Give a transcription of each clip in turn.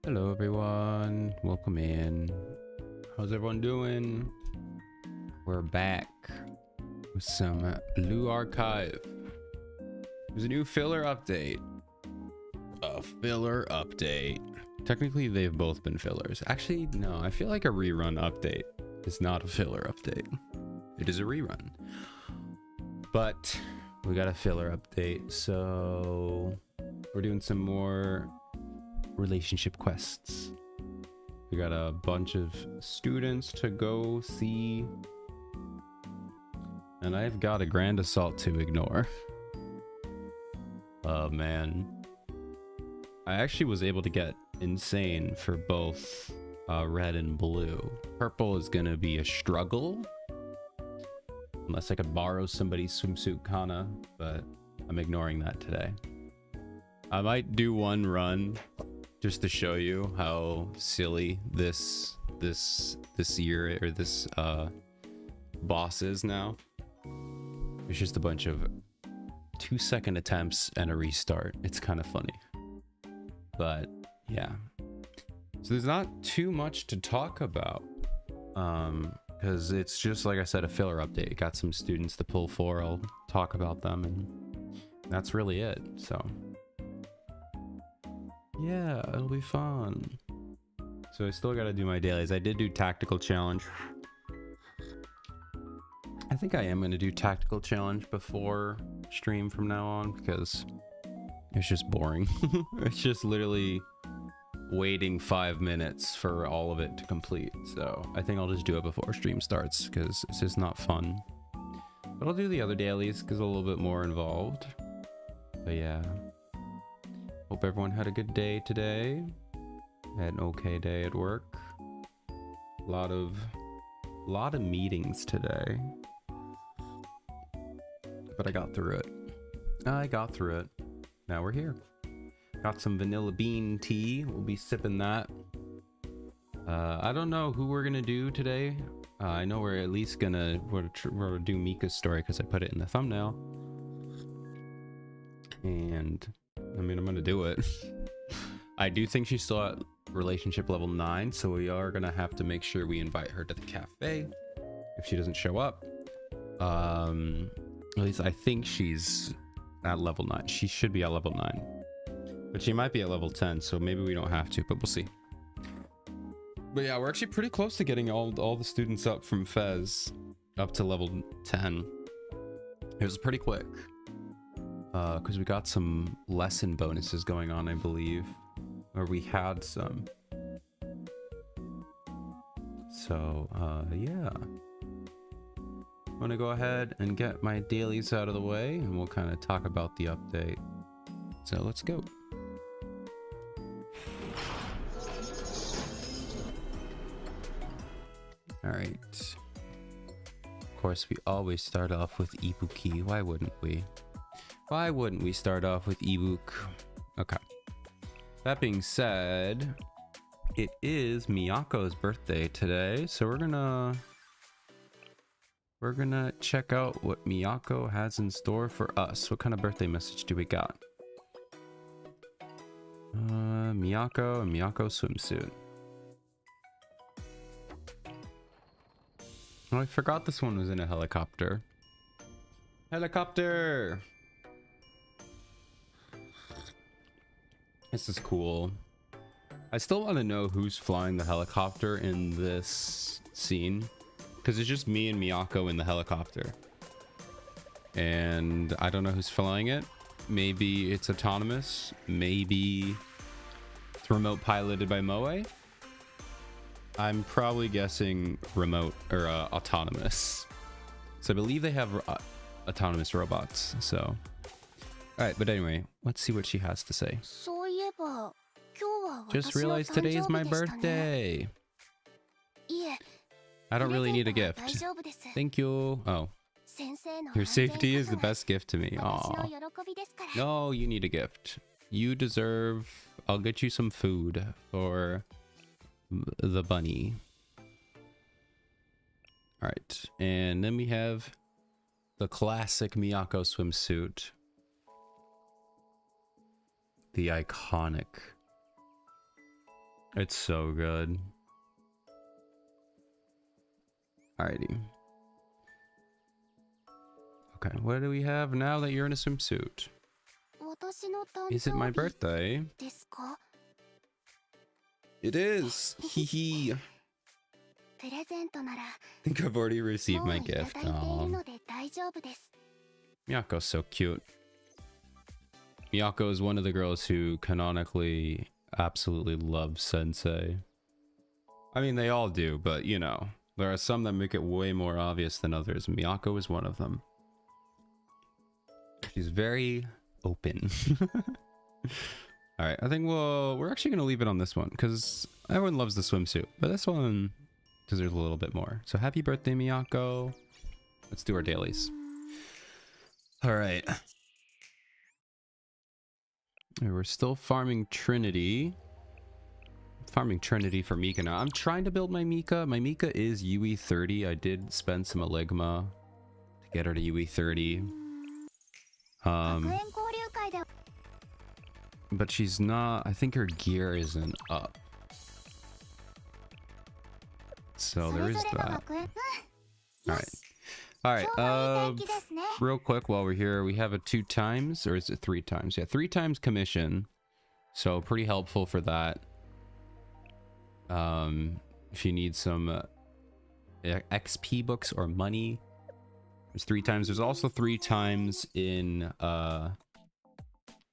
Hello everyone, welcome in. How's everyone doing? We're back with some Blue Archive. There's a new filler update. A filler update. Technically they've both been fillers. Actually, no, I feel like a rerun update is not a filler update. It is a rerun. But we got a filler update, so we're doing some more relationship quests. We got a bunch of students to go see, and I've got a grand assault to ignore. Oh man, I actually was able to get insane for both red and blue. Purple is gonna be a struggle unless I could borrow somebody's swimsuit kana, but I'm ignoring that today. I might do one run just to show you how silly this year or this boss is now. It's just a bunch of 2-second attempts and a restart. It's kind of funny, but yeah. So there's not too much to talk about because it's just, like I said, a filler update. Got some students to pull for. I'll talk about them, and that's really it. So yeah, it'll be fun. So I still gotta do my dailies. I did do tactical challenge. I think I am gonna do tactical challenge before stream from now on because it's just boring. It's just literally waiting 5 minutes for all of it to complete. So I think I'll just do it before stream starts because it's just not fun. But I'll do the other dailies because a little bit more involved. But yeah. Hope everyone had a good day today. Had an okay day at work. A lot of meetings today. But I got through it. Now we're here. Got some vanilla bean tea. We'll be sipping that. I don't know who we're gonna do today. I know we're at least gonna do Mika's story because I put it in the thumbnail. And I mean, I'm gonna do it. I do think she's still at relationship level 9, so we are gonna have to make sure we invite her to the cafe if she doesn't show up. At least I think she's at level 9. She should be at level 9, but she might be at level 10, so maybe we don't have to, but we'll see. But yeah, we're actually pretty close to getting all the students up from Fez up to level 10. It was pretty quick. Because we got some lesson bonuses going on, I believe. Or we had some. So, yeah. I'm gonna go ahead and get my dailies out of the way, and we'll kind of talk about the update. So, let's go. Alright. Of course, we always start off with Ibuki. Why wouldn't we? Why wouldn't we start off with ebook? Okay. That being said, it is Miyako's birthday today, so we're gonna check out what Miyako has in store for us. What kind of birthday message do we got? Miyako and Miyako swimsuit. Oh, I forgot this one was in a helicopter. Helicopter! This is cool. I still want to know who's flying the helicopter in this scene, because it's just me and Miyako in the helicopter. And I don't know who's flying it. Maybe it's autonomous. Maybe it's remote piloted by Moe. I'm probably guessing remote or autonomous. So I believe they have autonomous robots. So, all right. But anyway, let's see what she has to say. Just realized today is my birthday. I don't really need a gift. Thank you. Oh. Your safety is the best gift to me. Aw. No, you need a gift. You deserve... I'll get you some food for the bunny. Alright. And then we have the classic Miyako swimsuit. The iconic. It's so good. Alrighty. Okay, what do we have now that you're in a swimsuit? Is it my birthday? It is! Hee hee! I think I've already received my gift. Aww. Miyako's so cute. Miyako is one of the girls who canonically absolutely loves Sensei. I mean, they all do, but you know, there are some that make it way more obvious than others. Miyako is one of them. She's very open. Alright, I think we're actually going to leave it on this one, because everyone loves the swimsuit, but this one deserves a little bit more. So happy birthday, Miyako. Let's do our dailies. Alright. We're still farming Trinity. Farming Trinity for Mika now. I'm trying to build my Mika. My Mika is UE 30. I did spend some Eligma to get her to UE 30. But she's not... I think her gear isn't up. So there is that. Alright, real quick while we're here, we have a 2 times, or is it 3 times? Yeah, 3 times commission. So pretty helpful for that. If you need some XP books or money, there's 3 times. There's also 3 times in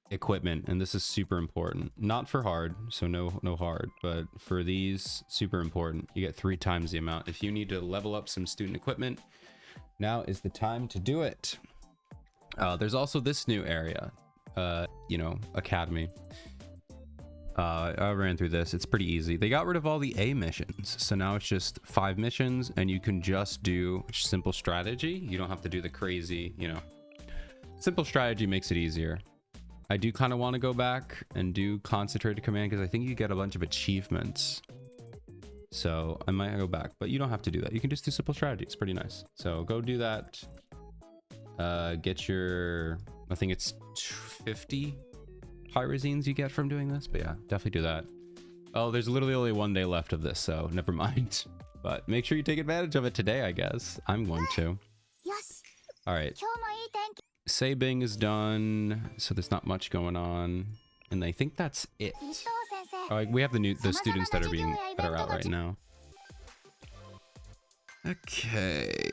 equipment, and this is super important. Not for hard, so no hard, but for these, super important. You get 3 times the amount. If you need to level up some student equipment, now is the time to do it. There's also this new area. you know, academy. I ran through this. It's pretty easy. They got rid of all the A missions, so now it's just 5 missions, and you can just do simple strategy. You don't have to do the crazy, you know. Simple strategy makes it easier. I do kind of want to go back and do concentrated command because I think you get a bunch of achievements. So I might go back, but you don't have to do that. You can just do simple strategy. It's pretty nice. So go do that. Get your, I think it's 50 pyrazines you get from doing this, but yeah, definitely do that. Oh, there's literally only 1 day left of this, so never mind. But make sure you take advantage of it today, I guess. I'm going to. All right. Sabing is done, so there's not much going on, and I think that's it. We have the students that are out right now. Okay.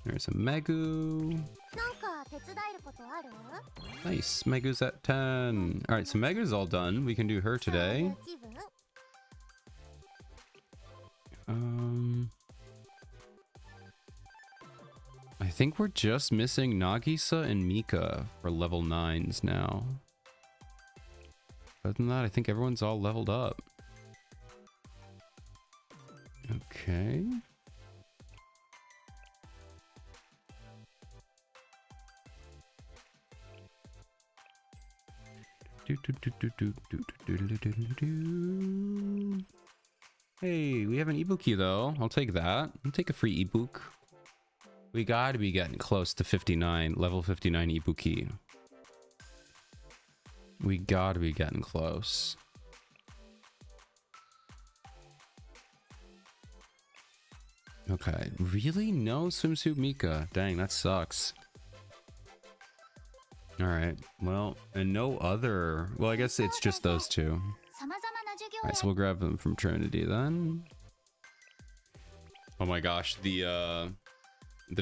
There's a Megu. Nice. Megu's at 10. All right, so Megu's all done. We can do her today. I think we're just missing Nagisa and Mika for level 9s now. Other than that, I think everyone's all leveled up. Okay. Hey, we have an Ibuki though. I'll take that. I'll take a free ebook. We gotta be getting close to 59, level 59 Ibuki. We gotta be getting close. Okay, really? No swimsuit Mika. Dang, that sucks. Alright, well, and no other... Well, I guess it's just those two. Alright, so we'll grab them from Trinity then. Oh my gosh, the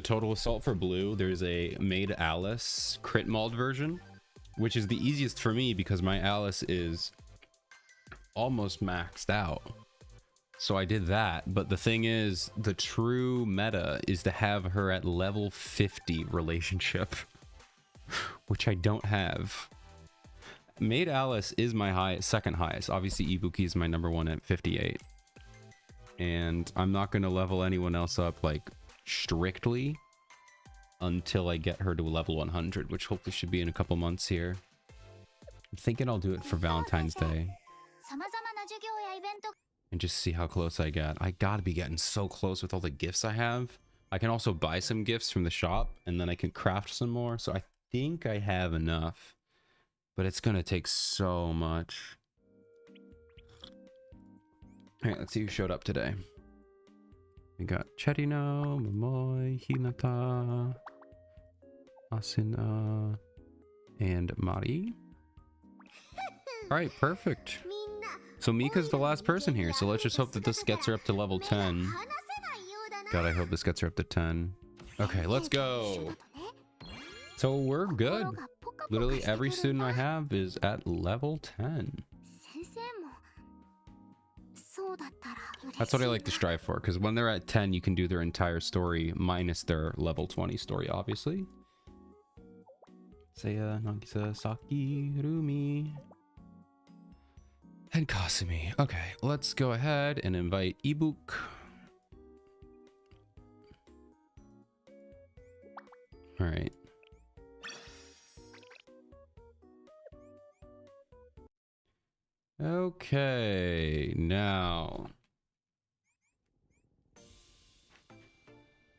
Total Assault for Blue, there's a Maid Alice crit mauled version, which is the easiest for me because my Alice is almost maxed out. So I did that, but the thing is, the true meta is to have her at level 50 relationship, which I don't have. Maid Alice is my second highest. Obviously, Ibuki is my number 1 at 58. And I'm not going to level anyone else up, like, strictly until I get her to level 100, which hopefully should be in a couple months here. I'm thinking I'll do it for Valentine's Day and just see how close I get. I gotta be getting so close with all the gifts I have. I can also buy some gifts from the shop and then I can craft some more, so I think I have enough, but it's gonna take so much. All right, let's see who showed up today. We got Cherino, Momoy, Hinata, Asuna, and Mari. All right, perfect. So Mika's the last person here, so let's just hope that this gets her up to level 10. God, I hope this gets her up to 10. Okay, let's go. So we're good. Literally every student I have is at level 10. That's what I like to strive for, because when they're at 10, you can do their entire story minus their level 20 story, obviously. Seiya, Nagisa, Saki, Rumi, and Kasumi. Okay, let's go ahead and invite Ibuk. All right. Okay, now.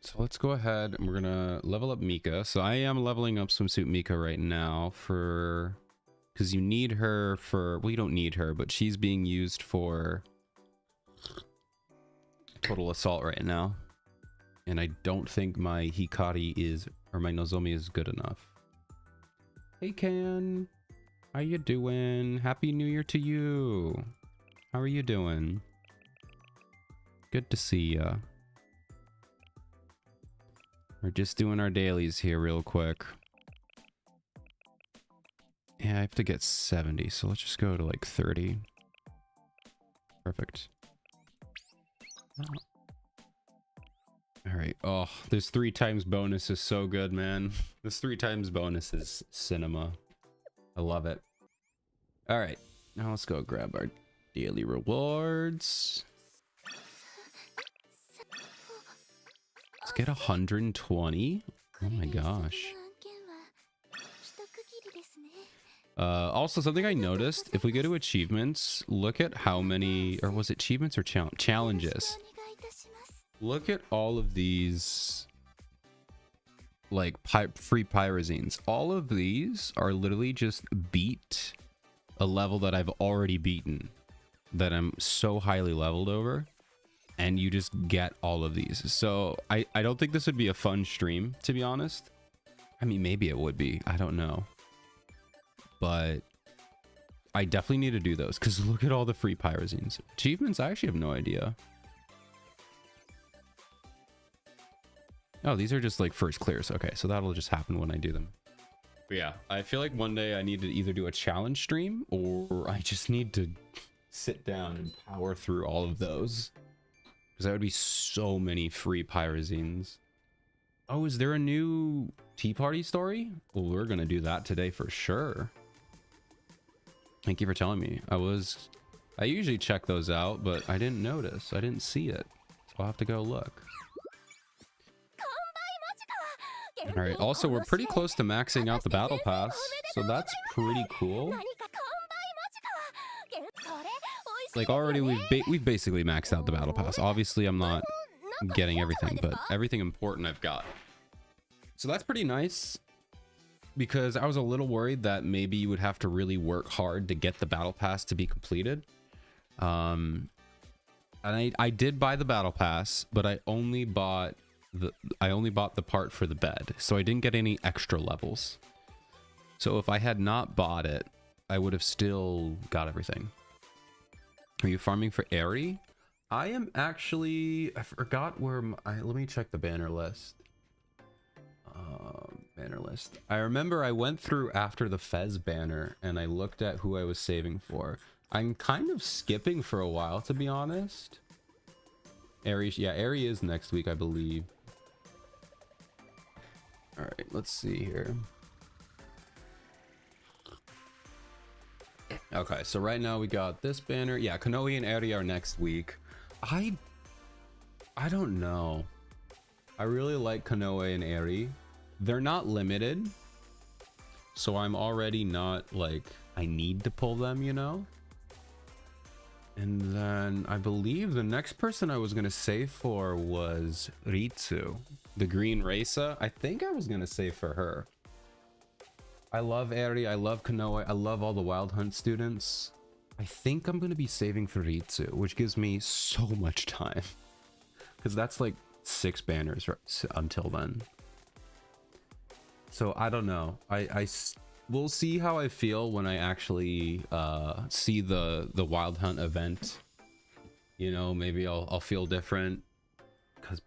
So let's go ahead and we're gonna level up Mika. So I am leveling up Swimsuit Mika right now for... Because you need her for... Well, you don't need her, but she's being used for Total Assault right now. And I don't think my Hikari is... Or my Nozomi is good enough. Hey, Ken. How you doing? Happy New Year to you. How are you doing? Good to see ya. We're just doing our dailies here real quick. Yeah, I have to get 70, so let's just go to like 30. Perfect. All right. Oh, this 3 times bonus is so good, man. This 3 times bonus is cinema. I love it. All right. Now let's go grab our daily rewards. Let's get 120. Oh my gosh. Also, something I noticed, if we go to achievements, look at how many, or was it achievements or challenges? Look at all of these, like, free pyrazines. All of these are literally just beat a level that I've already beaten, that I'm so highly leveled over, and you just get all of these. So I don't think this would be a fun stream, to be honest. I mean, maybe it would be. I don't know. But I definitely need to do those, because look at all the free pyrazines. Achievements, I actually have no idea. Oh, these are just like first clears. Okay, so that'll just happen when I do them. But yeah, I feel like one day I need to either do a challenge stream, or I just need to sit down and power through all of those, because that would be so many free pyrazines. Oh, is there a new Tea Party story? Well, we're gonna do that today for sure. Thank you for telling me. I usually check those out, but I didn't notice. I didn't see it. So I'll have to go look. All right. Also, we're pretty close to maxing out the battle pass, so that's pretty cool. Like already, we've basically maxed out the battle pass. Obviously, I'm not getting everything, but everything important I've got. So that's pretty nice, because I was a little worried that maybe you would have to really work hard to get the battle pass to be completed. And I did buy the battle pass, but I only bought the part for the bed, so I didn't get any extra levels. So if I had not bought it, I would have still got everything. Are you farming for Aerie? I am actually, I forgot where let me check the banner list. Banner list. I remember I went through after the Fez banner and I looked at who I was saving for. I'm kind of skipping for a while, to be honest. Aerie, yeah, Aerie is next week, I believe. All right, let's see here. Okay, so right now we got this banner. Yeah, Kanoe and Aerie are next week. I don't know. I really like Kanoe and Aerie. They're not limited, so I'm already not like I need to pull them, you know. And then I believe the next person I was gonna save for was Ritsu, the green racer. I think I was gonna save for her. I love Aerie, I love Kanoe, I love all the Wild Hunt students. I think I'm gonna be saving for Ritsu, which gives me so much time, because that's like 6 banners until then. So I don't know. We'll see how I feel when I actually see the Wild Hunt event. You know, maybe I'll feel different.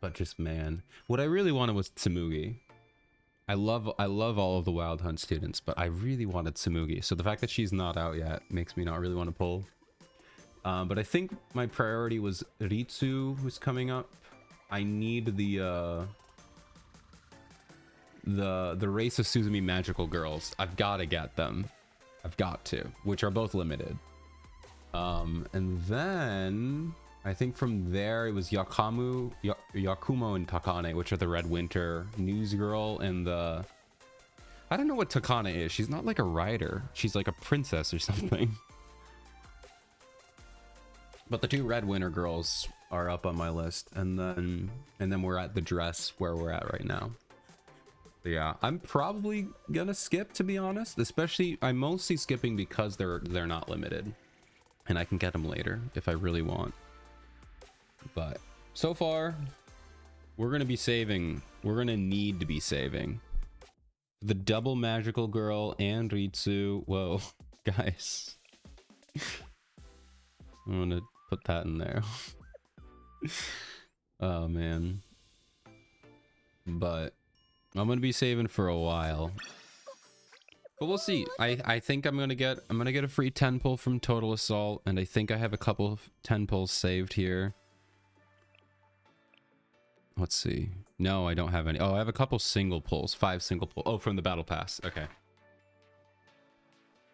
But just, man, what I really wanted was Tsumugi. I love all of the Wild Hunt students, but I really wanted Tsumugi. So the fact that she's not out yet makes me not really want to pull. But I think my priority was Ritsu, who's coming up. I need the race of Suzumi magical girls. I've got to get them. I've got to, which are both limited. And then I think from there it was Yakumo and Takane, which are the Red Winter News Girl, and the, I don't know what Takane is. She's not like a rider. She's like a princess or something. But the 2 Red Winter girls are up on my list, and then we're at the dress where we're at right now. But yeah, I'm probably gonna skip, to be honest. Especially, I'm mostly skipping because they're not limited, and I can get them later if I really want. But so far, we're gonna be saving. We're gonna need to be saving the double magical girl and Ritsu. Whoa, guys. I'm gonna put that in there. Oh man. But I'm gonna be saving for a while. But we'll see. I think I'm gonna get a free 10 pull from Total Assault, and I think I have a couple of 10 pulls saved here. Let's see. No, I don't have any. Oh, I have a couple single pulls. 5 single pulls. Oh, from the battle pass. Okay.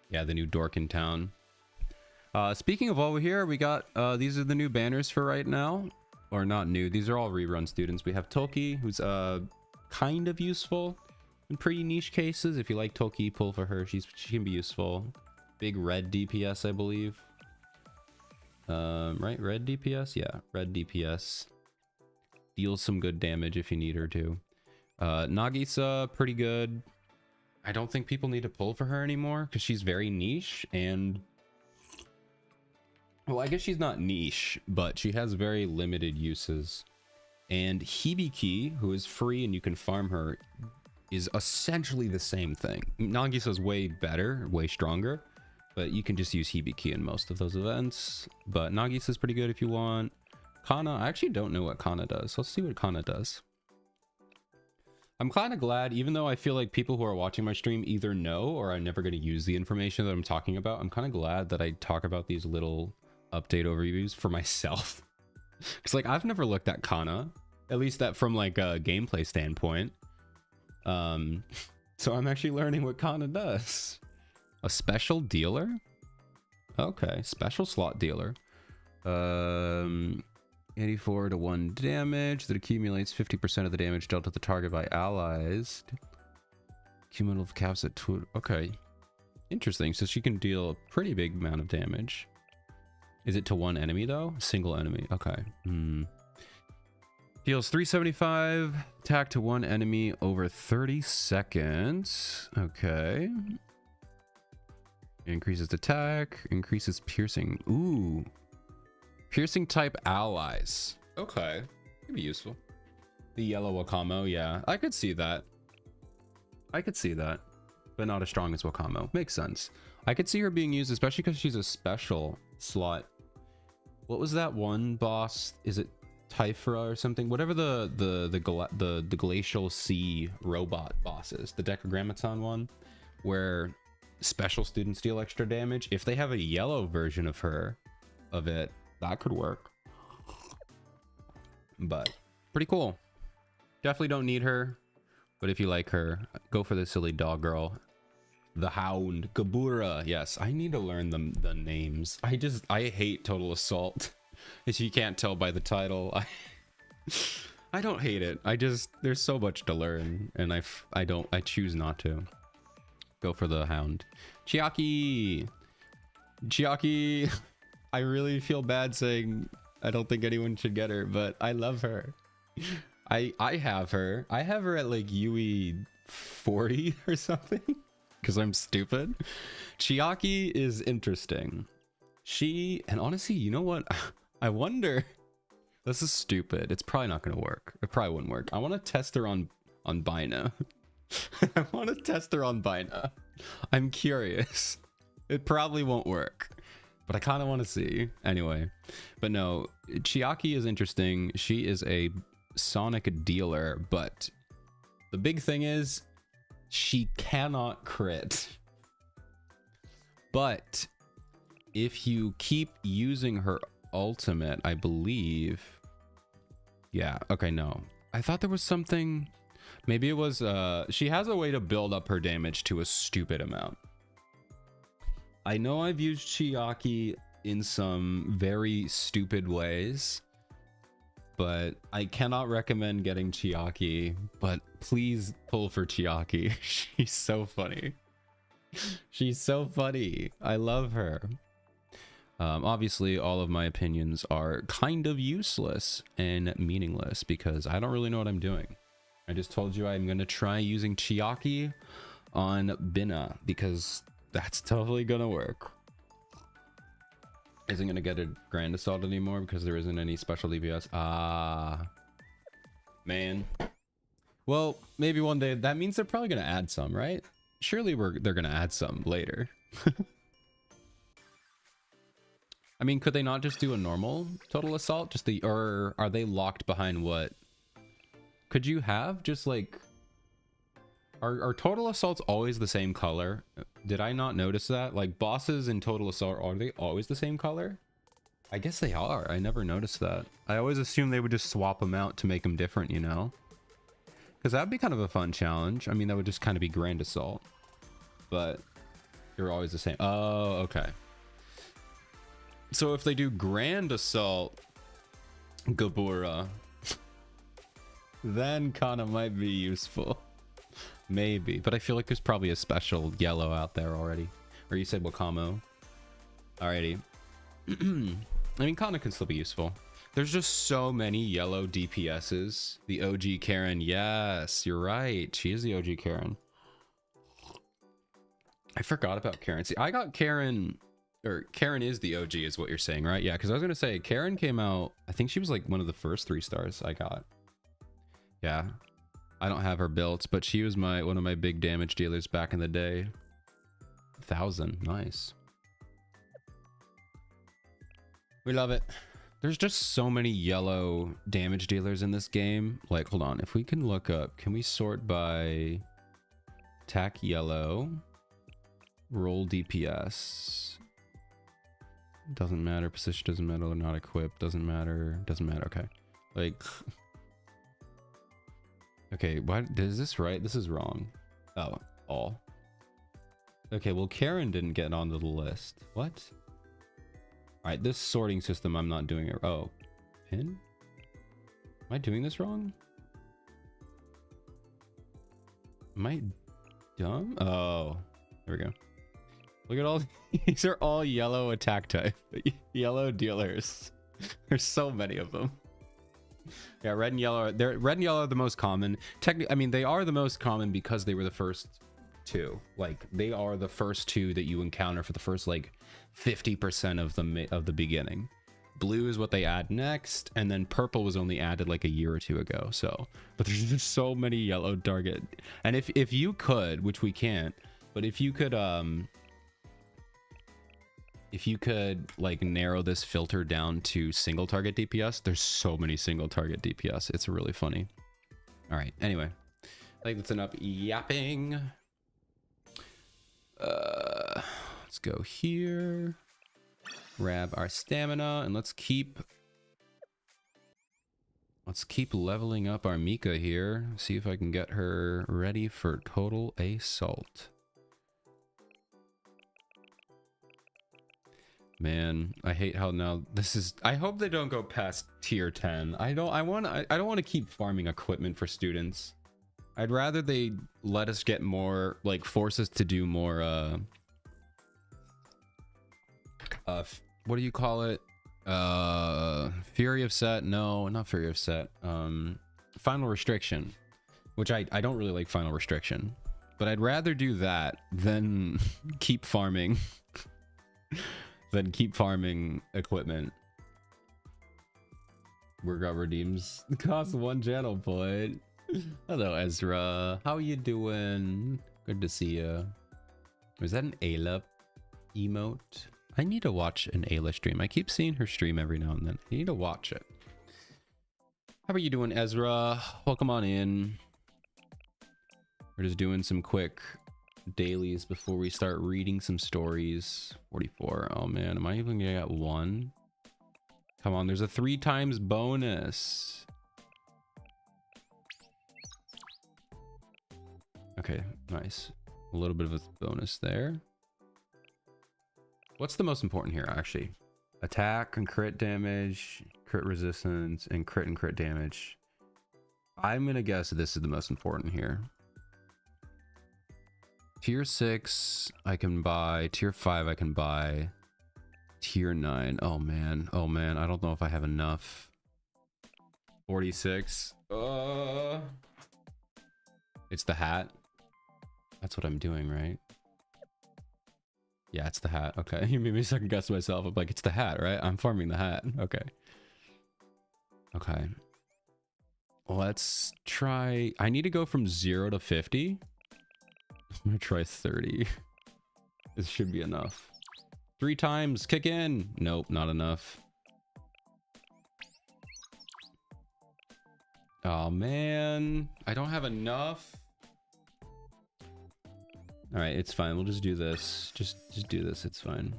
Yeah, the new dork in town. Speaking of while we're here, we got these are the new banners for right now. Or not new. These are all rerun students. We have Tolki, who's kind of useful in pretty niche cases. If you like Tolki, pull for her. She can be useful. Big red DPS, I believe. Right? Red DPS? Yeah, red DPS. Deals some good damage if you need her to. Nagisa, pretty good. I don't think people need to pull for her anymore because she's very niche and... Well, I guess she's not niche, but she has very limited uses. And Hibiki, who is free and you can farm her, is essentially the same thing. Nagisa's way better, way stronger, but you can just use Hibiki in most of those events. But Nagisa's pretty good if you want. Kana, I actually don't know what Kana does. Let's see what Kana does. I'm kind of glad, even though I feel like people who are watching my stream either know or are never going to use the information that I'm talking about. I'm kind of glad that I talk about these little update overviews for myself. Because like I've never looked at Kana, at least that from like a gameplay standpoint. So I'm actually learning what Kana does. A special dealer? Okay, special slot dealer. 84 to 1 damage that accumulates 50% of the damage dealt to the target by allies. Cumulative caps at 2. Okay, interesting. So she can deal a pretty big amount of damage. Is it to one enemy though? Single enemy. Okay. Deals 375 attack to one enemy over 30 seconds. Okay. Increases attack, increases piercing. Ooh. Piercing type allies. Okay. Could be useful. The yellow Wakamo, yeah. I could see that. I could see that. But not as strong as Wakamo. Makes sense. I could see her being used, especially because she's a special slot. What was that one boss? Is it Typhra or something? Whatever the glacial sea robot boss is. The Decagrammaton one. Where special students deal extra damage. If they have a yellow version of her, of it, that could work. But pretty cool. Definitely don't need her. But if you like her, go for the silly dog girl. The Hound, Gabura. Yes, I need to learn the names. I hate Total Assault. As you can't tell by the title. I don't hate it. There's so much to learn, and I choose not to. Go for the Hound. Chiaki. I really feel bad saying I don't think anyone should get her, but I love her. I have her. I have her at like UE 40 or something. Because I'm stupid. Chiaki is interesting. And honestly, you know what? I wonder. This is stupid. It's probably not going to work. It probably wouldn't work. I want to test her on Binah. I want to test her on Binah. I'm curious. It probably won't work. But I kind of want to see. Anyway. But no, Chiaki is interesting. She is a Sonic dealer. But the big thing is, she cannot crit. But if you keep using her ultimate, I believe... Yeah, okay, no. I thought there was something... Maybe it was... She has a way to build up her damage to a stupid amount. I know I've used Chiaki in some very stupid ways, but I cannot recommend getting Chiaki, but please pull for Chiaki. She's so funny. She's so funny. I love her. Obviously, all of my opinions are kind of useless and meaningless because I don't really know what I'm doing. I just told you I'm going to try using Chiaki on Binah because that's totally going to work. Isn't going to get a Grand Assault anymore because there isn't any special DPS. Ah, man. Well, maybe one day. That means they're probably going to add some, right? Surely they're going to add some later. I mean, could they not just do a normal Total Assault? Or are they locked behind what? Could you have just like... Are Total Assaults always the same color? Did I not notice that? Like bosses in Total Assault, are they always the same color? I guess they are. I never noticed that. I always assumed they would just swap them out to make them different, you know? Because that would be kind of a fun challenge. I mean, that would just kind of be Grand Assault. But they're always the same. Oh, okay. So if they do Grand Assault Gabura, then Kana might be useful. Maybe. But I feel like there's probably a special yellow out there already. Or you said Wakamo. Alrighty. I mean, Kana can still be useful. There's just so many yellow DPSs. The OG Karen. Yes, you're right. She is the OG Karen. I forgot about Karen. See, I got Karen, or Karen is the OG is what you're saying, right? Yeah, because I was going to say, Karen came out, I think she was like one of the first 3 stars I got. Yeah. I don't have her built, but she was one of my big damage dealers back in the day. 1,000. Nice. We love it. There's just so many yellow damage dealers in this game. Like, hold on. If we can look up, can we sort by attack yellow, roll DPS? Doesn't matter. Position doesn't matter. Not equipped. Doesn't matter. Doesn't matter. Okay. Like, okay. What is this right? This is wrong. Oh, all. Okay. Well, Karen didn't get onto the list. What? All right, this sorting system, I'm not doing it. Oh, pin? Am I doing this wrong? Am I dumb? Oh, there we go. Look at all these are all yellow attack type. Yellow dealers. There's so many of them. Yeah, red and yellow. Red and yellow are the most common. Technically, I mean, they are the most common because they were the first 2. Like, they are the first 2 that you encounter for the first like 50% of the beginning. Blue is what they add next, and then purple was only added like a year or 2 ago. So, but there's just so many yellow target. And if you could, which we can't, but if you could like narrow this filter down to single target DPS, there's so many single target DPS. It's really funny. All right. Anyway, I think that's enough yapping. Let's go here, grab our stamina, and let's keep leveling up our Mika here. See if I can get her ready for total assault. Man, I hate how now this is. I hope they don't go past tier 10. I don't want to keep farming equipment for students. I'd rather they let us get more, like, force us to do more, what do you call it? Fury of Set? No, not Fury of Set. Final Restriction, which I don't really like Final Restriction, but I'd rather do that than keep farming, equipment. Workout redeems cost 1 channel point. Hello, Ezra. How you doing? Good to see you. Was that an Ayla emote? I need to watch an Ayla stream. I keep seeing her stream every now and then. I need to watch it. How are you doing, Ezra? Welcome on in. We're just doing some quick dailies before we start reading some stories. 44. Oh man, am I even gonna get 1? Come on, there's a 3 times bonus. Okay, nice. A little bit of a bonus there. What's the most important here, actually? Attack and crit damage, crit resistance, and crit damage. I'm gonna guess this is the most important here. Tier 6, I can buy. Tier 5, I can buy. Tier 9. Oh, man. Oh, man. I don't know if I have enough. 46. It's the hat. That's what I'm doing, right? Yeah, it's the hat. Okay. You made me second guess myself. I'm like, it's the hat, right? I'm farming the hat. Okay. Okay. Let's try. I need to go from 0 to 50. I'm gonna try 30. This should be enough. 3 times. Kick in. Nope, not enough. Oh, man. I don't have enough. All right, it's fine. We'll just do this. Just do this. It's fine.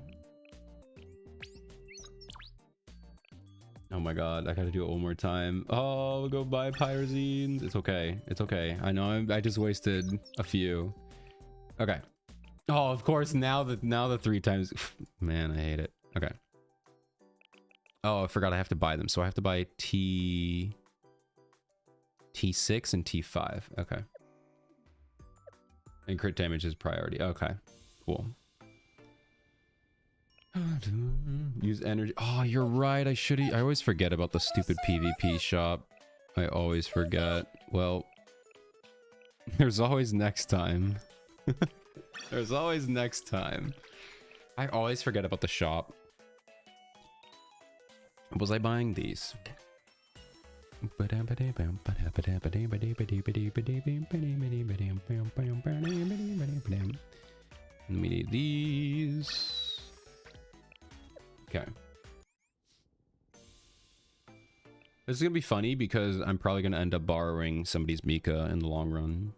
Oh my god, I gotta do it one more time. Oh, we'll go buy pyrazines. It's okay. It's okay. I know I just wasted a few. Okay. Oh, of course, now the 3 times. Man, I hate it. Okay. Oh, I forgot I have to buy them. So I have to buy T6 and T5. Okay. And crit damage is priority. Okay. Cool. Use energy. Oh, you're right. I always forget about the stupid PvP shop. I always forget. Well, there's always next time. There's always next time. I always forget about the shop. Was I buying these? Let me need these. Okay. This is gonna be funny because I'm probably gonna end up borrowing somebody's Mika in the long run.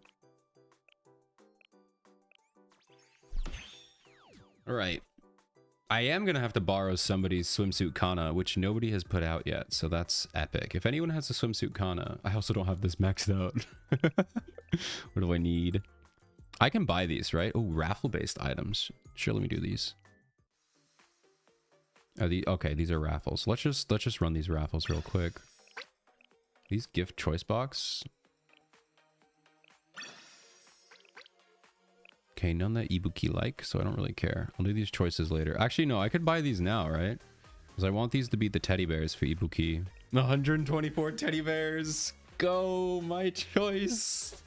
All right. I am gonna have to borrow somebody's swimsuit Kana, which nobody has put out yet, so that's epic. If anyone has a swimsuit Kana, I also don't have this maxed out. What do I need? I can buy these, right? Oh, raffle-based items. Sure, let me do these. Are these okay? These are raffles. Let's just run these raffles real quick. These gift choice box. Okay, none that Ibuki like, so I don't really care. I'll do these choices later. Actually, no, I could buy these now, right? Because I want these to be the teddy bears for Ibuki. 124 teddy bears. Go, my choice.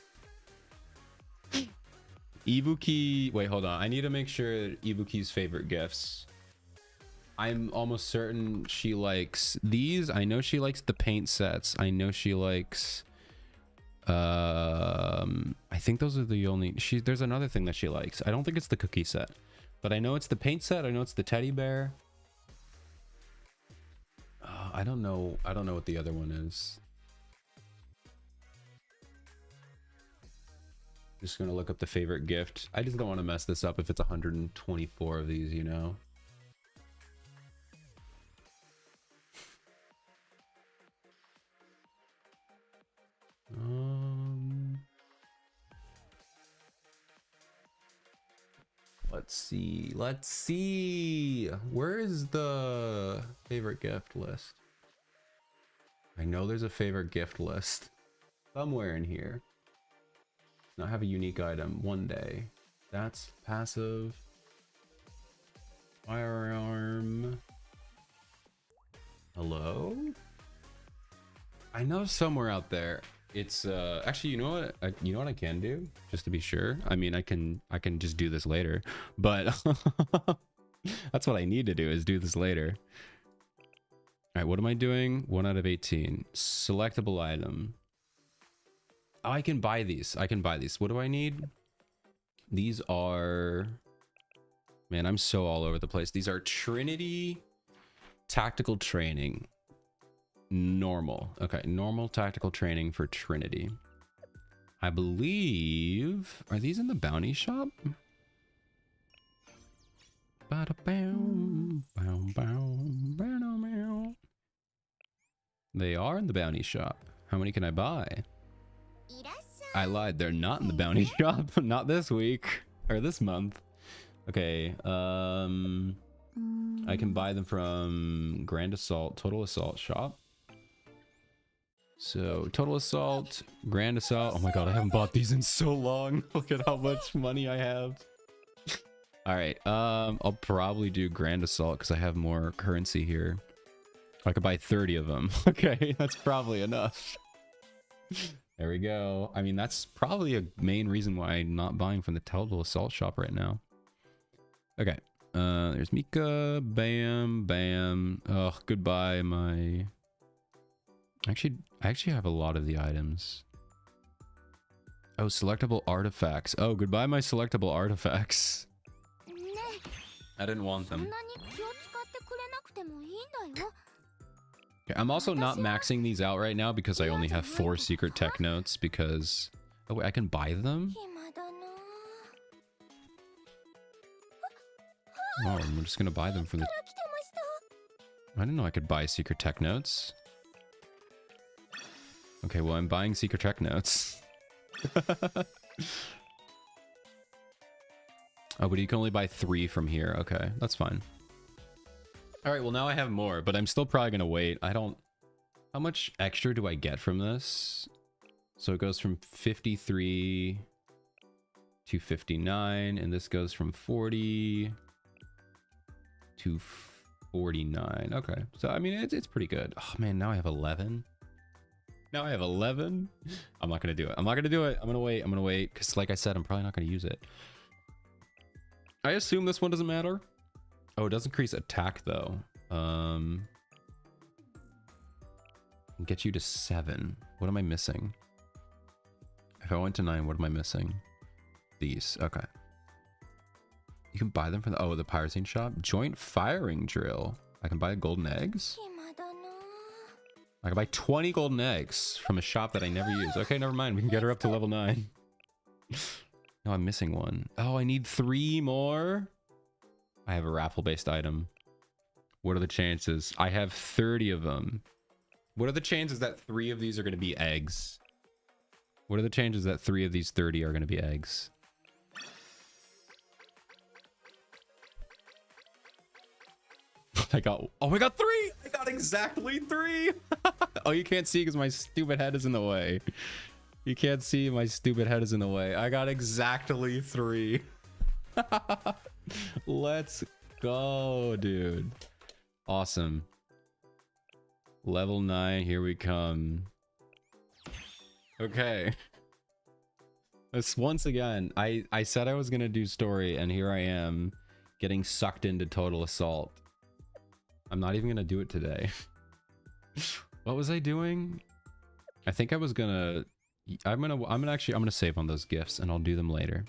Ibuki. Wait, hold on. I need to make sure Ibuki's favorite gifts. I'm almost certain she likes these. I know she likes the paint sets. I know she likes... I think those are the only... There's another thing that she likes. I don't think it's the cookie set. But I know it's the paint set. I know it's the teddy bear. I don't know what the other one is. Just gonna look up the favorite gift. I just don't want to mess this up if it's 124 of these, you know? Let's see. Where is the favorite gift list? I know there's a favorite gift list somewhere in here. Not have a unique item. One day. That's passive. Firearm. Hello? I know somewhere out there. It's actually, you know what I can do, just to be sure. I mean, I can just do this later, but that's what I need to do, is do this later. All right, what am I doing? 1 out of 18. Selectable item. Oh, I can buy these. I can buy these. What do I need? These are... Man, I'm so all over the place. These are Trinity tactical training. Normal. Okay, normal tactical training for Trinity. I believe... Are these in the bounty shop? They are in the bounty shop. How many can I buy? I lied. They're not in the bounty shop. Not this week. Or this month. Okay. I can buy them from Grand Assault, Total Assault shop. So, Total Assault, Grand Assault. Oh my god, I haven't bought these in so long. Look at how much money I have. Alright, I'll probably do Grand Assault because I have more currency here. I could buy 30 of them. Okay, that's probably enough. There we go. I mean, that's probably a main reason why I'm not buying from the Total Assault shop right now. Okay, there's Mika. Bam, bam. Ugh, goodbye, my... I actually have a lot of the items. Oh, selectable artifacts. Oh, goodbye my selectable artifacts. I didn't want them. Okay, I'm also not maxing these out right now because I only have 4 secret tech notes because... Oh, wait, I can buy them? Oh, I'm just gonna buy them from the... I didn't know I could buy secret tech notes. Okay, well, I'm buying secret tech notes. Oh, but you can only buy 3 from here. Okay, that's fine. All right, well, now I have more, but I'm still probably going to wait. I don't... How much extra do I get from this? So it goes from 53 to 59, and this goes from 40 to 49. Okay, so, I mean, it's pretty good. Oh, man, now I have 11. Now I have 11. I'm not going to do it. I'm not going to do it. I'm going to wait. I'm going to wait, because like I said, I'm probably not going to use it. I assume this one doesn't matter. Oh, it does increase attack though. Get you to 7. What am I missing? If I went to 9, what am I missing? These. Okay. You can buy them from the the Pyrazine shop. Joint firing drill. I can buy golden eggs. I can buy 20 golden eggs from a shop that I never use. Okay, never mind. We can get her up to level 9. No, I'm missing one. Oh, I need 3 more. I have a raffle-based item. What are the chances? I have 30 of them. What are the chances that 3 of these are going to be eggs? What are the chances that 3 of these 30 are going to be eggs? I got 3! I got exactly 3! Oh, you can't see because my stupid head is in the way. You can't see, my stupid head is in the way. I got exactly 3. Let's go, dude. Awesome. Level 9, here we come. Okay. This once again, I said I was gonna do story, and here I am getting sucked into total assault. I'm not even gonna do it today. What was I doing? I think I was gonna... I'm gonna save on those gifts, and I'll do them later.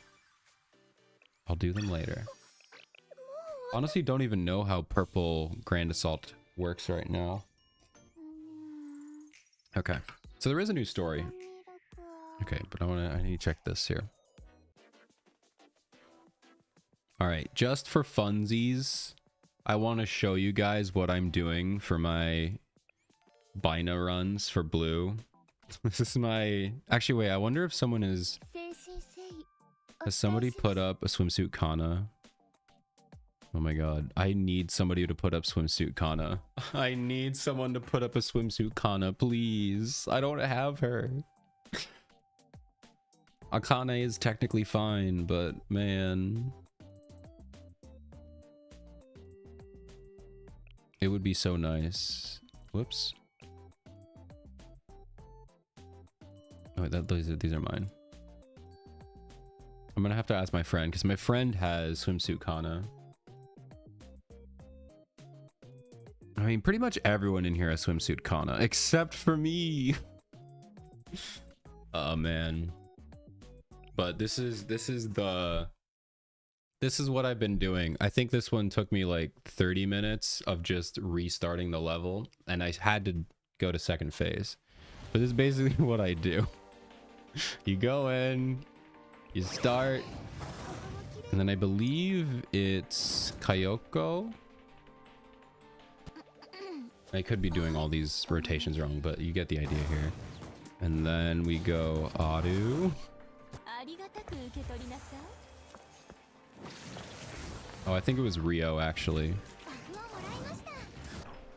I'll do them later. Honestly, don't even know how purple Grand Assault works right now. Okay, so there is a new story. Okay, but I need to check this here. All right, just for funsies, I want to show you guys what I'm doing for my Binah runs for blue. This is my... Actually, wait, I wonder if someone is... Has somebody put up a swimsuit Kana? Oh my god. I need somebody to put up swimsuit Kana. I need someone to put up a swimsuit Kana, please. I don't have her. Akane is technically fine, but man... It would be so nice. Whoops. Oh, wait, these are mine. I'm gonna have to ask my friend, because my friend has swimsuit Kana. I mean, pretty much everyone in here has swimsuit Kana, except for me. Oh man. But this is what I've been doing. I think this one took me like 30 minutes of just restarting the level, and I had to go to second phase. But this is basically what I do. You go in, you start, and then I believe it's Kayoko. I could be doing all these rotations wrong, but you get the idea here. And then we go Aru. Oh, I think it was Rio, actually.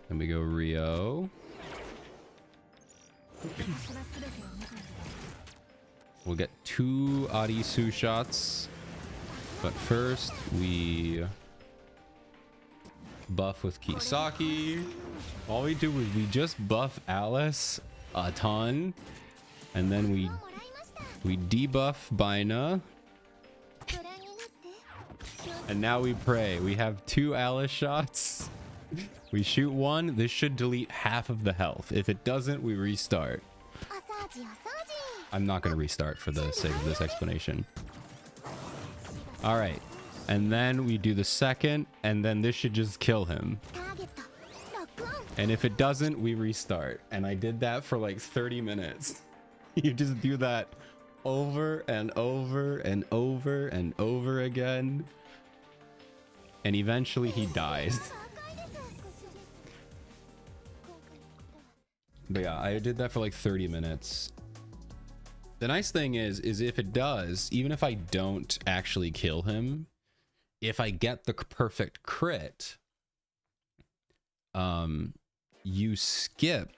Then we go Rio. We'll get 2 Arisu shots. But first, we buff with Kisaki. All we do is we just buff Alice a ton. And then we debuff Binah. And now we pray. We have 2 Alice shots. We shoot 1. This should delete half of the health. If it doesn't, we restart. I'm not going to restart for the sake of this explanation. All right. And then we do the second, and then this should just kill him. And if it doesn't, we restart. And I did that for like 30 minutes. You just do that over and over and over and over again. And eventually he dies. But yeah, I did that for like 30 minutes. The nice thing is if it does, even if I don't actually kill him, if I get the perfect crit, you skip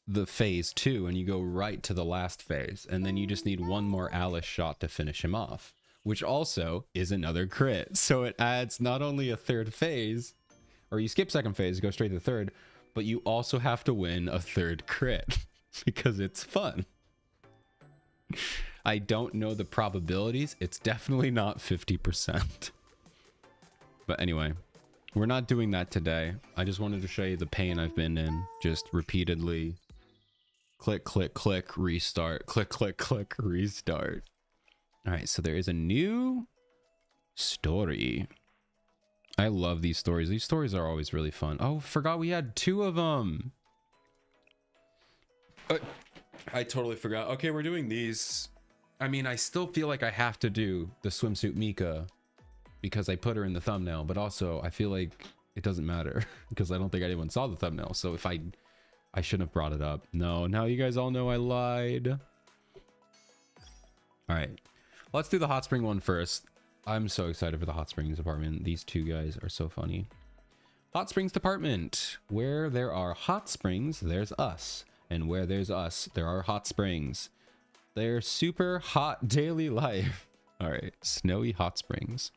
the phase 2 and you go right to the last phase, and then you just need one more Alice shot to finish him off, which also is another crit. So it adds not only a third phase, or you skip second phase, go straight to the third, but you also have to win a third crit because it's fun. I don't know the probabilities. It's definitely not 50%. But anyway, we're not doing that today. I just wanted to show you the pain I've been in, just repeatedly click, click, click, restart, click, click, click, restart. All right, so there is a new story. I love these stories. These stories are always really fun. Oh, forgot we had 2 of them. I totally forgot. Okay, we're doing these. I mean, I still feel like I have to do the swimsuit Mika because I put her in the thumbnail, but also I feel like it doesn't matter because I don't think anyone saw the thumbnail. So if I shouldn't have brought it up. No, now you guys all know I lied. All right, let's do the hot spring one first. I'm so excited for the hot springs department. These 2 guys are so funny. Hot springs department. Where there are hot springs, there's us. And where there's us, there are hot springs. They're super hot daily life. All right, snowy hot springs.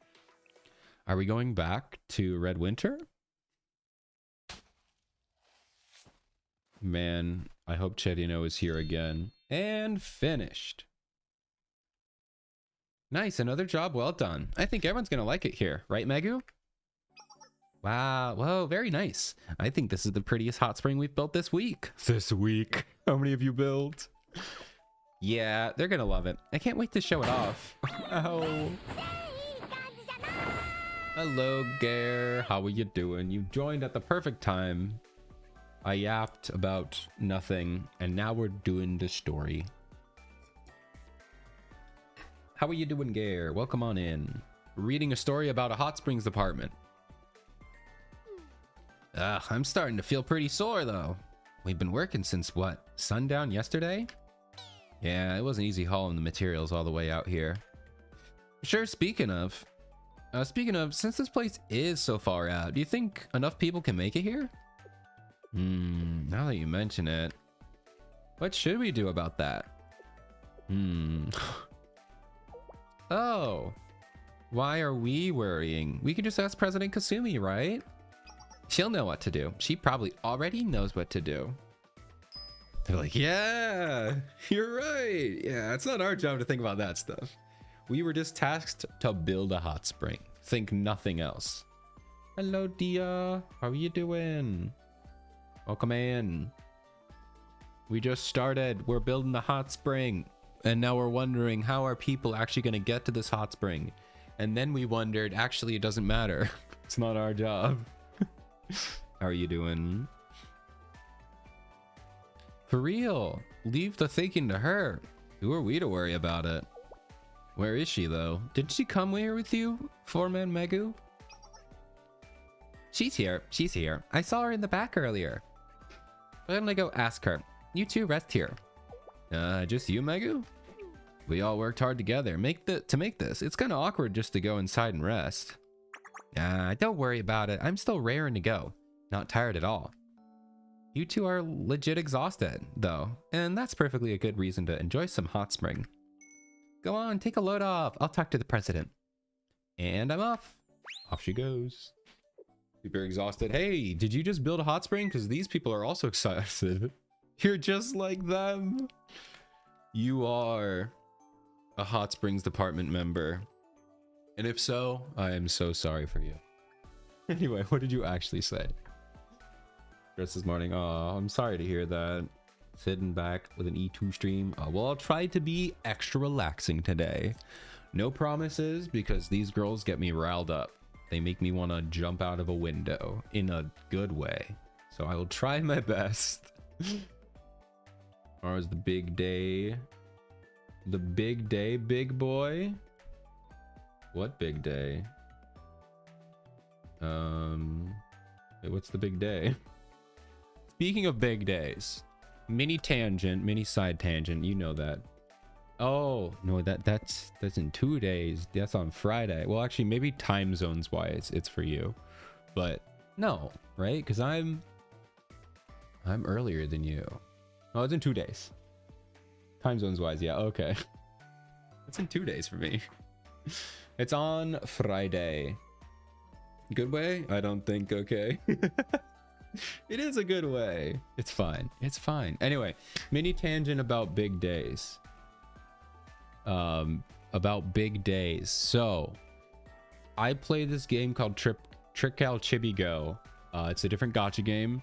Are we going back to Red Winter? Man, I hope Chedino is here again. And finished. Nice, another job well done. I think everyone's gonna like it here, right, Megu? Wow, whoa, very nice. I think this is the prettiest hot spring we've built this week. This week? How many have you built? Yeah, they're gonna love it. I can't wait to show it off. Oh. Hello, Gare. How are you doing? You joined at the perfect time. I yapped about nothing, and now we're doing the story. How are you doing, Gare? Welcome on in. Reading a story about a hot springs department. I'm starting to feel pretty sore, though. We've been working since, what, sundown yesterday? Yeah, it wasn't easy hauling the materials all the way out here. Sure, speaking of, since this place is so far out, do you think enough people can make it here? Now that you mention it, what should we do about that? Oh, why are we worrying? We can just ask President Kasumi, right? She'll know what to do. She probably already knows what to do. They're like, yeah, you're right. Yeah, it's not our job to think about that stuff. We were just tasked to build a hot spring. Think nothing else. Hello, Dia. How are you doing? Welcome in. We just started. We're building the hot spring. And now we're wondering, how are people actually going to get to this hot spring? And then we wondered, actually, it doesn't matter. It's not our job. How are you doing? For real, leave the thinking to her. Who are we to worry about it? Where is she, though? Did she come here with you, Foreman Megu? She's here. She's here. I saw her in the back earlier. I'm gonna go ask her. You two rest here. Just you, Megu? We all worked hard together to make this. It's kind of awkward just to go inside and rest. Don't worry about it. I'm still raring to go. Not tired at all. You two are legit exhausted, though, and that's perfectly a good reason to enjoy some hot spring. Go on, take a load off. I'll talk to the president. And I'm off. Off she goes. Super exhausted. Hey, did you just build a hot spring? Because these people are also excited. You're just like them. You are a hot springs department member. And if so, I am so sorry for you. Anyway, what did you actually say? Dress this morning. Oh, I'm sorry to hear that. Sitting back with an E2 stream. Well, I'll try to be extra relaxing today. No promises, because these girls get me riled up. They make me want to jump out of a window in a good way. So I will try my best. Tomorrow's the big day. The big day, big boy. What big day? Wait, what's the big day? speaking of big days, mini tangent, mini side tangent, you know that. Oh no, that's in 2 days. That's on Friday. Well, actually, maybe time zones wise, it's for you, but no, right? Because I'm earlier than you. Oh, it's in 2 days. Time zones wise, yeah, okay. It's in 2 days for me. It's on Friday. Good way? I don't think okay. It is a good way. It's fine. It's fine. Anyway, mini tangent about big days. About big days. So, I play this game called Trick-Owl Chibi Go. It's a different gacha game.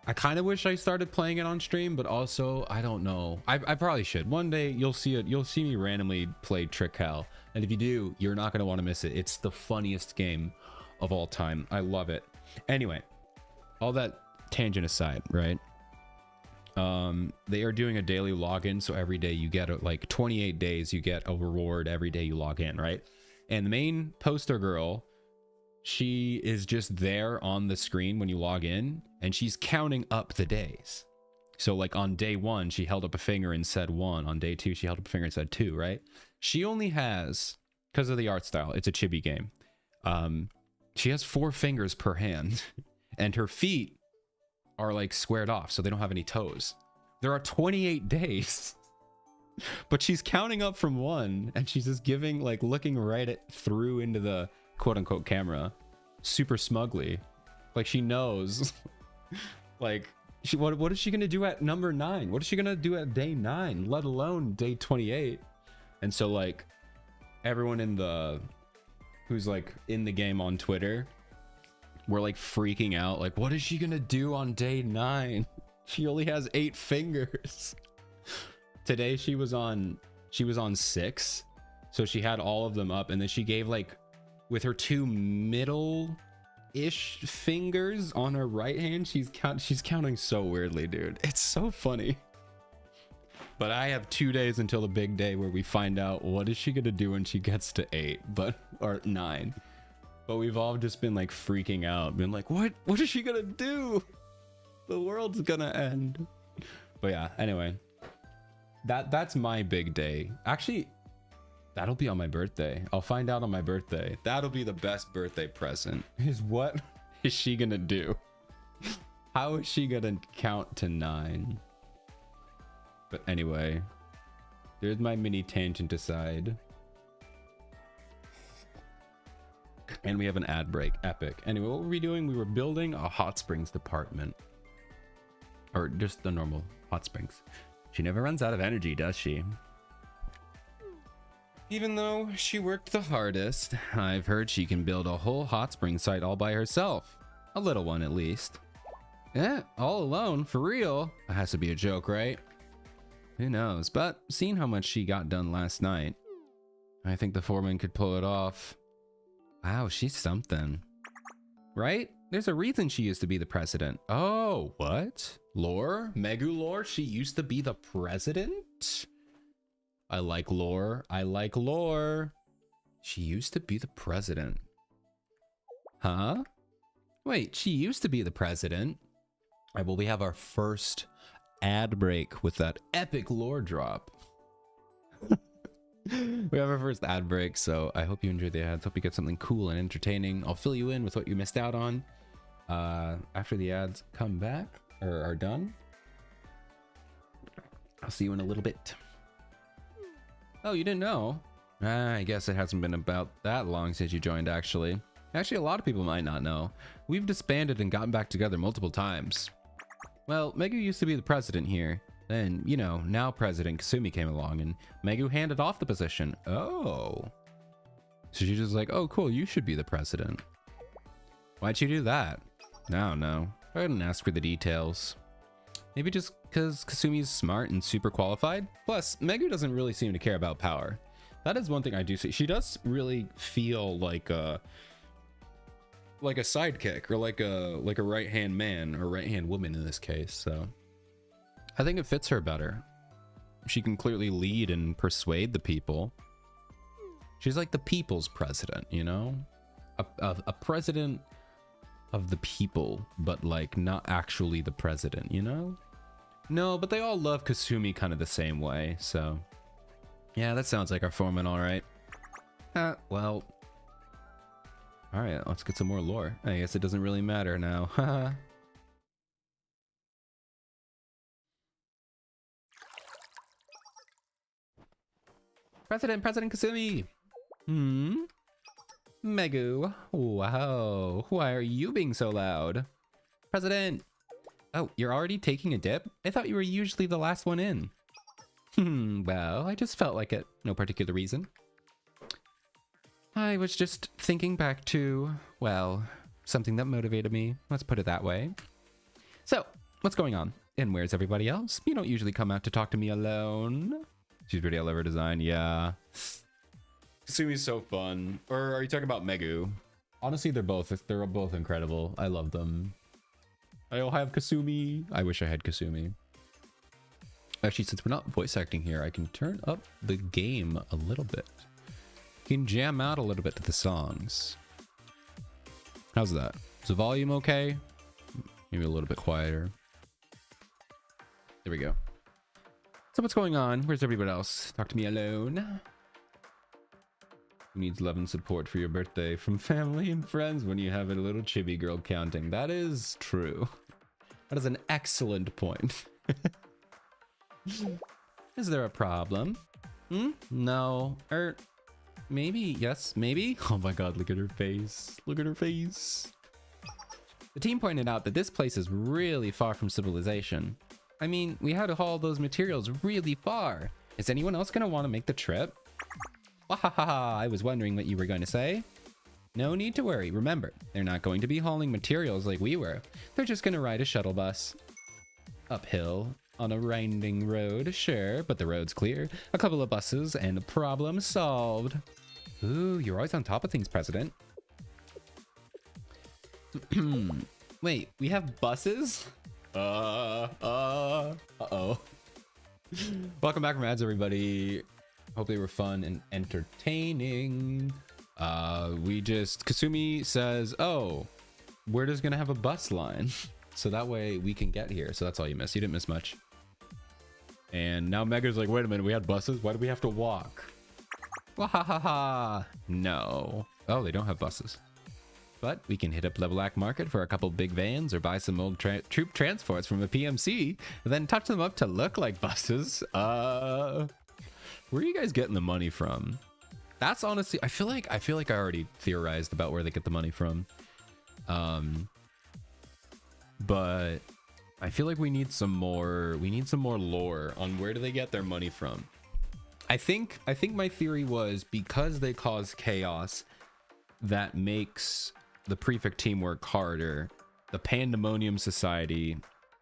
I kind of wish I started playing it on stream, but also I don't know. I probably should. One day you'll see it. You'll see me randomly play Trick-Owl, and if you do, you're not going to want to miss it. It's the funniest game of all time. I love it. Anyway, all that tangent aside, right? They are doing a daily login, so every day you get like 28 days you get a reward every day you log in, right? And the main poster girl, she is just there on the screen when you log in, and she's counting up the days. So like on day 1 she held up a finger and said 1, on day 2 she held up a finger and said 2, right? She only has, because of the art style, it's a chibi game, she has 4 fingers per hand and her feet are like squared off, so they don't have any toes. There are 28 days, but she's counting up from 1, and she's just giving, like, looking right through into the quote-unquote camera super smugly, like she knows. Like, what is she gonna do at number 9? What is she gonna do at day 9, let alone day 28? And so, like, everyone who's like in the game on Twitter, we're like freaking out, like, what is she gonna do on day 9? She only has 8 fingers. Today she was on 6, so she had all of them up, and then she gave, like, with her 2 middle-ish fingers on her right hand, she's counting so weirdly, dude. It's so funny. But I have 2 days until the big day where we find out what is she gonna do when she gets to 8, or 9. But we've all just been like freaking out, been like, what is she gonna do? The world's gonna end. But yeah, anyway, that's my big day. Actually, that'll be on my birthday. I'll find out on my birthday. That'll be the best birthday present, is what is she gonna do? How is she gonna count to 9? But anyway, there's my mini tangent aside. And we have an ad break. Epic. Anyway, what were we doing? We were building a hot springs department. Or just the normal hot springs. She never runs out of energy, does she? Even though she worked the hardest, I've heard she can build a whole hot spring site all by herself. A little one, at least. Eh, all alone? For real? That has to be a joke, right? Who knows? But seeing how much she got done last night, I think the foreman could pull it off. Wow, she's something. Right? There's a reason she used to be the president. Oh, what? Lore? Megu lore? She used to be the president? I like lore. I like lore. She used to be the president. Huh? Wait, she used to be the president? All right, well, we have our first ad break with that epic lore drop. We have our first ad break, so I hope you enjoyed the ads. Hope you get something cool and entertaining. I'll fill you in with what you missed out on after the ads come back or are done. I'll see you in a little bit. Oh, you didn't know? I guess it hasn't been about that long since you joined, actually. Actually, a lot of people might not know. We've disbanded and gotten back together multiple times. Well, Megu used to be the president here. Then, you know, now President Kasumi came along and Megu handed off the position. Oh. So she's just like, oh, cool, you should be the president. Why'd you do that? I don't know. I didn't ask for the details. Maybe just because Kasumi's smart and super qualified? Plus, Megu doesn't really seem to care about power. That is one thing I do see. She does really feel like a sidekick, or like a right-hand man or right-hand woman in this case, so I think it fits her better. She can clearly lead and persuade the people. She's like the people's president, you know? A president of the people, but like not actually the president, you know? No, but they all love Kasumi kind of the same way, so yeah, that sounds like our foreman, all right. Well, all right, let's get some more lore. I guess it doesn't really matter now. Haha. President Kasumi. Megu. Wow. Why are you being so loud? President. Oh, you're already taking a dip? I thought you were usually the last one in. Well, I just felt like it. No particular reason. I was just thinking back to, well, something that motivated me. Let's put it that way. So, what's going on? And where's everybody else? You don't usually come out to talk to me alone. She's pretty all over design, yeah. Kasumi's so fun. Or are you talking about Megu? Honestly, they're both incredible. I love them. I'll have Kasumi. I wish I had Kasumi. Actually, since we're not voice acting here, I can turn up the game a little bit. You can jam out a little bit to the songs. How's that? Is the volume okay? Maybe a little bit quieter. There we go. So what's going on? Where's everybody else? Talk to me alone. Who needs love and support for your birthday? From family and friends when you have a little chibi girl counting. That is true. That is an excellent point. Is there a problem? No. Maybe. Yes, maybe. Oh my god, look at her face. Look at her face. The team pointed out that this place is really far from civilization. I mean, we had to haul those materials really far. Is anyone else going to want to make the trip? Wahaha, I was wondering what you were going to say. No need to worry. Remember, they're not going to be hauling materials like we were. They're just going to ride a shuttle bus. Uphill, on a winding road, sure, but the road's clear. A couple of buses and problem solved. Ooh, you're always on top of things, President. Wait, we have buses? Uh-oh. Welcome back from ads, everybody. Hope they were fun and entertaining. Kasumi says, oh, we're just gonna have a bus line. So that way we can get here. So that's all you missed. You didn't miss much. And now Mega's like, wait a minute, we had buses? Why do we have to walk? Wahahaha. No. Oh, they don't have buses. But we can hit up Level Market for a couple big vans or buy some old troop transports from a PMC, and then touch them up to look like buses. Where are you guys getting the money from? That's honestly, I feel like I already theorized about where they get the money from. But I feel like we need some more lore on where do they get their money from. I think my theory was because they cause chaos that makes the prefect team work harder. The Pandemonium Society,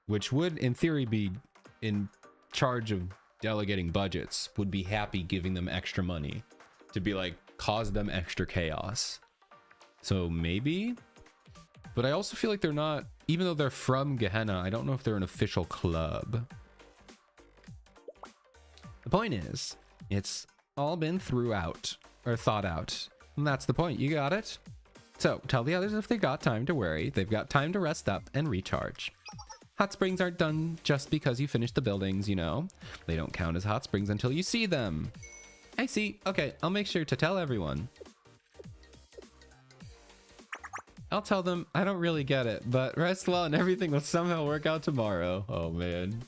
which would in theory be in charge of delegating budgets, would be happy giving them extra money to be like cause them extra chaos. So maybe, but I also feel like they're not, even though they're from Gehenna, I don't know if they're an official club. The point is, it's all been thought out. And that's the point. You got it? So tell the others if they got time to worry. They've got time to rest up and recharge. Hot springs aren't done just because you finished the buildings, you know. They don't count as hot springs until you see them. I see. Okay, I'll make sure to tell everyone. I'll tell them I don't really get it, but rest well and everything will somehow work out tomorrow. Oh man.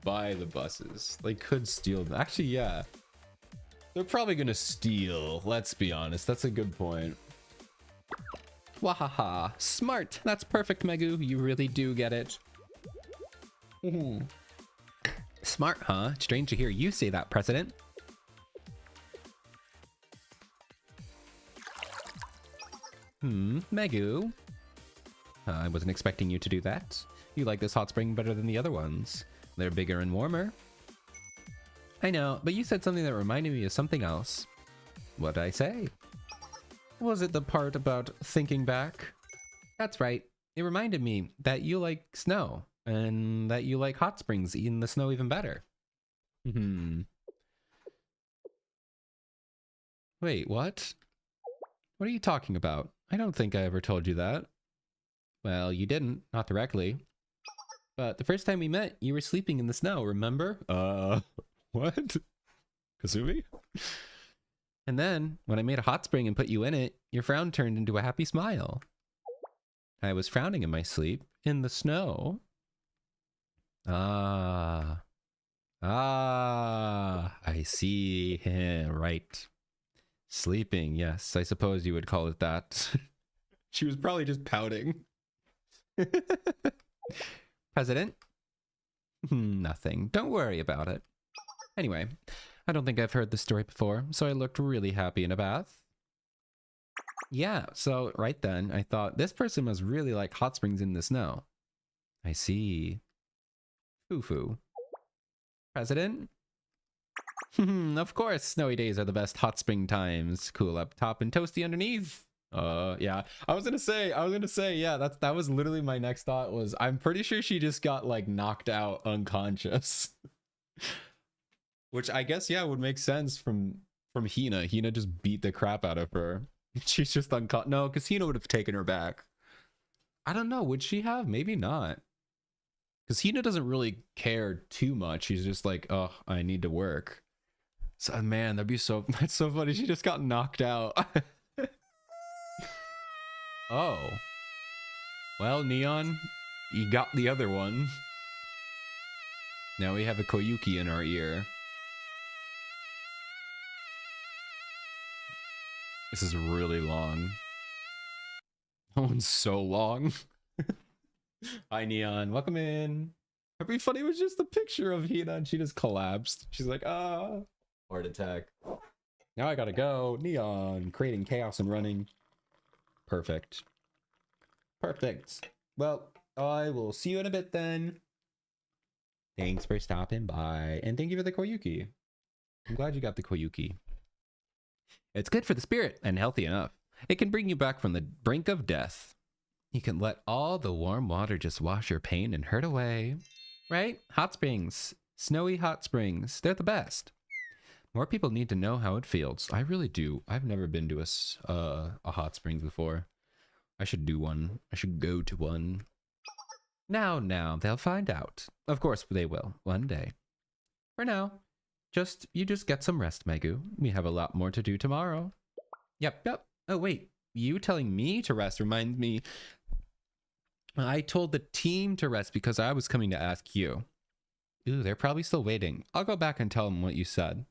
Buy the buses. They could steal them. Actually, yeah. They're probably gonna steal. Let's be honest. That's a good point. Wahaha. Smart. That's perfect, Megu. You really do get it. Smart, huh? Strange to hear you say that, President. Megu. I wasn't expecting you to do that. You like this hot spring better than the other ones. They're bigger and warmer. I know, but you said something that reminded me of something else. What'd I say? Was it the part about thinking back? That's right. It reminded me that you like snow and that you like hot springs in the snow even better. Wait, what? What are you talking about? I don't think I ever told you that. Well, you didn't, not directly. But the first time we met, you were sleeping in the snow, remember? What? Kasumi? And then, when I made a hot spring and put you in it, your frown turned into a happy smile. I was frowning in my sleep, in the snow. Ah, I see. Right. Sleeping, yes, I suppose you would call it that. She was probably just pouting. President? Nothing. Don't worry about it. Anyway, I don't think I've heard this story before, so I looked really happy in a bath. Yeah, so right then, I thought, this person must really like hot springs in the snow. I see. Foo-foo. President? Of course, snowy days are the best hot spring times. Cool up top and toasty underneath. Yeah. I was gonna say, yeah, that was literally my next thought was, I'm pretty sure she just got like knocked out unconscious. Which I guess, yeah, would make sense from Hina. Hina just beat the crap out of her. She's just unconscious. No, because Hina would have taken her back. I don't know, would she have? Maybe not. Because Hina doesn't really care too much. She's just like, oh, I need to work. So, man, that's so funny. She just got knocked out. Oh. Well, Neon, you got the other one. Now we have a Koyuki in our ear. This is really long. That one's so long. Hi, Neon. Welcome in. It'd be funny. It was just a picture of Hina and she just collapsed. She's like, ah. Heart attack. Now I gotta go. Neon. Creating chaos and running. Perfect. Perfect. Well, I will see you in a bit then. Thanks for stopping by. And thank you for the Koyuki. I'm glad you got the Koyuki. It's good for the spirit and healthy enough. It can bring you back from the brink of death. You can let all the warm water just wash your pain and hurt away. Right? Hot springs. Snowy hot springs. They're the best. More people need to know how it feels. I really do. I've never been to a hot springs before. I should do one. I should go to one. Now, they'll find out. Of course they will, one day. For now, you just get some rest, Megu. We have a lot more to do tomorrow. Yep. Oh, wait. You telling me to rest reminds me. I told the team to rest because I was coming to ask you. Ooh, they're probably still waiting. I'll go back and tell them what you said.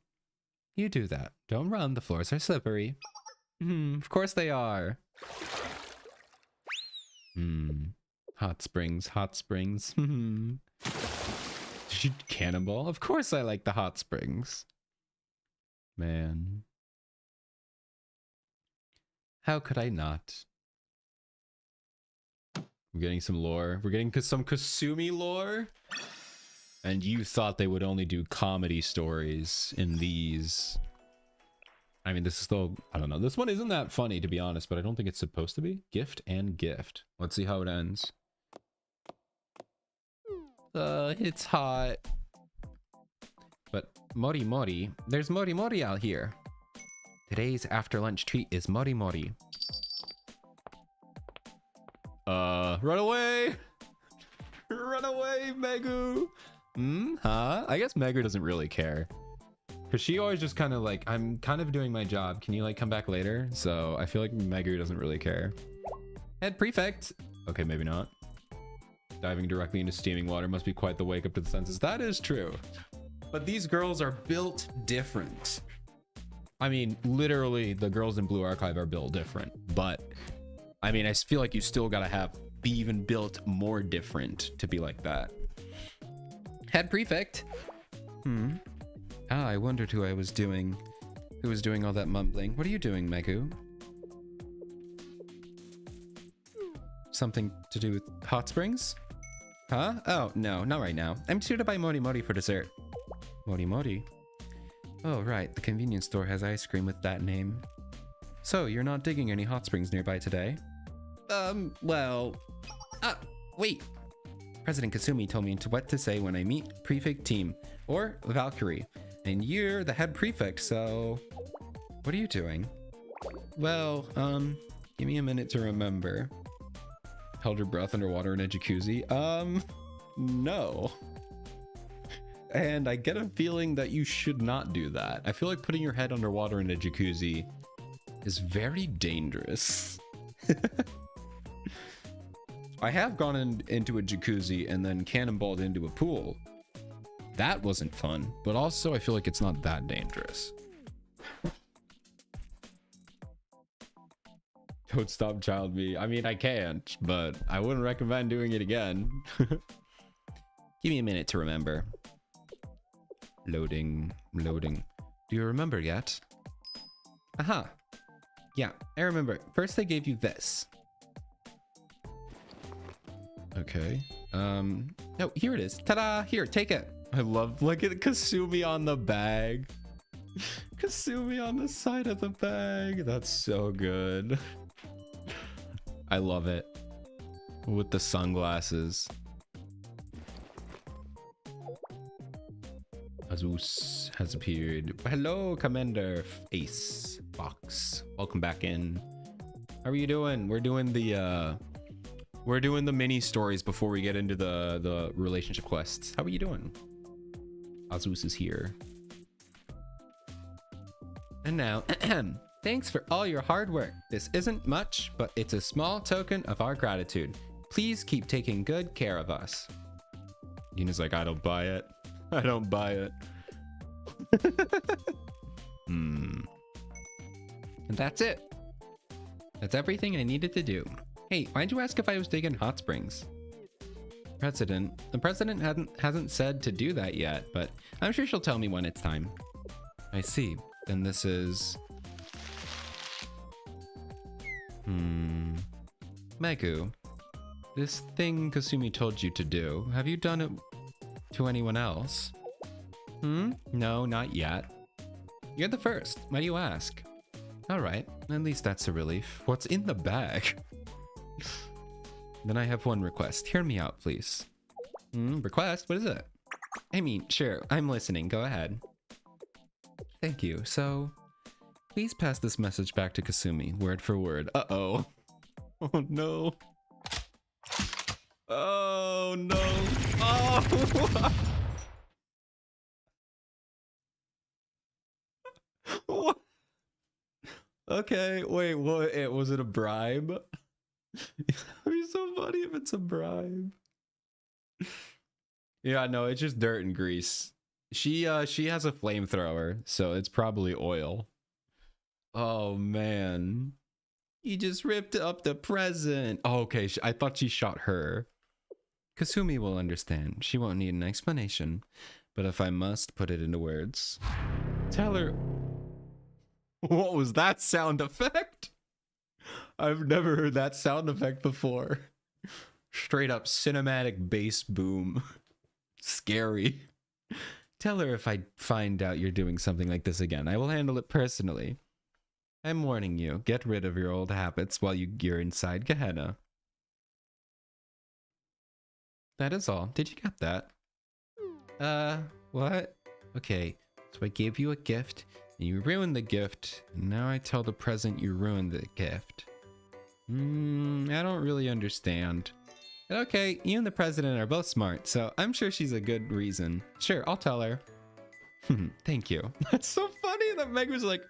You do that. Don't run. The floors are slippery. Of course they are. Hot springs. Cannonball? Of course I like the hot springs. Man. How could I not? We're getting some lore. We're getting some Kasumi lore. And you thought they would only do comedy stories in these. I mean, this is still, I don't know. This one isn't that funny, to be honest, but I don't think it's supposed to be. Gift and gift. Let's see how it ends. It's hot. But Mori Mori, there's Mori Mori out here. Today's after lunch treat is Mori Mori. Run away! Run away, Megu! Huh? I guess Megu doesn't really care. Because she always just kind of like, I'm kind of doing my job. Can you like come back later? So I feel like Megu doesn't really care. Head prefect! Okay, maybe not. Diving directly into steaming water must be quite the wake up to the senses. That is true. But these girls are built different. I mean, literally, the girls in Blue Archive are built different. But, I mean, I feel like you still gotta be even built more different to be like that. Head prefect. I wondered who was doing all that mumbling. What are you doing, Megu? Something to do with hot springs? Huh? Oh, no, not right now. I'm here to buy Mori Mori for dessert. Mori Mori? Oh, right. The convenience store has ice cream with that name. So, you're not digging any hot springs nearby today? Well... wait. President Kasumi told me what to say when I meet prefect team, or Valkyrie. And you're the head prefect, so... What are you doing? Well, give me a minute to remember. held your breath underwater in a jacuzzi? No. And I get a feeling that you should not do that. I feel like putting your head underwater in a jacuzzi is very dangerous. I have gone into a jacuzzi and then cannonballed into a pool. That wasn't fun, but also I feel like it's not that dangerous. Don't stop child me. I mean, I can't, but I wouldn't recommend doing it again. Give me a minute to remember. Loading. Do you remember yet? Aha. Yeah, I remember. First they gave you this. Okay. No, here it is. Ta-da! Here, take it. I love, look at Kasumi on the bag. Kasumi on the side of the bag. That's so good. I love it. With the sunglasses. Azus has appeared. Hello, Commander Ace Fox. Welcome back in. How are you doing? We're doing the mini stories before we get into the relationship quests. How are you doing? Azus is here. And now, thanks for all your hard work. This isn't much, but it's a small token of our gratitude. Please keep taking good care of us. Yuna's like, I don't buy it. I don't buy it. And that's it. That's everything I needed to do. Hey, why'd you ask if I was digging hot springs? The president hasn't said to do that yet, but I'm sure she'll tell me when it's time. I see. Then this is... Megu, this thing Kasumi told you to do, have you done it to anyone else? No, not yet. You're the first. Why do you ask? Alright, at least that's a relief. What's in the bag? Then I have one request. Hear me out, please. Request? What is it? I mean, sure, I'm listening. Go ahead. Thank you. So, please pass this message back to Kasumi, word for word. Uh-oh. Oh, no. Oh, no. Oh! What? Okay, wait, what? Was it a bribe? It'd be so funny if it's a bribe. Yeah, no, it's just dirt and grease. She has a flamethrower, so it's probably oil. Oh man, he just ripped up the present. Oh, okay, I thought she shot her. Kasumi will understand. She won't need an explanation, but if I must put it into words, tell her. What was that sound effect? I've never heard that sound effect before. Straight up cinematic bass boom. Scary. Tell her if I find out you're doing something like this again, I will handle it personally. I'm warning you, get rid of your old habits while you're inside Gehenna. That is all. Did you get that? What? Okay, so I gave you a gift, and you ruined the gift, and now I tell the present you ruined the gift. I don't really understand. But okay, you and the president are both smart, so I'm sure she's a good reason. Sure, I'll tell her. Thank you. That's so funny that Meg was like,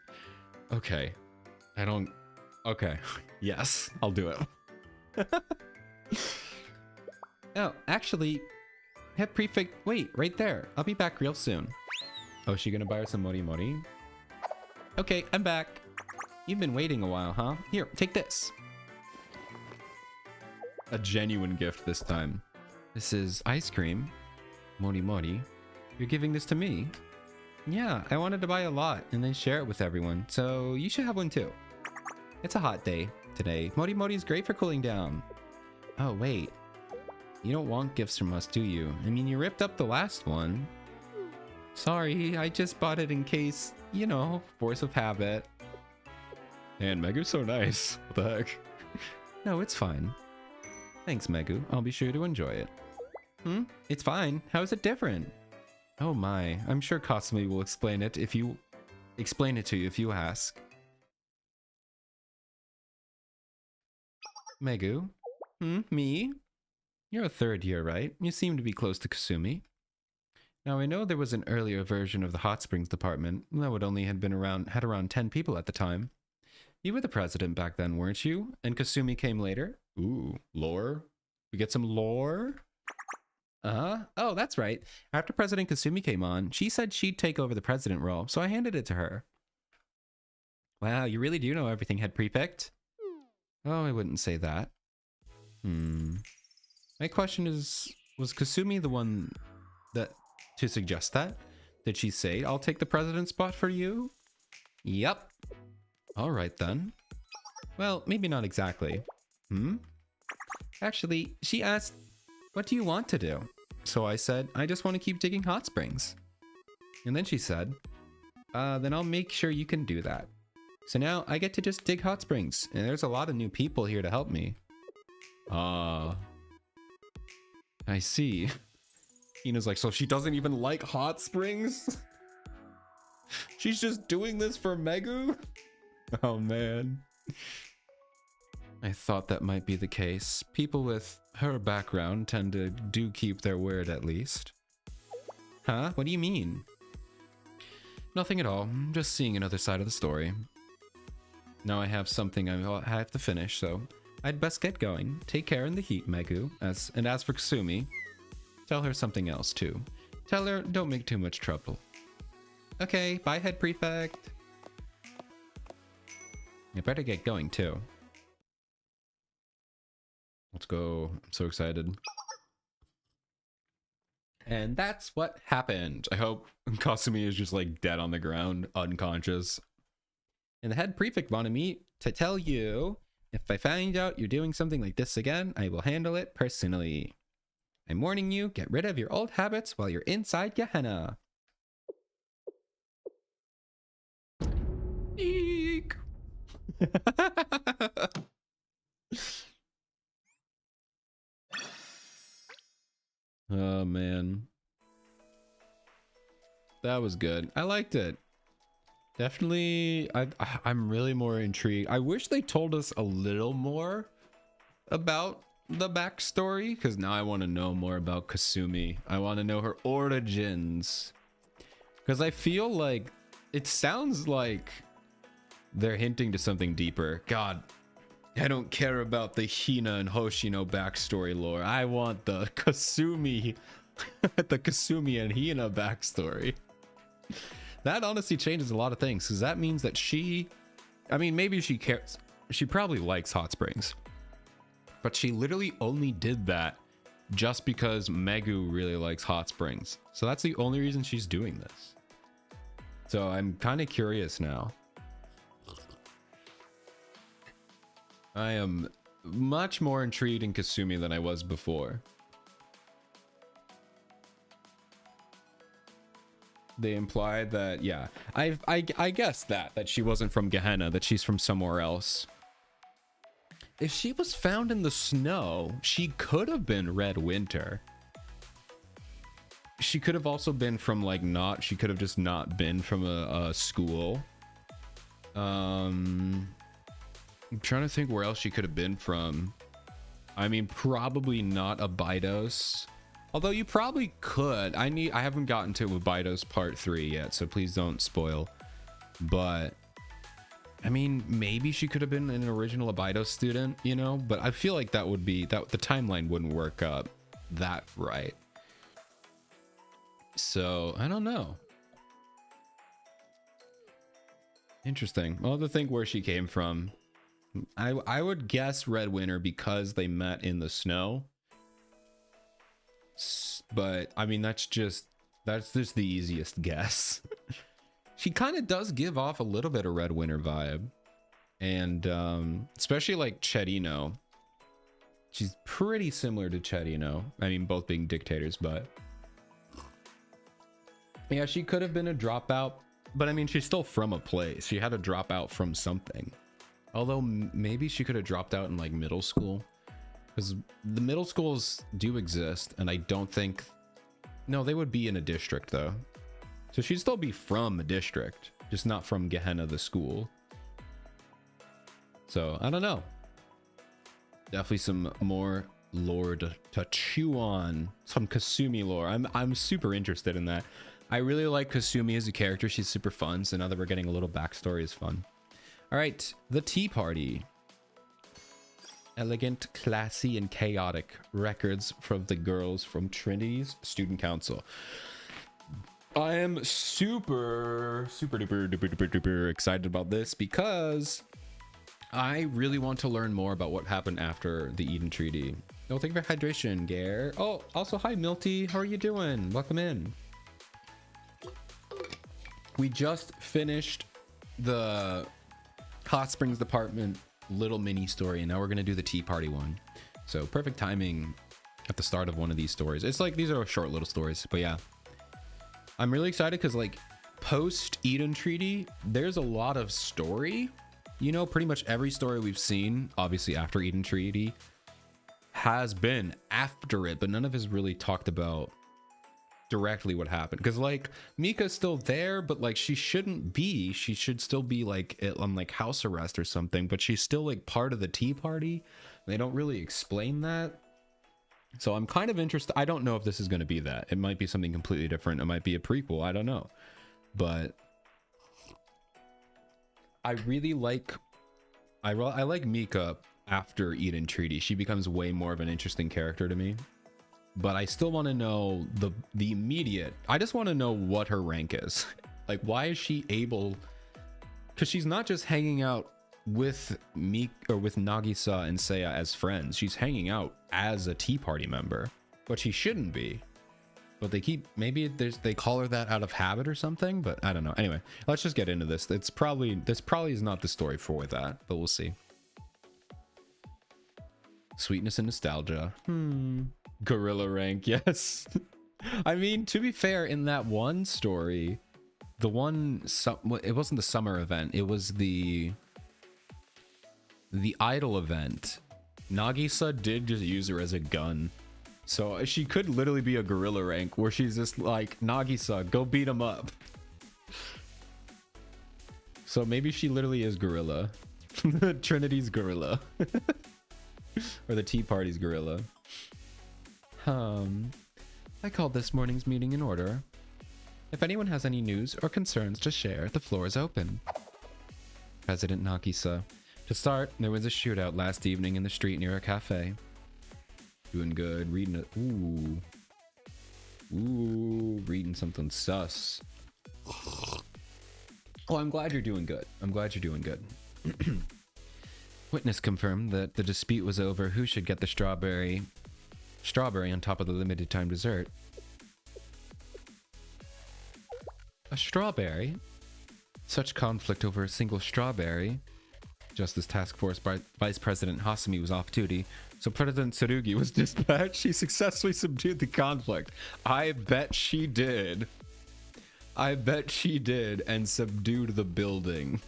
okay, okay, yes, I'll do it. Oh, actually, head prefect, wait, right there. I'll be back real soon. Oh, is she gonna buy her some Mori Mori? Okay, I'm back. You've been waiting a while, huh? Here, take this. A genuine gift this time. This is ice cream. Mori Mori. You're giving this to me? Yeah, I wanted to buy a lot and then share it with everyone, so you should have one too. It's a hot day today. Mori Mori is great for cooling down. Oh, wait. You don't want gifts from us, do you? I mean, you ripped up the last one. Sorry, I just bought it in case, you know, force of habit. Man, Megu's so nice. What the heck? No, it's fine. Thanks, Megu. I'll be sure to enjoy it. It's fine. How is it different? Oh my, I'm sure Kasumi will explain it to you if you ask. Megu? Me? You're a third year, right? You seem to be close to Kasumi. Now, I know there was an earlier version of the Hot Springs department that would only had around 10 people at the time. You were the president back then, weren't you? And Kasumi came later? Ooh, lore? We get some lore? Uh-huh. Oh, that's right. After President Kasumi came on, she said she'd take over the president role, so I handed it to her. Wow, you really do know everything, Head Prefect? Oh, I wouldn't say that. My question is, was Kasumi the one to suggest that? Did she say, I'll take the president spot for you? Yep. All right, then. Well, maybe not exactly. Actually, she asked, what do you want to do? So I said, I just want to keep digging hot springs. And then she said, then I'll make sure you can do that. So now I get to just dig hot springs, and there's a lot of new people here to help me. I see. Ina's like, so she doesn't even like hot springs? She's just doing this for Megu? Oh man. I thought that might be the case. People with her background tend to do keep their word at least. Huh? What do you mean? Nothing at all. I'm just seeing another side of the story. Now I have something I have to finish, so I'd best get going. Take care in the heat, Megu. As for Kasumi, tell her something else too. Tell her don't make too much trouble. Okay, bye, Head Prefect. I better get going too. Let's go. I'm so excited. And that's what happened. I hope Kasumi is just like dead on the ground, unconscious. And the Head Prefect wanted me to tell you, if I find out you're doing something like this again, I will handle it personally. I'm warning you, get rid of your old habits while you're inside Gehenna. Eek. Oh man, that was good. I liked it. Definitely, I'm really more intrigued. I wish they told us a little more about the backstory, because now I want to know more about Kasumi. I want to know her origins, because I feel like it sounds like they're hinting to something deeper. God, I don't care about the Hina and Hoshino backstory lore. I want the Kasumi, the Kasumi and Hina backstory. That honestly changes a lot of things, because that means that she, I mean, maybe she cares. She probably likes hot springs, but she literally only did that just because Megu really likes hot springs. So that's the only reason she's doing this. So I'm kind of curious now. I am much more intrigued in Kasumi than I was before. They implied that, yeah, I guessed that she wasn't from Gehenna, that she's from somewhere else. If she was found in the snow, she could have been Red Winter. She could have also been from like she could have just not been from a school. I'm trying to think where else she could have been from. I mean, probably not Abydos. Although you probably could. I haven't gotten to Abydos Part 3 yet, so please don't spoil. But I mean, maybe she could have been an original Abydos student, you know? But I feel like that would be the timeline wouldn't work up that right. So I don't know. Interesting. Well, to think where she came from. I would guess Red Winter because they met in the snow. But I mean, that's just the easiest guess. She kind of does give off a little bit of Red Winter vibe, and especially like Chetino. She's pretty similar to Chetino. I mean, both being dictators, but yeah, she could have been a dropout. But I mean, she's still from a place. She had to drop out from something. Although maybe she could have dropped out in like middle school. Because the middle schools do exist, and I don't think... No, they would be in a district, though. So she'd still be from a district, just not from Gehenna, the school. So, I don't know. Definitely some more lore to chew on. Some Kasumi lore. I'm super interested in that. I really like Kasumi as a character. She's super fun. So now that we're getting a little backstory is fun. All right, the tea party. Elegant, classy, and chaotic records from the girls from Trinity's student council. I am super duper excited about this because I really want to learn more about what happened after the Eden Treaty. Oh, thank you for hydration, Gare. Oh, also, hi, Milty. How are you doing? Welcome in. We just finished the Hot Springs Department little mini story, and now we're going to do the Tea Party one. So perfect timing at the start of one of these stories. It's like, these are short little stories, but yeah. I'm really excited because, like, post Eden Treaty, there's a lot of story. You know, pretty much every story we've seen, obviously after Eden Treaty, has been after it, but none of us really talked about directly what happened. Because, like, Mika's still there, but, like, she shouldn't be. She should still be, like, on, like, house arrest or something, but she's still, like, part of the Tea Party. They don't really explain that. So I'm kind of interested. I don't know if this is going to be that. It might be something completely different. It might be a prequel. I don't know. But I really like I like Mika after Eden Treaty. She becomes way more of an interesting character to me. But I still want to know the immediate. I just want to know what her rank is. Like, why is she able? Because she's not just hanging out with with Nagisa and Seiya as friends. She's hanging out as a Tea Party member, but she shouldn't be. But they keep, maybe they call her that out of habit or something, but I don't know. Anyway, let's just get into this. This probably is not the story for that, but we'll see. Sweetness and nostalgia. Gorilla rank, yes. I mean, to be fair, in that one story, it wasn't the summer event, it was the idol event. Nagisa did just use her as a gun. So she could literally be a gorilla rank where she's just like, Nagisa, go beat him up. So maybe she literally is gorilla. Trinity's gorilla. Or the Tea Party's gorilla. I called this morning's meeting in order. If anyone has any news or concerns to share, the floor is open. President Nagisa. To start, there was a shootout last evening in the street near a cafe. Doing good. Reading it. Ooh, reading something sus. Oh, I'm glad you're doing good. I'm glad you're doing good. Witness confirmed that the dispute was over who should get the strawberry on top of the limited time dessert. A strawberry? Such conflict over a single strawberry. Justice Task Force Vice President Hasumi was off duty, so President Tsurugi was dispatched. She successfully subdued the conflict. I bet she did. I bet she did, and subdued the building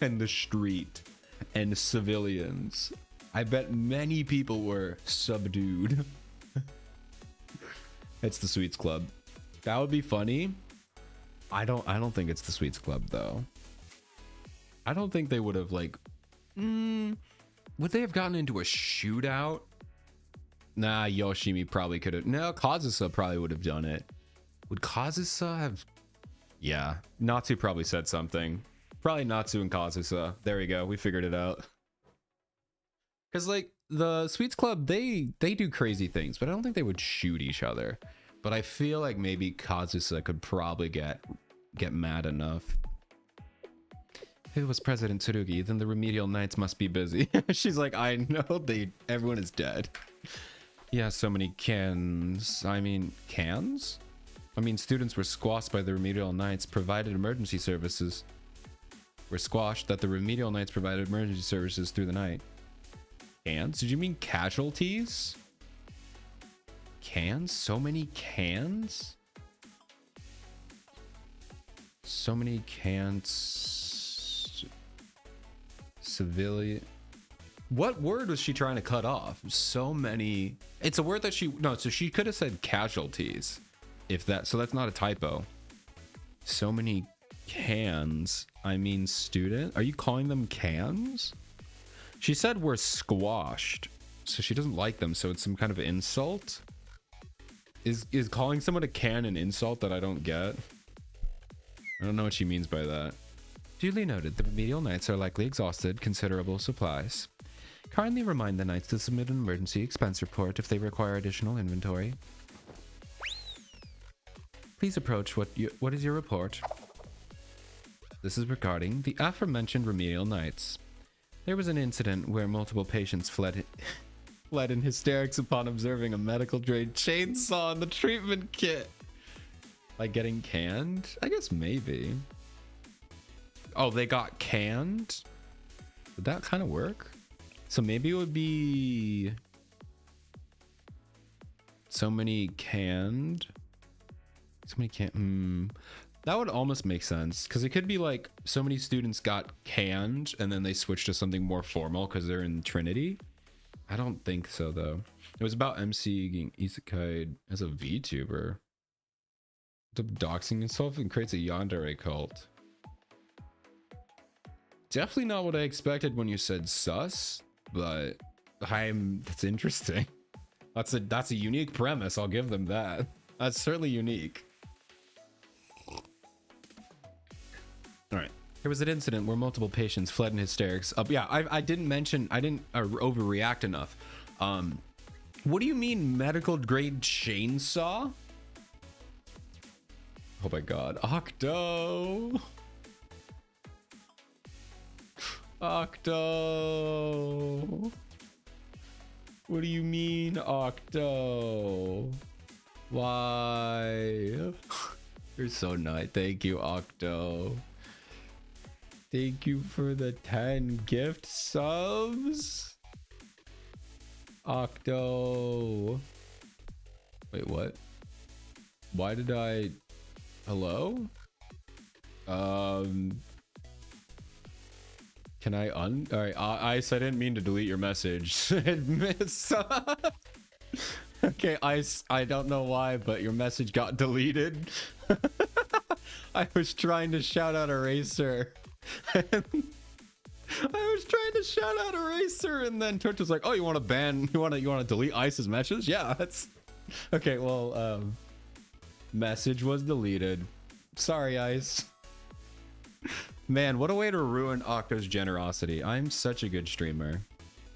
and the street and civilians. I bet many people were subdued. It's the Sweets Club. That would be funny. I don't think it's the Sweets Club though. I don't think they would have, like, would they have gotten into a shootout? Nah, Yoshimi probably could have. No, Kazusa probably would have done it. Would Kazusa have? Yeah, Natsu probably said something. Probably Natsu and Kazusa. There we go. We figured it out. Because, like, the Sweets Club, they do crazy things, but I don't think they would shoot each other. But I feel like maybe Kazusa could probably get mad enough. If it was President Tsurugi, then the remedial knights must be busy. She's like, I know everyone is dead. Yeah, so many cans. I mean, cans? I mean, students were squashed by the remedial knights, provided emergency services. Were squashed that the remedial knights provided emergency services through the night. Cans? Did you mean casualties? Cans? So many cans? So many cans. Civilian. What word was she trying to cut off? So many. It's a word that so she could have said casualties. So that's not a typo. So many cans. I mean, student. Are you calling them cans? She said we're squashed, so she doesn't like them, so it's some kind of insult. Is calling someone a can an insult that I don't get? I don't know what she means by that. Duly noted, the remedial knights are likely exhausted considerable supplies. Kindly remind the knights to submit an emergency expense report if they require additional inventory. Please approach. What is your report? This is regarding the aforementioned remedial knights. There was an incident where multiple patients fled in hysterics upon observing a medical grade chainsaw in the treatment kit. Like getting canned? I guess maybe. Oh, they got canned? Would that kind of work? So maybe it would be so many canned. That would almost make sense, because it could be like so many students got canned and then they switched to something more formal because they're in Trinity. I don't think so though. It was about emceeing Isekai as a VTuber. Doxing himself and creates a yandere cult. Definitely not what I expected when you said sus, but that's interesting. That's a unique premise. I'll give them that. That's certainly unique. All right. There was an incident where multiple patients fled in hysterics. Yeah, I didn't overreact enough. What do you mean medical grade chainsaw? Oh my god, Octo. Octo. What do you mean, Octo? Why? You're so nice. Thank you, Octo. Thank you for the 10 gift subs. Octo. Wait, what? Why did I... Hello? Can I Alright, Ice, I didn't mean to delete your message. Okay, Ice, I don't know why, but your message got deleted. I was trying to shout out Eraser. And I was trying to shout out Eraser, and then Twitch was like, "Oh, you want to ban? You want to delete Ice's message?" Yeah, that's okay. Well, message was deleted. Sorry, Ice. Man, what a way to ruin Octo's generosity. I'm such a good streamer.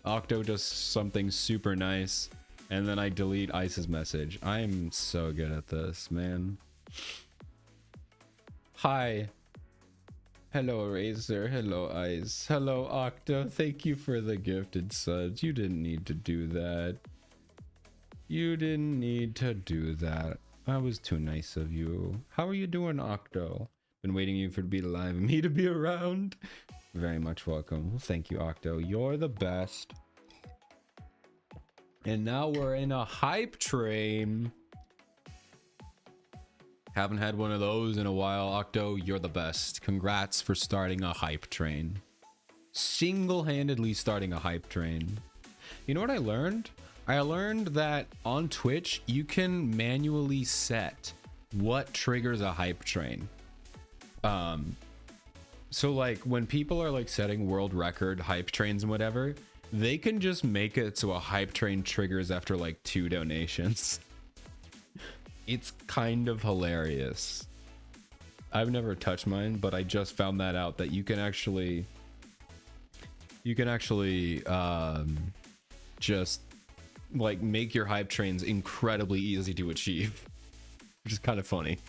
Octo does something super nice, and then I delete Ice's message. I'm so good at this, man. Hi. Hello, Eraser. Hello, Ice. Hello, Octo. Thank you for the gifted subs. You didn't need to do that. You didn't need to do that. That was too nice of you. How are you doing, Octo? Been waiting you for to be alive and me to be around. Very much welcome. Well, thank you, Octo. You're the best. And now we're in a hype train. Haven't had one of those in a while. Octo, you're the best. Congrats for starting a hype train. Single-handedly starting a hype train. You know what I learned? I learned that on Twitch, you can manually set what triggers a hype train. So like when people are like setting world record hype trains and whatever, they can just make it so a hype train triggers after like 2 donations. It's kind of hilarious. I've never touched mine, but I just found that out, that you can actually just like make your hype trains incredibly easy to achieve, which is kind of funny.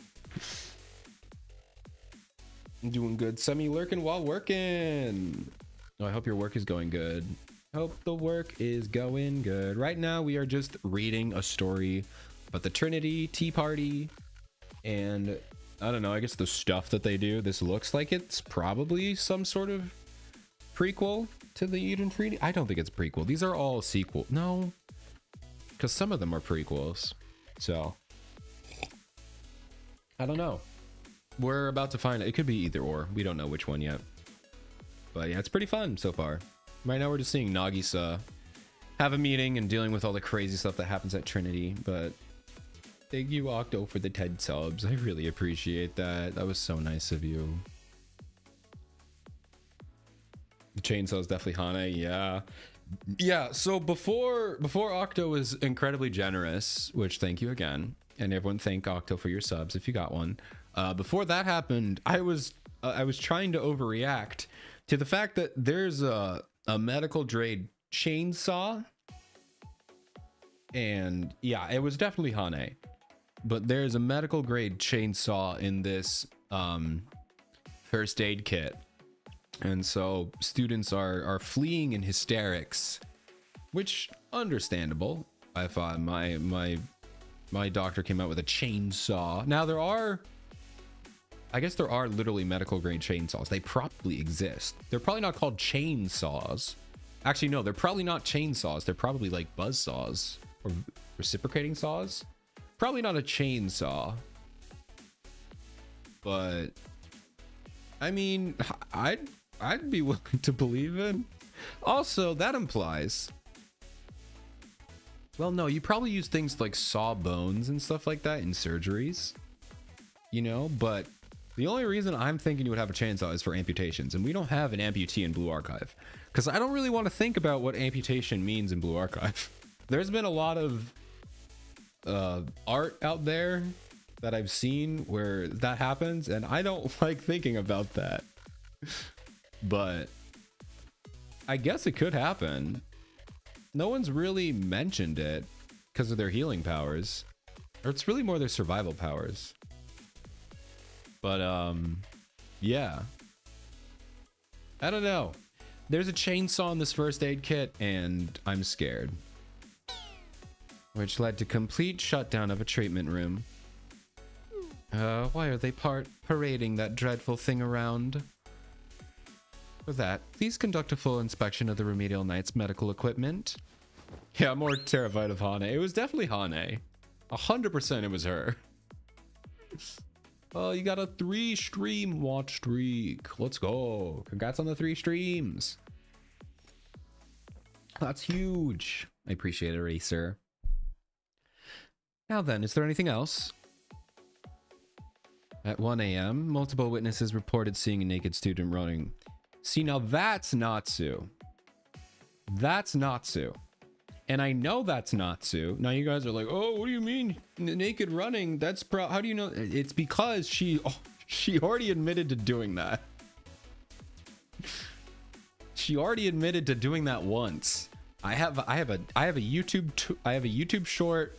I'm doing good. Semi lurking while working. Oh, I hope your work is going good. Hope the work is going good. Right now we are just reading a story about the Trinity Tea Party, and I don't know, I guess the stuff that they do. This looks like it's probably some sort of prequel to the Eden Treaty. I don't think it's prequel. These are all sequel. No, because some of them are prequels. So I don't know. We're about to find it. It could be either or. We don't know which one yet. But yeah, it's pretty fun so far. Right now we're just seeing Nagisa have a meeting and dealing with all the crazy stuff that happens at Trinity. But thank you, Octo, for the 10 subs. I really appreciate that. That was so nice of you. The chainsaw is definitely Hane. Yeah. Yeah. So before Octo was incredibly generous, which thank you again. And everyone thank Octo for your subs if you got one. Before that happened, I was trying to overreact to the fact that there's a medical grade chainsaw. And yeah, it was definitely Hane. But there's a medical grade chainsaw in this first aid kit. And so students are fleeing in hysterics, which understandable. I thought my doctor came out with a chainsaw. Now I guess there are literally medical grade chainsaws. They probably exist. They're probably not called chainsaws. Actually, no, they're probably not chainsaws. They're probably like buzz saws or reciprocating saws. Probably not a chainsaw. But I mean, I'd be willing to believe in. Also, that implies, well, no, you probably use things like saw bones and stuff like that in surgeries, you know, but the only reason I'm thinking you would have a chainsaw is for amputations, and we don't have an amputee in Blue Archive because I don't really want to think about what amputation means in Blue Archive. There's been a lot of art out there that I've seen where that happens, and I don't like thinking about that. But I guess it could happen. No one's really mentioned it because of their healing powers, or it's really more their survival powers. But yeah, I don't know. There's a chainsaw in this first aid kit and I'm scared, which led to complete shutdown of a treatment room. Why are they parading that dreadful thing around? For that, please conduct a full inspection of the Remedial Knight's medical equipment. Yeah, I'm more terrified of Hane. It was definitely Hane. 100% it was her. Oh, you got a 3-stream watch streak. Let's go. Congrats on the 3 streams. That's huge. I appreciate it, Racer. Now then, is there anything else? At 1 a.m., multiple witnesses reported seeing a naked student running. See, now that's Natsu. That's Natsu. And I know that's Natsu. Now you guys are like, oh, what do you mean? Naked running? That's how do you know? It's because she already admitted to doing that. She already admitted to doing that once. I have a YouTube short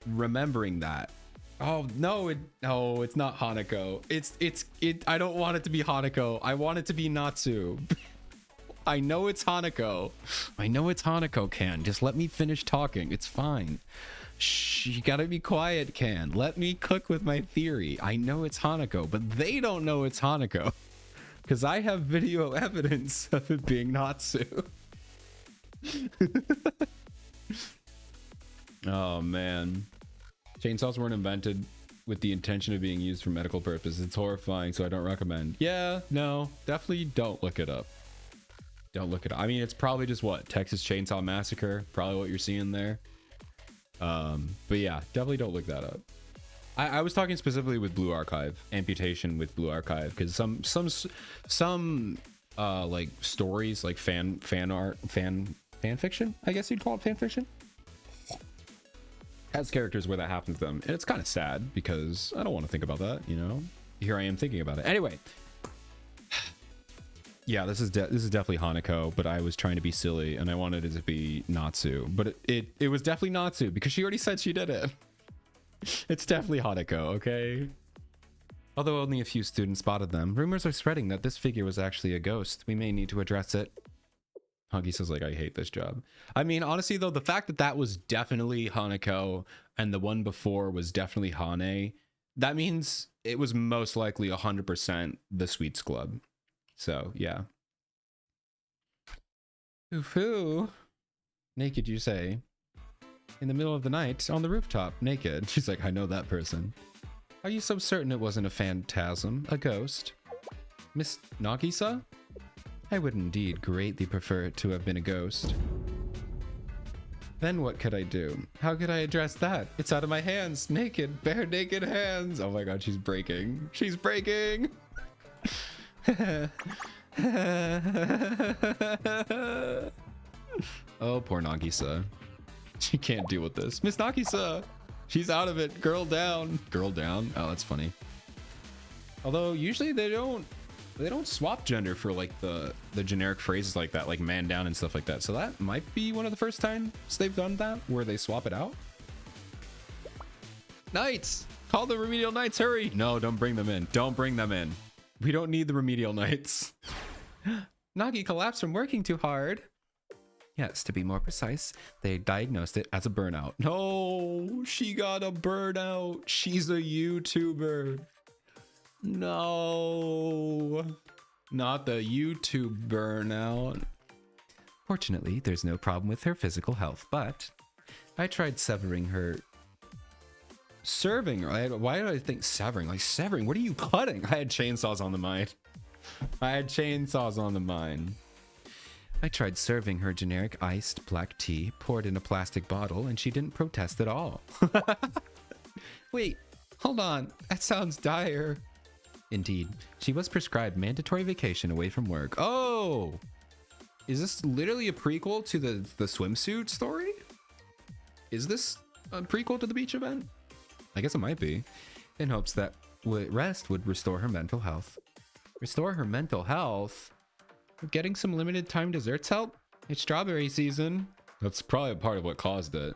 remembering that. Oh no, it's not Hanako. I don't want it to be Hanako. I want it to be Natsu. I know it's Hanako. I know it's Hanako, Can. Just let me finish talking. It's fine. Shh, you gotta be quiet, Can. Let me cook with my theory. I know it's Hanako, but they don't know it's Hanako. Because I have video evidence of it being Natsu. Oh, man. Chainsaws weren't invented with the intention of being used for medical purposes. It's horrifying, so I don't recommend. Yeah, no, definitely don't look it up. Don't look it up. I mean, it's probably just what? Texas Chainsaw Massacre? Probably what you're seeing there. But yeah, definitely don't look that up. I was talking specifically with Blue Archive, amputation with Blue Archive, because some like stories, like fan fiction, I guess you'd call it fan fiction, has characters where that happens to them, and it's kind of sad because I don't want to think about that, you know. Here I am thinking about it. Anyway, yeah, this is definitely Hanako, but I was trying to be silly and I wanted it to be Natsu, but it was definitely Natsu because she already said she did it. It's definitely Hanako, okay? Although only a few students spotted them, rumors are spreading that this figure was actually a ghost. We may need to address it. Huggy says, like, I hate this job. I mean, honestly, though, the fact that that was definitely Hanako and the one before was definitely Hane, that means it was most likely 100% the Sweets Club. So, yeah. Oof-oo. Naked, you say? In the middle of the night, on the rooftop, naked. She's like, I know that person. Are you so certain it wasn't a phantasm, a ghost? Miss Nagisa? I would indeed greatly prefer it to have been a ghost. Then what could I do? How could I address that? It's out of my hands, naked, bare naked hands. Oh my god, she's breaking. She's breaking! Oh, poor Nagisa. She can't deal with this. Miss Nagisa! She's out of it. Girl down. Girl down? Oh, that's funny. Although usually they don't swap gender for like the generic phrases like that, like man down and stuff like that. So that might be one of the first times they've done that, where they swap it out. Knights! Call the remedial knights, hurry! No, don't bring them in. Don't bring them in. We don't need the remedial knights. Nagi collapsed from working too hard. Yes, to be more precise, they diagnosed it as a burnout. No, she got a burnout. She's a YouTuber. No, not the YouTube burnout. Fortunately, there's no problem with her physical health, but I tried severing her. Serving, right? Why did I think severing? Like severing, what are you cutting? I had chainsaws on the mind. I tried serving her generic iced black tea poured in a plastic bottle, and she didn't protest at all. Wait, hold on. That sounds dire. Indeed, she was prescribed mandatory vacation away from work. Oh! Is this literally a prequel to the swimsuit story? Is this a prequel to the beach event? I guess it might be. In hopes that rest would restore her mental health. Restore her mental health? Getting some limited time desserts help? It's strawberry season. That's probably a part of what caused it.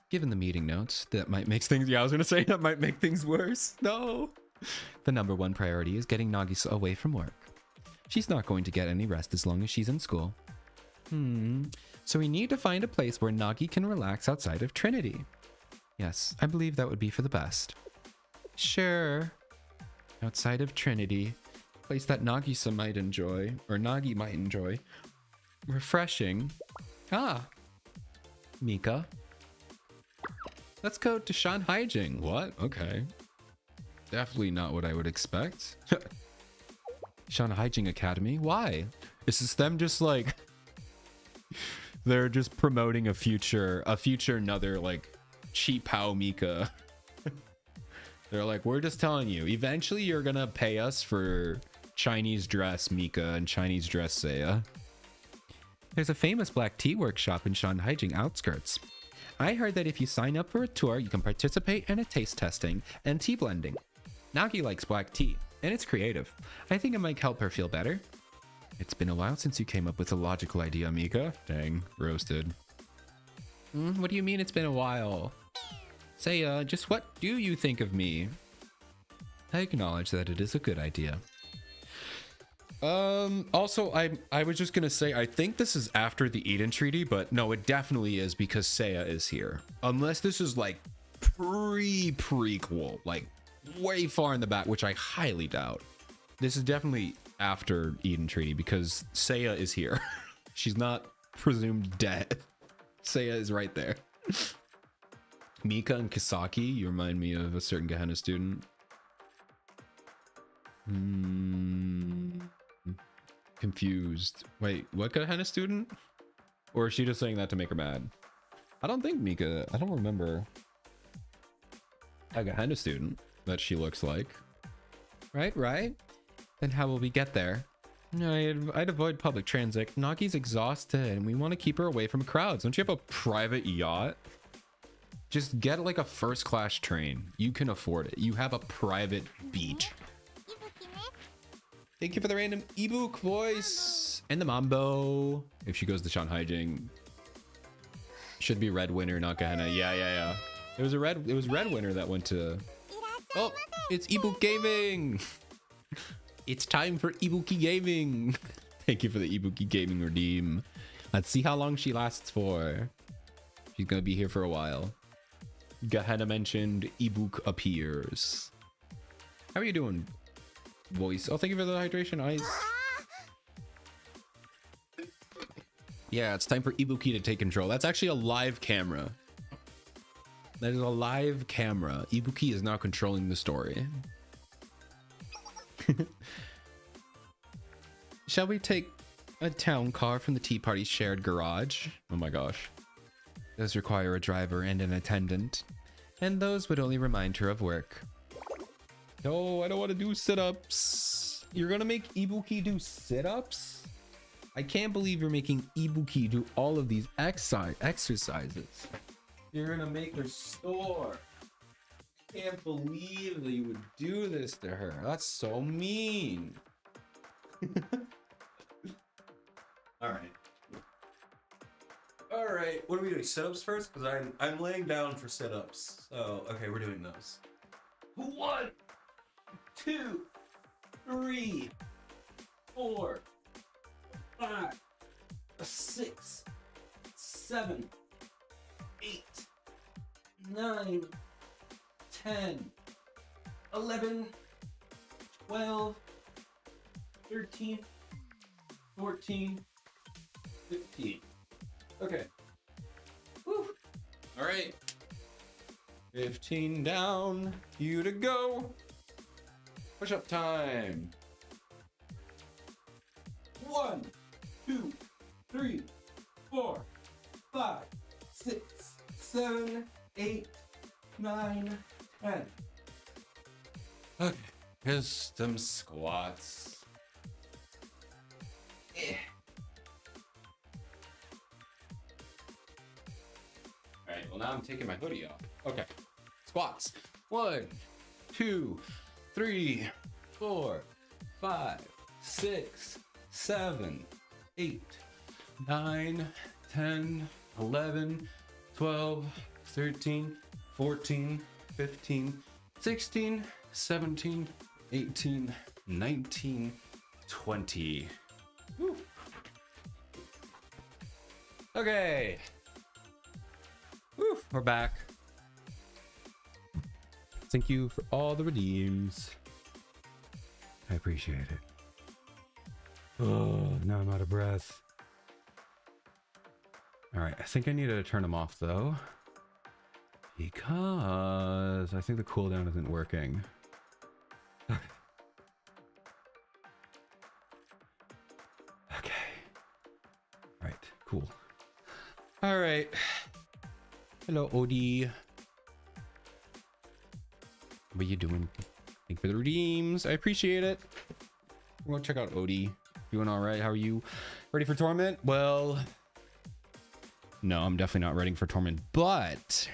Given the meeting notes, that might make things... Yeah, I was going to say that might make things worse. No. The #1 priority is getting Nagisa away from work. She's not going to get any rest as long as she's in school. So we need to find a place where Nagi can relax outside of Trinity. Yes, I believe that would be for the best. Sure. Outside of Trinity. Place that Nagisa might enjoy. Or Nagi might enjoy. Refreshing. Ah. Mika. Let's go to Shan Haijing. What? Okay. Definitely not what I would expect. Shan Haijing Academy? Why? Is this them just like... They're just promoting a future another like cheap Pao Mika. They're like, we're just telling you, eventually you're gonna pay us for Chinese dress Mika and Chinese dress Seiya. There's a famous black tea workshop in Shan Haijing outskirts. I heard that if you sign up for a tour, you can participate in a taste testing and tea blending. Nagi likes black tea, and it's creative. I think it might help her feel better. It's been a while since you came up with a logical idea, Mika. Dang, roasted. What do you mean it's been a while? Say, just what do you think of me? I acknowledge that it is a good idea. Also, I was just gonna say, I think this is after the Eden Treaty, but no, it definitely is because Seiya is here. Unless this is like prequel, like way far in the back, which I highly doubt. This is definitely after Eden Treaty because Seiya is here. She's not presumed dead. Seiya is right there. Mika and Kisaki, you remind me of a certain Gehenna student. Confused. Wait, what Gehenna student? Or is she just saying that to make her mad? I don't think Mika, I don't remember a Gehenna student that she looks like. Right? Then how will we get there? I'd avoid public transit. Nagi's exhausted and we want to keep her away from crowds. Don't you have a private yacht? Just get like a first class train. You can afford it. You have a private beach. Thank you for the random ebook voice and the mambo. If she goes to Shan Haijing, should be red winner, not Gehenna. Yeah. It was red winner that went to. Oh, it's ebook gaming. It's time for Ibuki Gaming. Thank you for the Ibuki Gaming redeem. Let's see how long she lasts for. She's gonna be here for a while. Gehenna mentioned ebook appears. How are you doing, voice? Oh, thank you for the hydration ice. Yeah, it's time for Ibuki to take control. That's actually a live camera. That is a live camera. Ibuki is now controlling the story. Shall we take a town car from the tea party's shared garage? Oh my gosh. Does require a driver and an attendant, and those would only remind her of work. No, I don't want to do sit-ups. You're gonna make Ibuki do sit-ups? I can't believe you're making Ibuki do all of these exercises. You're gonna make her store. Can't believe that you would do this to her. That's so mean. All right. All right. What are we doing? Sit-ups first? Because I'm laying down for sit-ups. So okay, we're doing those. 1, 2, 3, 4, 5, 6, 7, 8, 9, 10, 11, 12, 13, 14, 15. Okay. Woo. All right. 15 down. You to go. Push up time. 1, 2, 3, 4, 5, 6, 7, 8, 9, 10. Okay, here's some squats. All right, well now I'm taking my hoodie off. Okay, squats. 1, 2, 3, 4, 5, 6, 7, 8, 9, 10, 11, 12, 13, 14, 15, 16, 17, 18, 19, 20. Woo. Okay. Woo, we're back. Thank you for all the redeems. I appreciate it. Oh, now I'm out of breath. All right, I think I need to turn them off though, because I think the cooldown isn't working. Okay. All right, cool. All right. Hello, Odie. What are you doing? Thank you for the redeems. I appreciate it. We'll go check out Odie. Doing all right. How are you? Ready for Torment? Well, no, I'm definitely not ready for Torment, but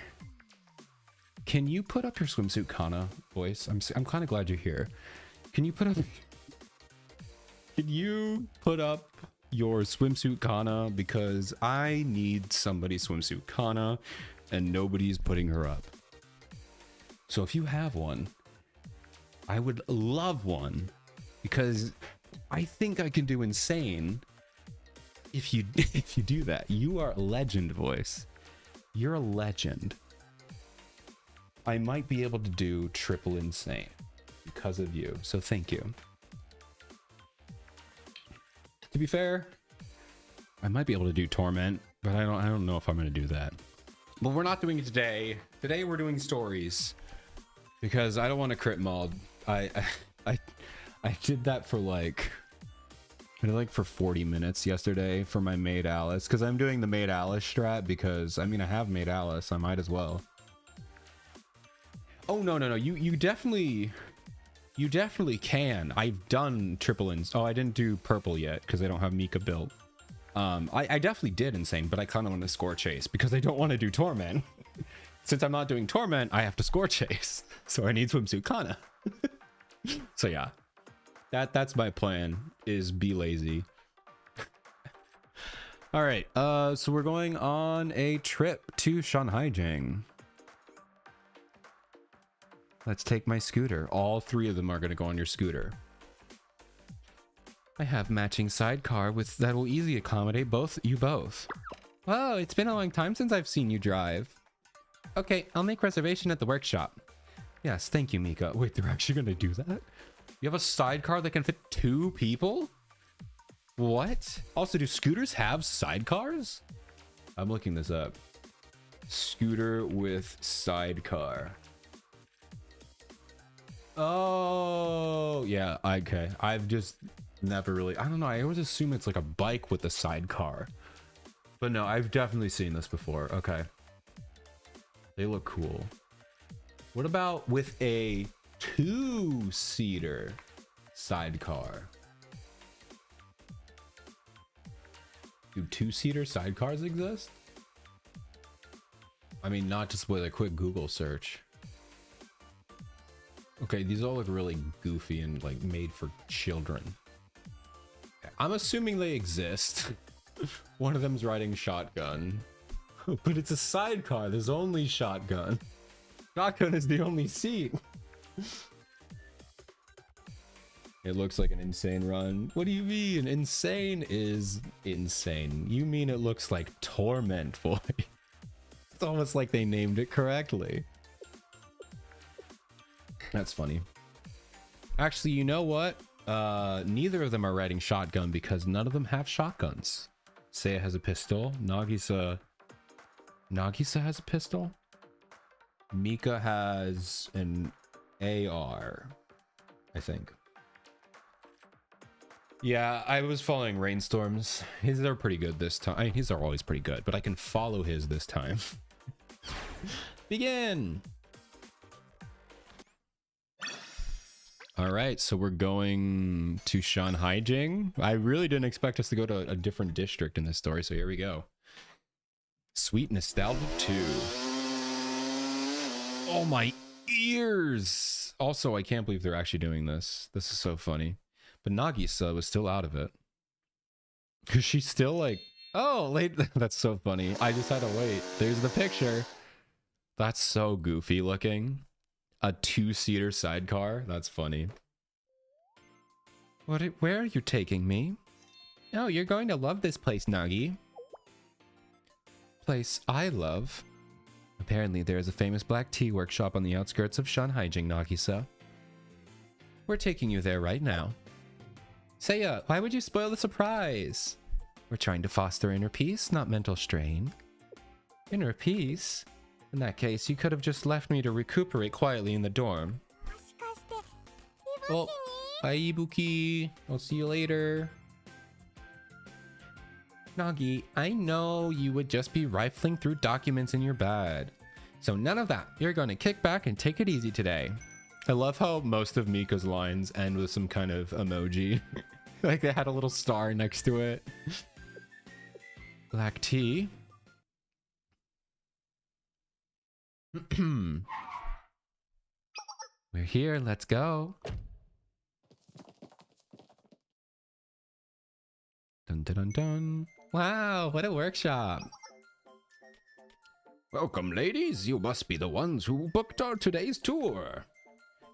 can you put up your swimsuit Kana voice? I'm kind of glad you're here. Can you put up your swimsuit Kana, because I need somebody's swimsuit Kana and nobody's putting her up. So if you have one, I would love one, because I think I can do insane if you do that. You are a legend, voice. You're a legend. I might be able to do triple insane because of you. So thank you. To be fair, I might be able to do Torment, but I don't know if I'm going to do that. But we're not doing it today. Today we're doing stories, because I don't want to crit mod. I did that for for 40 minutes yesterday for my Maid Alice, because I'm doing the Maid Alice strat, because I mean I have Maid Alice, I might as well. Oh no, you definitely can. I've done triple ins. Oh, I didn't do purple yet because I don't have Mika built. I definitely did insane, but I kind of want to score chase because I don't want to do Torment. Since I'm not doing Torment, I have to score chase, so I need swimsuit Kana. So yeah, that's my plan, is be lazy. All right, so we're going on a trip to Shanhaijing. Let's take my scooter. All three of them are going to go on your scooter. I have matching sidecar that will easily accommodate you both. Whoa, it's been a long time since I've seen you drive. Okay, I'll make reservation at the workshop. Yes, thank you, Mika. Wait, they're actually going to do that? You have a sidecar that can fit 2 people? What? Also, do scooters have sidecars? I'm looking this up. Scooter with sidecar. Oh, yeah, okay. I've just never really, I don't know, I always assume it's like a bike with a sidecar. But no, I've definitely seen this before. Okay. They look cool. What about with a two-seater sidecar. Do two-seater sidecars exist? I mean, not just with a quick Google search. Okay, these all look really goofy and like made for children. I'm assuming they exist. One of them's riding shotgun. But it's a sidecar, there's only shotgun. Shotgun is the only seat. It looks like an insane run. What do you mean? Insane is insane. You mean it looks like torment, boy. It's almost like they named it correctly. That's funny. Actually, you know what? Neither of them are riding shotgun because none of them have shotguns. Seiya has a pistol. Nagisa has a pistol. Mika has an AR, I think. Yeah, I was following Rainstorms. His are pretty good this time. I mean, his are always pretty good, but I can follow his this time. Begin! All right, so we're going to Shanhaijing. I really didn't expect us to go to a different district in this story, so here we go. Sweet Nostalgia 2. Oh, my ears! Also, I can't believe they're actually doing this. This is so funny. But Nagisa was still out of it. Because she's still like, oh, late. That's so funny. I just had to wait. There's the picture. That's so goofy looking. A two-seater sidecar. That's funny. Where are you taking me? Oh, you're going to love this place, Nagi. Place I love. Apparently, there is a famous black tea workshop on the outskirts of Shanhaijing, Nagisa. We're taking you there right now. Seiya, why would you spoil the surprise? We're trying to foster inner peace, not mental strain. Inner peace? In that case, you could have just left me to recuperate quietly in the dorm. Oh, bye, Ibuki. I'll see you later. Nagi, I know you would just be rifling through documents in your bed. So none of that. You're going to kick back and take it easy today. I love how most of Mika's lines end with some kind of emoji. Like they had a little star next to it. Black tea. We're here, let's go. Dun dun dun dun. Wow, what a workshop. Welcome, ladies. You must be the ones who booked our today's tour.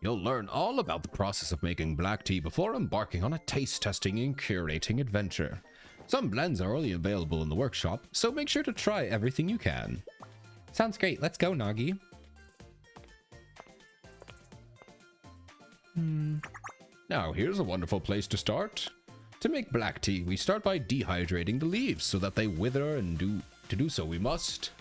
You'll learn all about the process of making black tea before embarking on a taste testing and curating adventure. Some blends are only available in the workshop, so make sure to try everything you can. Sounds great. Let's go, Nagi. Now, here's a wonderful place to start. To make black tea, we start by dehydrating the leaves so that they wither, and to do so, we must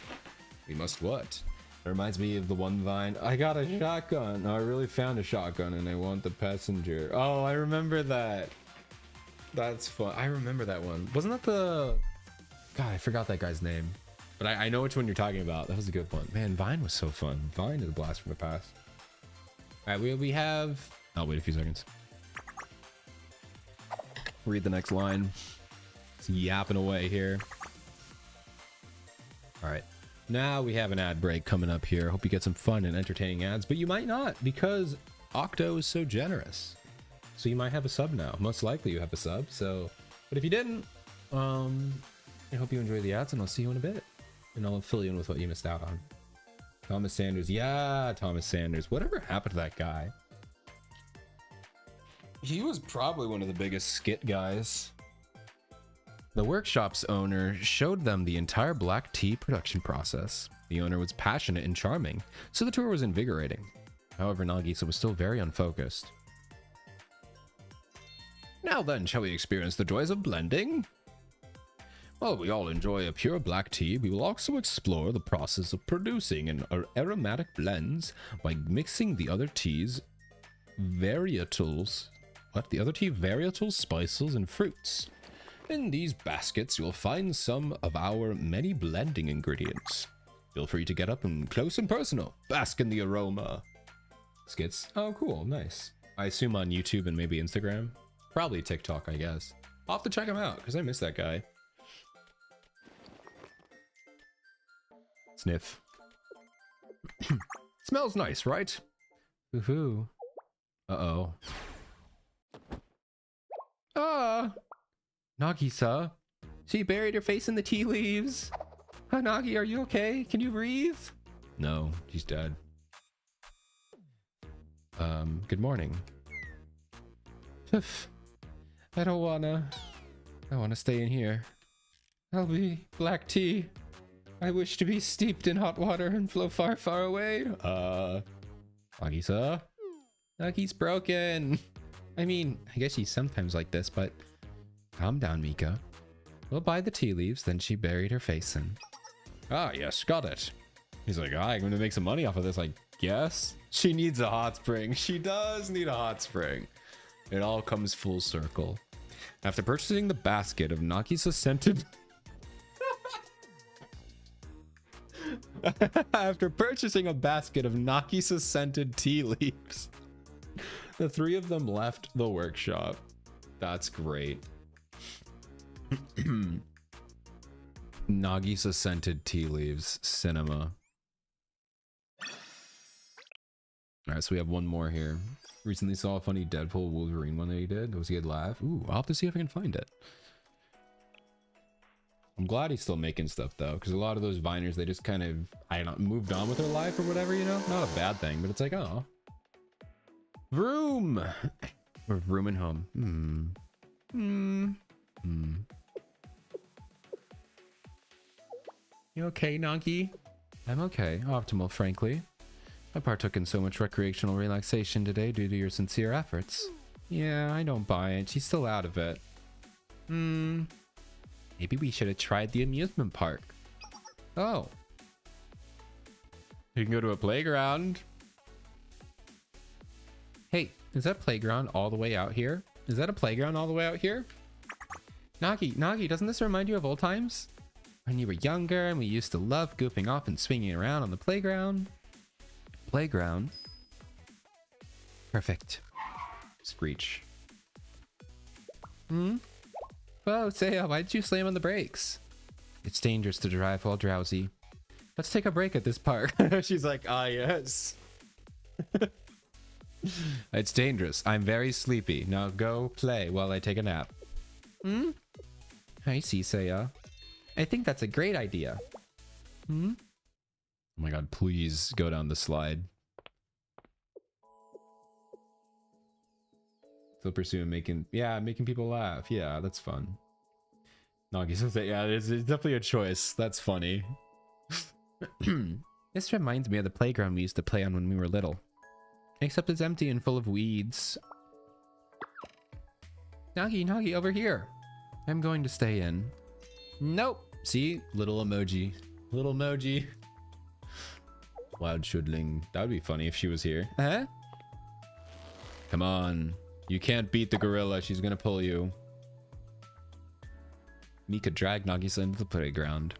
what? It reminds me of the one Vine. I got a shotgun. I really found a shotgun and I want the passenger. Oh, I remember that. That's fun. I remember that one. Wasn't that the... God, I forgot that guy's name. But I know which one you're talking about. That was a good one. Man, Vine was so fun. Vine is a blast from the past. All right, we have... I'll wait a few seconds. Read the next line. It's yapping away here. All right. Now we have an ad break coming up here. Hope you get some fun and entertaining ads, but you might not because Octo is so generous. So you might have a sub now. Most likely you have a sub. So, but if you didn't, I hope you enjoy the ads and I'll see you in a bit. And I'll fill you in with what you missed out on. Thomas Sanders. Yeah, Thomas Sanders. Whatever happened to that guy? He was probably one of the biggest skit guys. The workshop's owner showed them the entire black tea production process. The owner was passionate and charming, so the tour was invigorating. However, Nagisa was still very unfocused. Now then, shall we experience the joys of blending? While we all enjoy a pure black tea, we will also explore the process of producing an aromatic blends by mixing the other tea's varietals. The other tea varietals, spices, and fruits. In these baskets, you'll find some of our many blending ingredients. Feel free to get up and close and personal. Bask in the aroma. skits. Oh, cool. Nice. I assume on YouTube and maybe Instagram. Probably TikTok, I guess. I'll have to check him out because I miss that guy. Sniff. Smells nice, right? Woohoo. Uh-oh. Ah! Nagisa. She buried her face in the tea leaves. Nagi, are you okay? Can you breathe? No, she's dead. Good morning. I don't wanna stay in here. I'll be black tea. I wish to be steeped in hot water and flow far, far away. Nagisa? Nagi's broken. I mean, I guess she's sometimes like this, but calm down, Mika. We'll buy the tea leaves, then she buried her face in. Ah, yes, got it. He's like, I'm gonna make some money off of this, I guess. She needs a hot spring. She does need a hot spring. It all comes full circle. After purchasing the basket of Nagisa's scented... After purchasing a basket of Nagisa's scented tea leaves, the three of them left the workshop. That's great. Nagisa scented tea leaves, cinema. Alright, so we have one more here. Recently saw a funny Deadpool Wolverine one that he did. It was a good laugh. Ooh, I'll have to see if I can find it. I'm glad he's still making stuff though, because a lot of those Viners, they just kind of, I don't know, moved on with their life or whatever, you know? Not a bad thing, but it's like, oh. Vroom! Or vroom and home. You okay, Nagi? I'm okay, optimal, frankly. I partook in so much recreational relaxation today due to your sincere efforts. Yeah, I don't buy it. She's still out of it. Maybe we should have tried the amusement park. Oh. You can go to a playground. Hey, is that playground all the way out here? Is that a playground all the way out here? Nagi, doesn't this remind you of old times? When you were younger and we used to love goofing off and swinging around on the playground. Playground. Perfect. Screech. Whoa, Seiya, why did you slam on the brakes? It's dangerous to drive while drowsy. Let's take a break at this park. She's like, ah, yes. It's dangerous. I'm very sleepy. Now go play while I take a nap. I see, Seiya. I think that's a great idea. Oh my god, please go down the slide. Still pursuing making people laugh. Yeah, that's fun. Nagi says that, yeah, it's definitely a choice. That's funny. This reminds me of the playground we used to play on when we were little. Except it's empty and full of weeds. Nagi, over here. I'm going to stay in. Nope. See? Little emoji. Little emoji. Wild Shudling. That would be funny if she was here. Huh? Come on. You can't beat the gorilla. She's gonna pull you. Mika dragged Nagisa into the playground.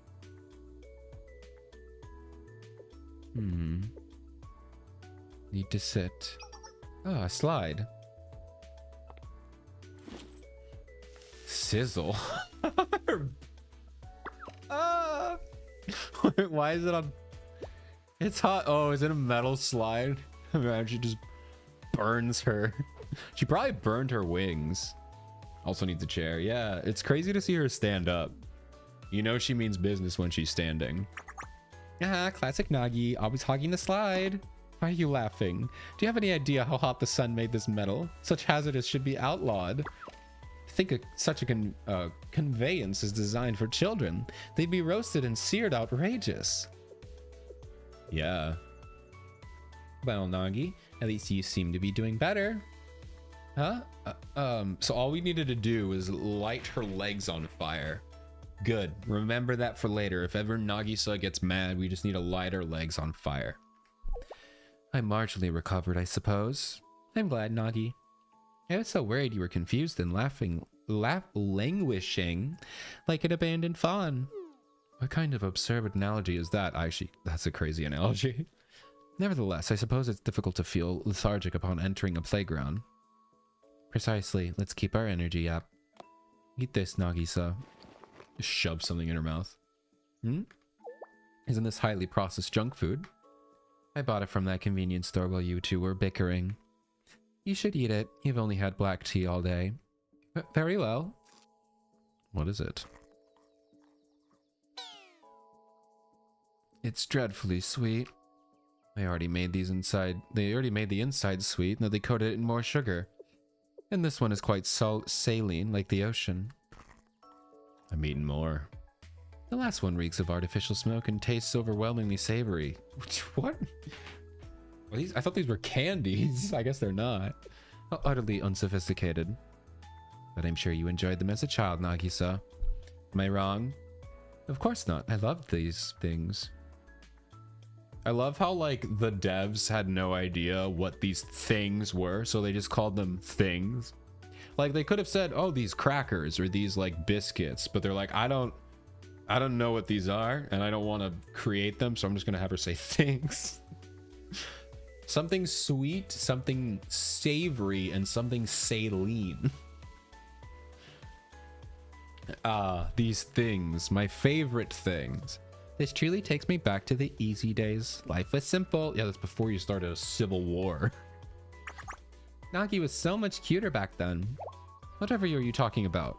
Need to sit. Ah, a slide. Sizzle. Ah! Why is it on... It's hot. Oh, is it a metal slide? Man, she just burns her. She probably burned her wings. Also needs a chair. Yeah, it's crazy to see her stand up. You know she means business when she's standing. Classic Nagi, always hogging the slide. Why are you laughing? Do you have any idea how hot the sun made this metal? Such hazardous should be outlawed. Such a conveyance is designed for children. They'd be roasted and seared outrageous. Yeah. Well, Nagi, at least you seem to be doing better. Huh? So all we needed to do was light her legs on fire. Good. Remember that for later. If ever Nagisa gets mad, we just need to light her legs on fire. I'm marginally recovered, I suppose. I'm glad, Nagi. I was so worried you were confused and languishing like an abandoned fawn. What kind of absurd analogy is that, Aishi? That's a crazy analogy. Nevertheless, I suppose it's difficult to feel lethargic upon entering a playground. Precisely. Let's keep our energy up. Eat this, Nagisa. Just shove something in her mouth. Isn't this highly processed junk food? I bought it from that convenience store while you two were bickering. You should eat it. You've only had black tea all day. Very well. What is it? It's dreadfully sweet. They already made the inside sweet, now they coated it in more sugar. And this one is quite saline, like the ocean. I'm eating more. The last one reeks of artificial smoke and tastes overwhelmingly savory. What? I thought these were candies. I guess they're not. How utterly unsophisticated. But I'm sure you enjoyed them as a child, Nagisa. Am I wrong? Of course not. I loved these things. I love how, like, the devs had no idea what these things were, so they just called them things. Like, they could have said, oh, these crackers or these, like, biscuits, but they're like, I don't know what these are, and I don't want to create them, so I'm just going to have her say things. Something sweet, something savory, and something saline. These things, my favorite things. This truly takes me back to the easy days. Life was simple. Yeah, that's before you started a civil war. Nagi was so much cuter back then. Whatever are you talking about?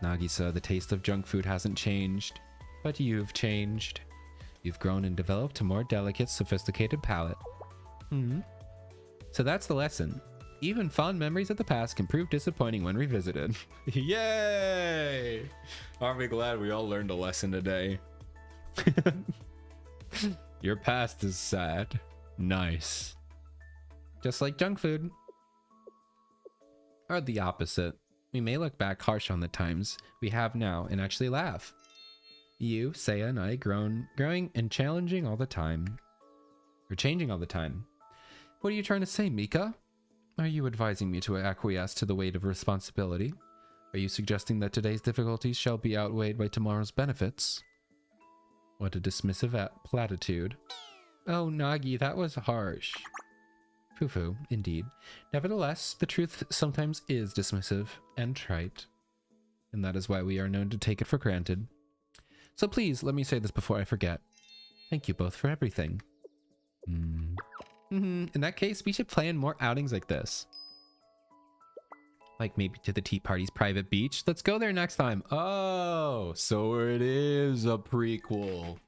Nagisa, the taste of junk food hasn't changed, but you've changed. You've grown and developed a more delicate, sophisticated palate. So that's the lesson. Even fond memories of the past can prove disappointing when revisited. Yay! Aren't we glad we all learned a lesson today? Your past is sad. Nice. Just like junk food. Or the opposite. We may look back harsh on the times we have now and actually laugh. You, Seiya, and I growing and challenging all the time. Or changing all the time. What are you trying to say, Mika? Are you advising me to acquiesce to the weight of responsibility? Are you suggesting that today's difficulties shall be outweighed by tomorrow's benefits? What a dismissive platitude. Oh, Nagi, that was harsh. Foo-foo, indeed. Nevertheless, the truth sometimes is dismissive and trite. And that is why we are known to take it for granted. So please, let me say this before I forget. Thank you both for everything. In that case, we should plan more outings like this. Like maybe to the Tea Party's private beach. Let's go there next time. Oh, so it is a prequel.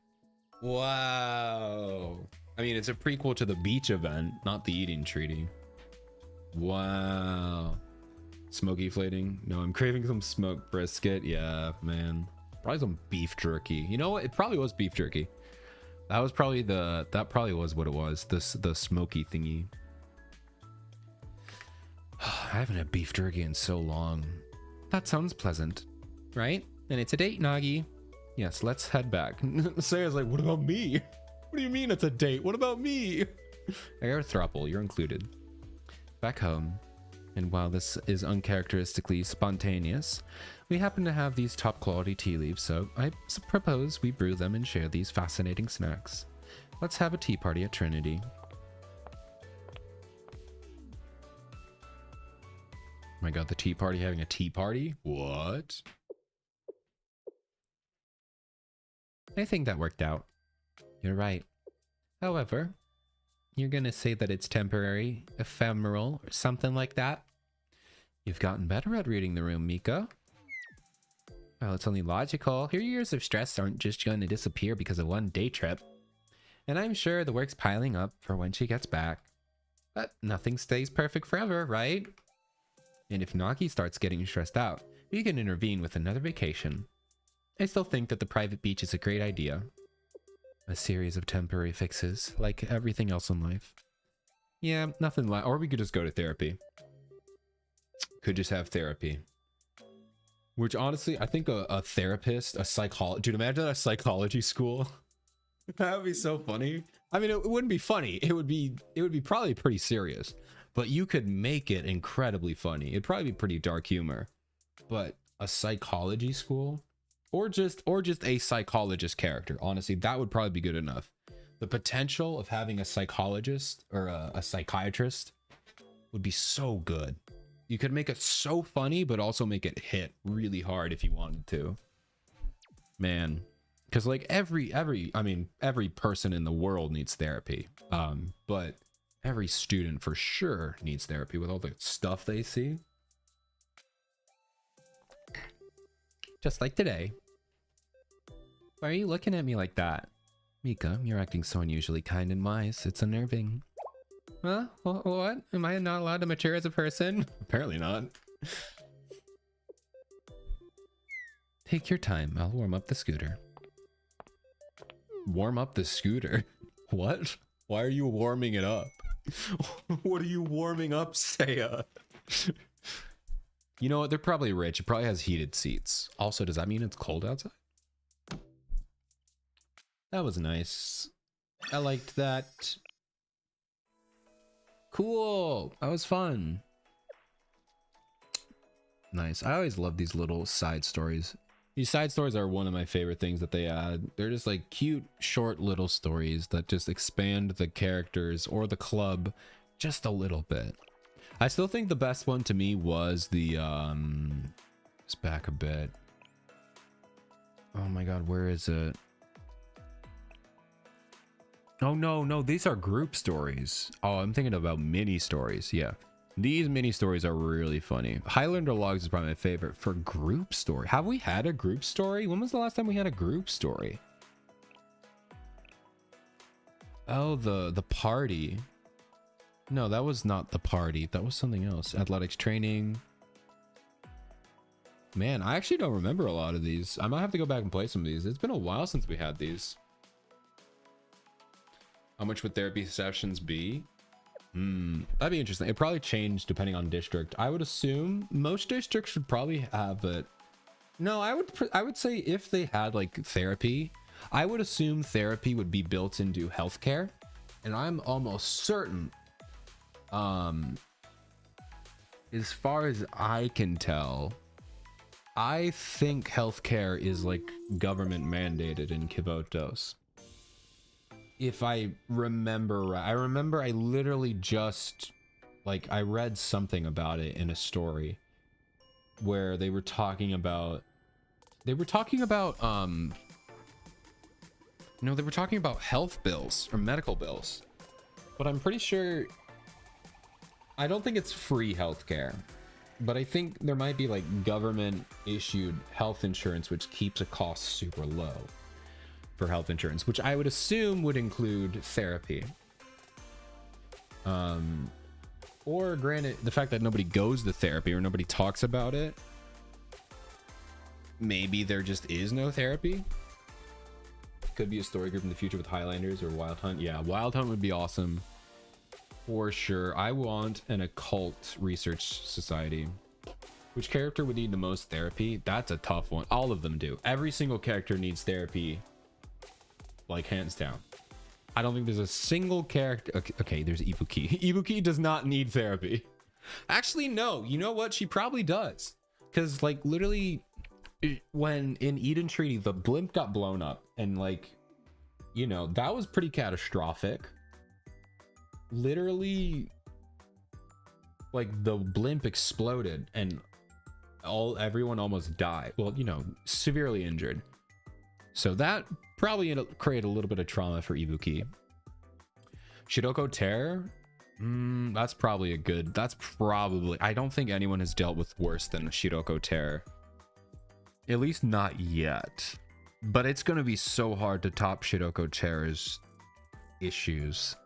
Wow. I mean, it's a prequel to the beach event, not the eating treaty. Wow. Smoky flating? No, I'm craving some smoked brisket. Yeah, man. Probably some beef jerky. You know what? It probably was beef jerky. That probably was what it was. The smoky thingy. I haven't had beef jerky in so long. That sounds pleasant, right? And it's a date, Nagi. Yes, let's head back. Sarah's like, what about me? What do you mean it's a date? What about me? You're a throuple, you're included. Back home. And while this is uncharacteristically spontaneous, we happen to have these top quality tea leaves, so I propose we brew them and share these fascinating snacks. Let's have a tea party at Trinity. Oh my god, the tea party having a tea party? What? I think that worked out. You're right. However, you're gonna say that it's temporary, ephemeral, or something like that? You've gotten better at reading the room, Mika. Well, it's only logical. Your years of stress aren't just gonna disappear because of one day trip. And I'm sure the work's piling up for when she gets back. But nothing stays perfect forever, right? And if Nagi starts getting stressed out, we can intervene with another vacation. I still think that the private beach is a great idea. A series of temporary fixes, like everything else in life. Yeah, nothing like, or we could just go to therapy. Could just have therapy. Which honestly, I think a therapist, a psychologist, dude, imagine a psychology school. That would be so funny. I mean, it wouldn't be funny. It would be probably pretty serious, but you could make it incredibly funny. It'd probably be pretty dark humor, but a psychology school or just a psychologist character. Honestly, that would probably be good enough. The potential of having a psychologist or a psychiatrist would be so good. You could make it so funny, but also make it hit really hard if you wanted to. Man, because like every person in the world needs therapy. But every student for sure needs therapy with all the stuff they see. Just like today. Why are you looking at me like that? Mika, you're acting so unusually kind and wise. It's unnerving. Huh? What? Am I not allowed to mature as a person? Apparently not. Take your time. I'll warm up the scooter. Warm up the scooter? What? Why are you warming it up? What are you warming up, Saya? You know what? They're probably rich. It probably has heated seats. Also, does that mean it's cold outside? That was nice. I liked that. Cool. That was fun. Nice. I always love these little side stories. These side stories are one of my favorite things that they add. They're just like cute, short little stories that just expand the characters or the club just a little bit. I still think the best one to me was the, let's back a bit. Oh my God, where is it? Oh, no, these are group stories. Oh, I'm thinking about mini stories. Yeah, these mini stories are really funny. Highlander Logs is probably my favorite for group story. Have we had a group story? When was the last time we had a group story? Oh, the party. No, that was not the party. That was something else. Athletics training. Man, I actually don't remember a lot of these. I might have to go back and play some of these. It's been a while since we had these. How much would therapy sessions be? That'd be interesting. It probably changed depending on district. I would assume most districts should probably have it. No, I would say if they had like therapy, I would assume therapy would be built into healthcare. And I'm almost certain, as far as I can tell, I think healthcare is like government mandated in Kivotos. If I remember right, I literally just like I read something about it in a story where they were talking about health bills or medical bills, but I'm pretty sure I don't think it's free healthcare, but I think there might be like government issued health insurance which keeps a cost super low for health insurance, which I would assume would include therapy. Or granted, the fact that nobody goes to therapy or nobody talks about it, maybe there just is no therapy. Could be a story group in the future with Highlanders or Wild Hunt. Yeah, Wild Hunt would be awesome for sure. I want an occult research society. Which character would need the most therapy? That's a tough one. All of them do. Every single character needs therapy, like hands down. I don't think there's a single character. Okay, there's Ibuki. Ibuki does not need therapy. Actually, no. You know what? She probably does. Because like literally when in Eden Treaty, the blimp got blown up and like, you know, that was pretty catastrophic. Literally like the blimp exploded and everyone almost died. Well, you know, severely injured. So that probably create a little bit of trauma for Ibuki. Shiroko Terror, that's probably I don't think anyone has dealt with worse than Shiroko Terror, at least not yet, but it's going to be so hard to top Shiroko Terror's issues.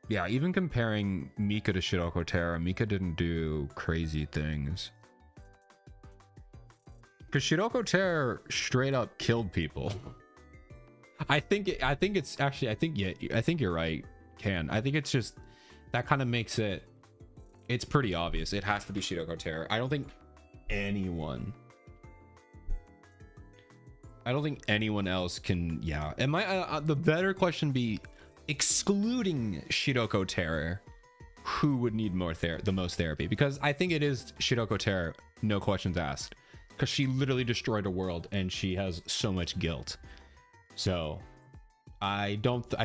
Yeah, even comparing Mika to Shiroko Terror, Mika didn't do crazy things. Because Shiroko Terror straight up killed people. I think you're right, Can. I think it's just that kind of makes it's pretty obvious. It has to be Shiroko Terror. I don't think anyone else can. Yeah. And the better question be, excluding Shiroko Terror, who would need the most therapy? Because I think it is Shiroko Terror, no questions asked. Because she literally destroyed a world and she has so much guilt. So I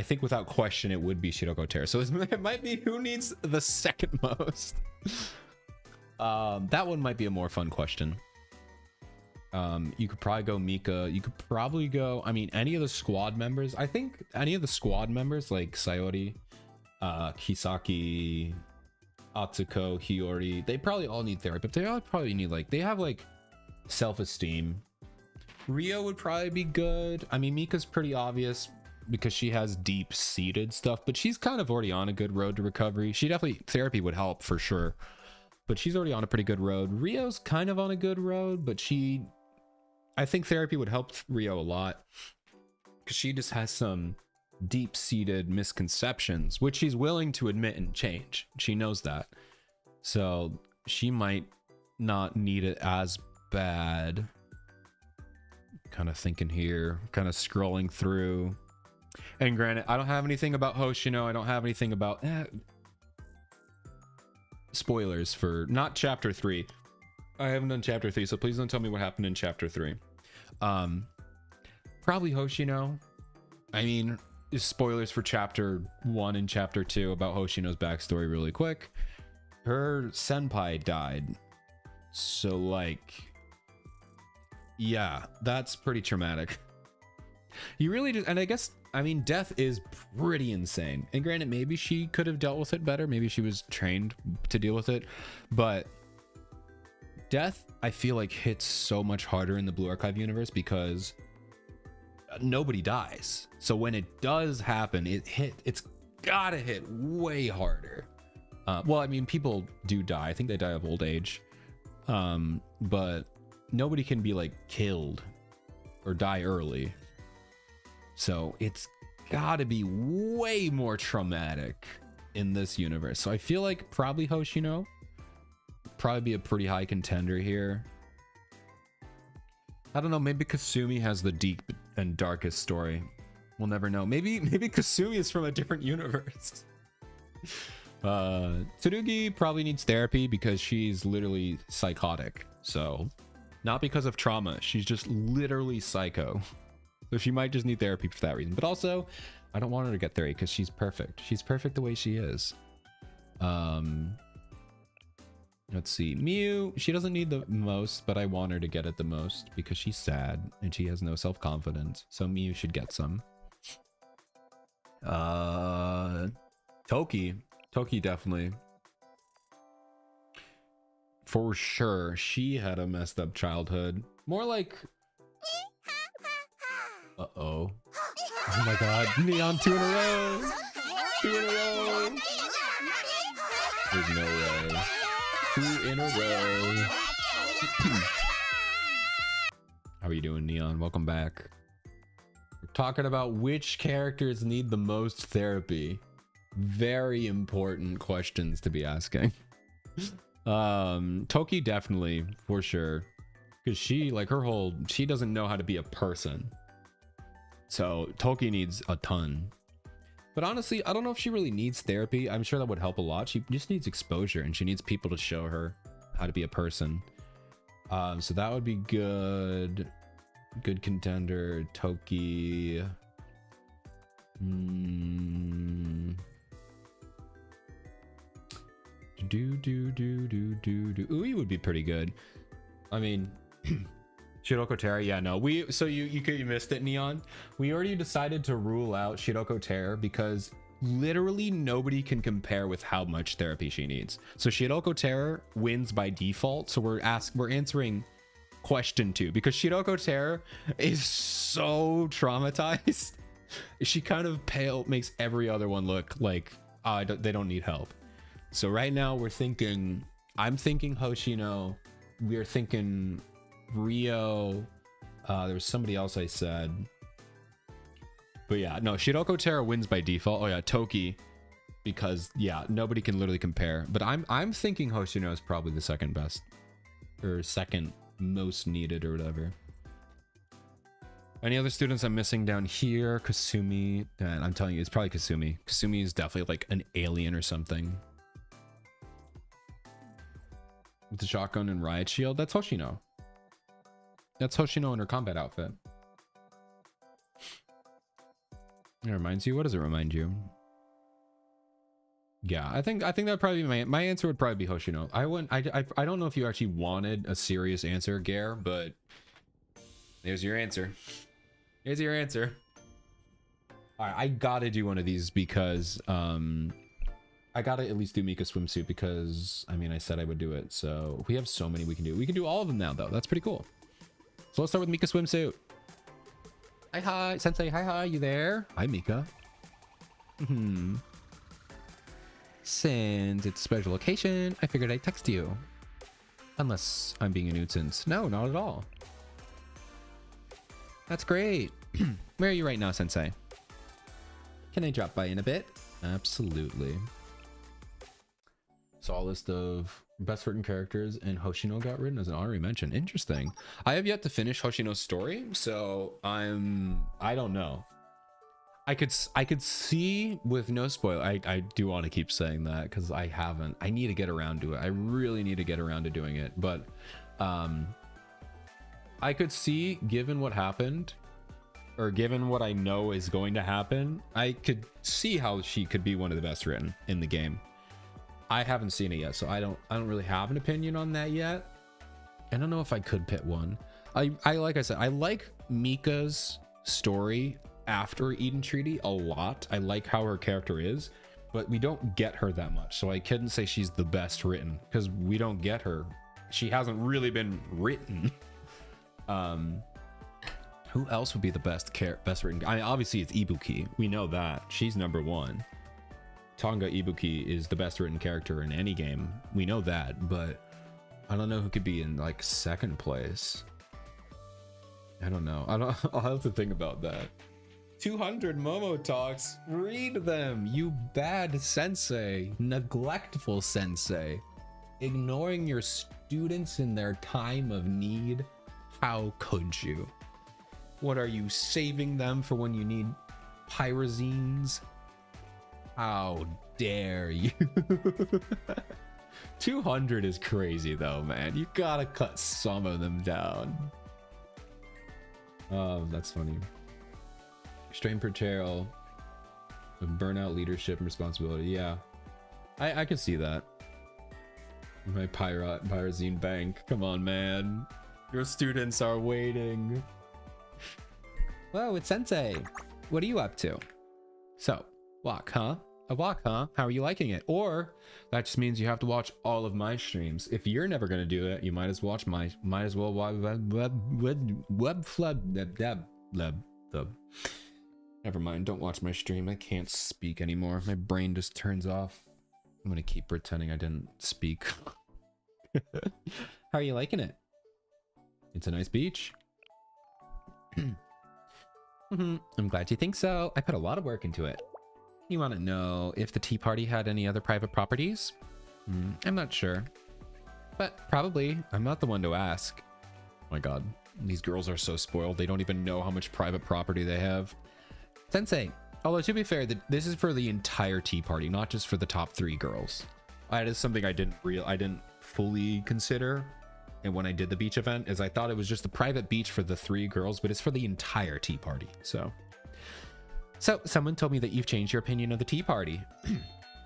think without question it would be Shiroko Terra. So it might be who needs the second most. That one might be a more fun question. You could probably go Mika. You could probably go, I mean, any of the squad members. I think any of the squad members like Sayori, Kisaki, Atsuko, Hiyori, they probably all need therapy, but they all probably need like, they have like self-esteem. Rio would probably be good. I mean, Mika's pretty obvious because she has deep-seated stuff, but she's kind of already on a good road to recovery. She definitely, therapy would help for sure, but she's already on a pretty good road. Rio's kind of on a good road, but I think therapy would help Rio a lot because she just has some deep-seated misconceptions, which she's willing to admit and change. She knows that. So she might not need it as bad. Kind of thinking here, kind of scrolling through. And granted, I don't have anything about Hoshino. I don't have anything about spoilers for not chapter 3. I haven't done chapter 3, so please don't tell me what happened in chapter 3. Probably Hoshino. I mean, spoilers for chapter 1 and chapter 2 about Hoshino's backstory really quick. Her senpai died. So like, yeah, that's pretty traumatic. You really just, and I guess, I mean, death is pretty insane. And granted, maybe she could have dealt with it better. Maybe she was trained to deal with it. But death, I feel like, hits so much harder in the Blue Archive universe because nobody dies. So when it does happen, it's gotta hit way harder. Well, I mean, people do die. I think they die of old age. But nobody can be like killed or die early. So it's gotta be way more traumatic in this universe. So I feel like probably Hoshino probably be a pretty high contender here. I don't know, maybe Kasumi has the deep and darkest story. We'll never know. Maybe Kasumi is from a different universe. Tsurugi probably needs therapy because she's literally psychotic. So not because of trauma, she's just literally psycho. So she might just need therapy for that reason. But also, I don't want her to get therapy because she's perfect. She's perfect the way she is. Let's see. Miu, she doesn't need the most, but I want her to get it the most because she's sad and she has no self-confidence. So Miu should get some. Toki definitely. For sure. She had a messed up childhood. More like... Uh-oh. Oh my god. Neon 2 in a row. 2 in a row. There's no way. 2 in a row. How are you doing, Neon? Welcome back. We're talking about which characters need the most therapy. Very important questions to be asking. Toki definitely, for sure. Because she, like, she doesn't know how to be a person. So Toki needs a ton. But honestly, I don't know if she really needs therapy. I'm sure that would help a lot. She just needs exposure and she needs people to show her how to be a person. So that would be good. Good contender. Toki. Ui would be pretty good. I mean, Shiroko Terra, yeah, no. So you missed it, Neon. We already decided to rule out Shiroko Terra because literally nobody can compare with how much therapy she needs. So Shiroko Terra wins by default. So we're answering question 2 because Shiroko Terra is so traumatized. She kind of makes every other one look like they don't need help. So right now I'm thinking Hoshino. We're thinking Rio. There was somebody else I said. But yeah, no, Shiroko Terra wins by default. Oh yeah, Toki. Because yeah, nobody can literally compare. But I'm thinking Hoshino is probably the second best. Or second most needed or whatever. Any other students I'm missing down here? Kasumi. And I'm telling you, it's probably Kasumi. Kasumi is definitely like an alien or something. With the shotgun and riot shield, that's Hoshino. That's Hoshino in her combat outfit. It reminds you. What does it remind you? Yeah, I think that'd probably be my answer would probably be Hoshino. I don't know if you actually wanted a serious answer, Gare, but there's your answer. Here's your answer. All right, I gotta do one of these because I gotta at least do Mika swimsuit because I mean I said I would do it. So we have so many we can do. We can do all of them now though. That's pretty cool. So let's start with Mika swimsuit. Hi Sensei. Hi, you there? Hi Mika. Since it's a special occasion, I figured I'd text you. Unless I'm being a nuisance. No, not at all. That's great. Where are you right now, Sensei? Can I drop by in a bit? Absolutely. Saw a list of best written characters and Hoshino got written as an honorary mention. Interesting. I have yet to finish Hoshino's story, so I don't know. I could see with no spoiler. I do want to keep saying that because I haven't. I need to get around to it. I really need to get around to doing it. But I could see, given what happened, or given what I know is going to happen, I could see how she could be one of the best written in the game. I haven't seen it yet, so I don't really have an opinion on that yet. I don't know if I could pit one. I like I said, I like Mika's story after Eden Treaty a lot. I like how her character is, but we don't get her that much, so I couldn't say she's the best written because we don't get her. She hasn't really been written. Who else would be the best written? I mean, obviously it's Ibuki. We know that she's number one. Tonga Ibuki is the best written character in any game. We know that, but I don't know who could be in like second place. I don't know. I'll have to think about that. 200 Momo talks. Read them, you bad sensei. Neglectful sensei. Ignoring your students in their time of need. How could you? What are you, saving them for when you need pyrazines? How dare you? 200 is crazy though, man. You gotta cut some of them down. Oh, that's funny. Strain portrayal of burnout, leadership, and responsibility. Yeah, I can see that. My pyrazine bank. Come on, man. Your students are waiting. Whoa, it's Sensei. What are you up to? So, walk, huh? A walk, huh? How are you liking it? Or that just means you have to watch all of my streams. If you're never gonna do it, you might as well watch Never mind, don't watch my stream. I can't speak anymore. My brain just turns off. I'm gonna keep pretending I didn't speak. How are you liking it? It's a nice beach. I'm glad you think so. I put a lot of work into it. You want to know if the tea party had any other private properties? I'm not sure. But probably. I'm not the one to ask. Oh my god. These girls are so spoiled. They don't even know how much private property they have. Sensei, although to be fair, this is for the entire tea party, not just for the top 3 girls. That is something I didn't fully consider. And when I did the beach event, is I thought it was just the private beach for the 3 girls, but it's for the entire tea party. So someone told me that you've changed your opinion of the tea party.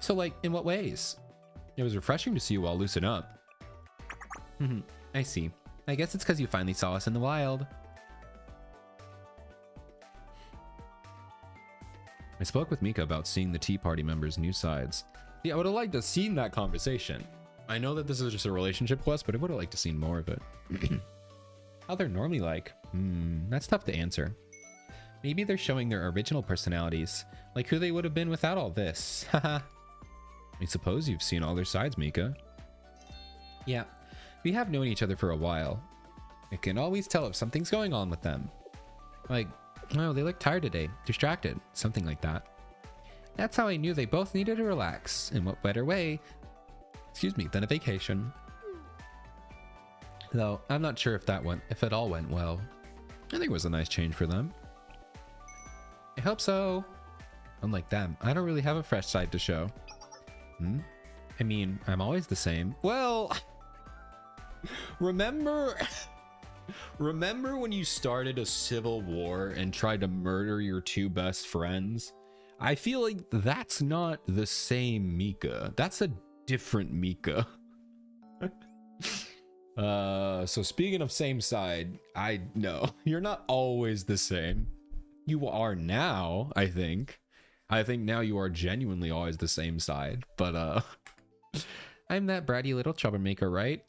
So like, in what ways? It was refreshing to see you all loosen up. I see. I guess it's because you finally saw us in the wild. I spoke with Mika about seeing the tea party members' new sides. Yeah, I would have liked to have seen that conversation. I know that this is just a relationship quest, but I would have liked to seen more of it. How they're normally like? That's tough to answer. Maybe they're showing their original personalities, like who they would have been without all this. Haha. I suppose you've seen all their sides, Mika. Yeah, we have known each other for a while. I can always tell if something's going on with them. Like, oh, they look tired today, distracted, something like that. That's how I knew they both needed to relax. In what better way, than a vacation. Though, I'm not sure if it all went well. I think it was a nice change for them. I hope so. Unlike them, I don't really have a fresh side to show. I mean, I'm always the same. Well, remember Remember when you started a civil war and tried to murder your two best friends? I feel like that's not the same Mika. That's a different Mika. So speaking of same side, I know you're not always the same. You are now, I think. I think now you are genuinely always the same side, but I'm that bratty little troublemaker, right?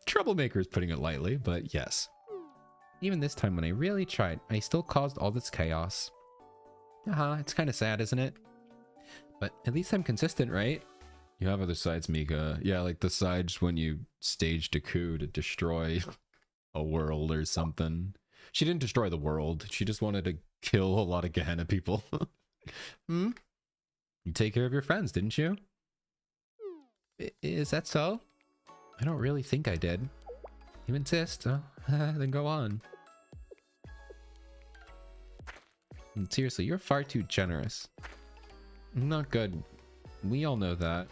Troublemaker is putting it lightly, but yes. Even this time when I really tried, I still caused all this chaos. It's kind of sad, isn't it? But at least I'm consistent, right? You have other sides, Mika. Yeah, like the sides when you staged a coup to destroy a world or something. She didn't destroy the world. She just wanted to kill a lot of Gehenna people. You take care of your friends, didn't you? Is that so? I don't really think I did. You insist? Then go on. And seriously, you're far too generous. Not good. We all know that.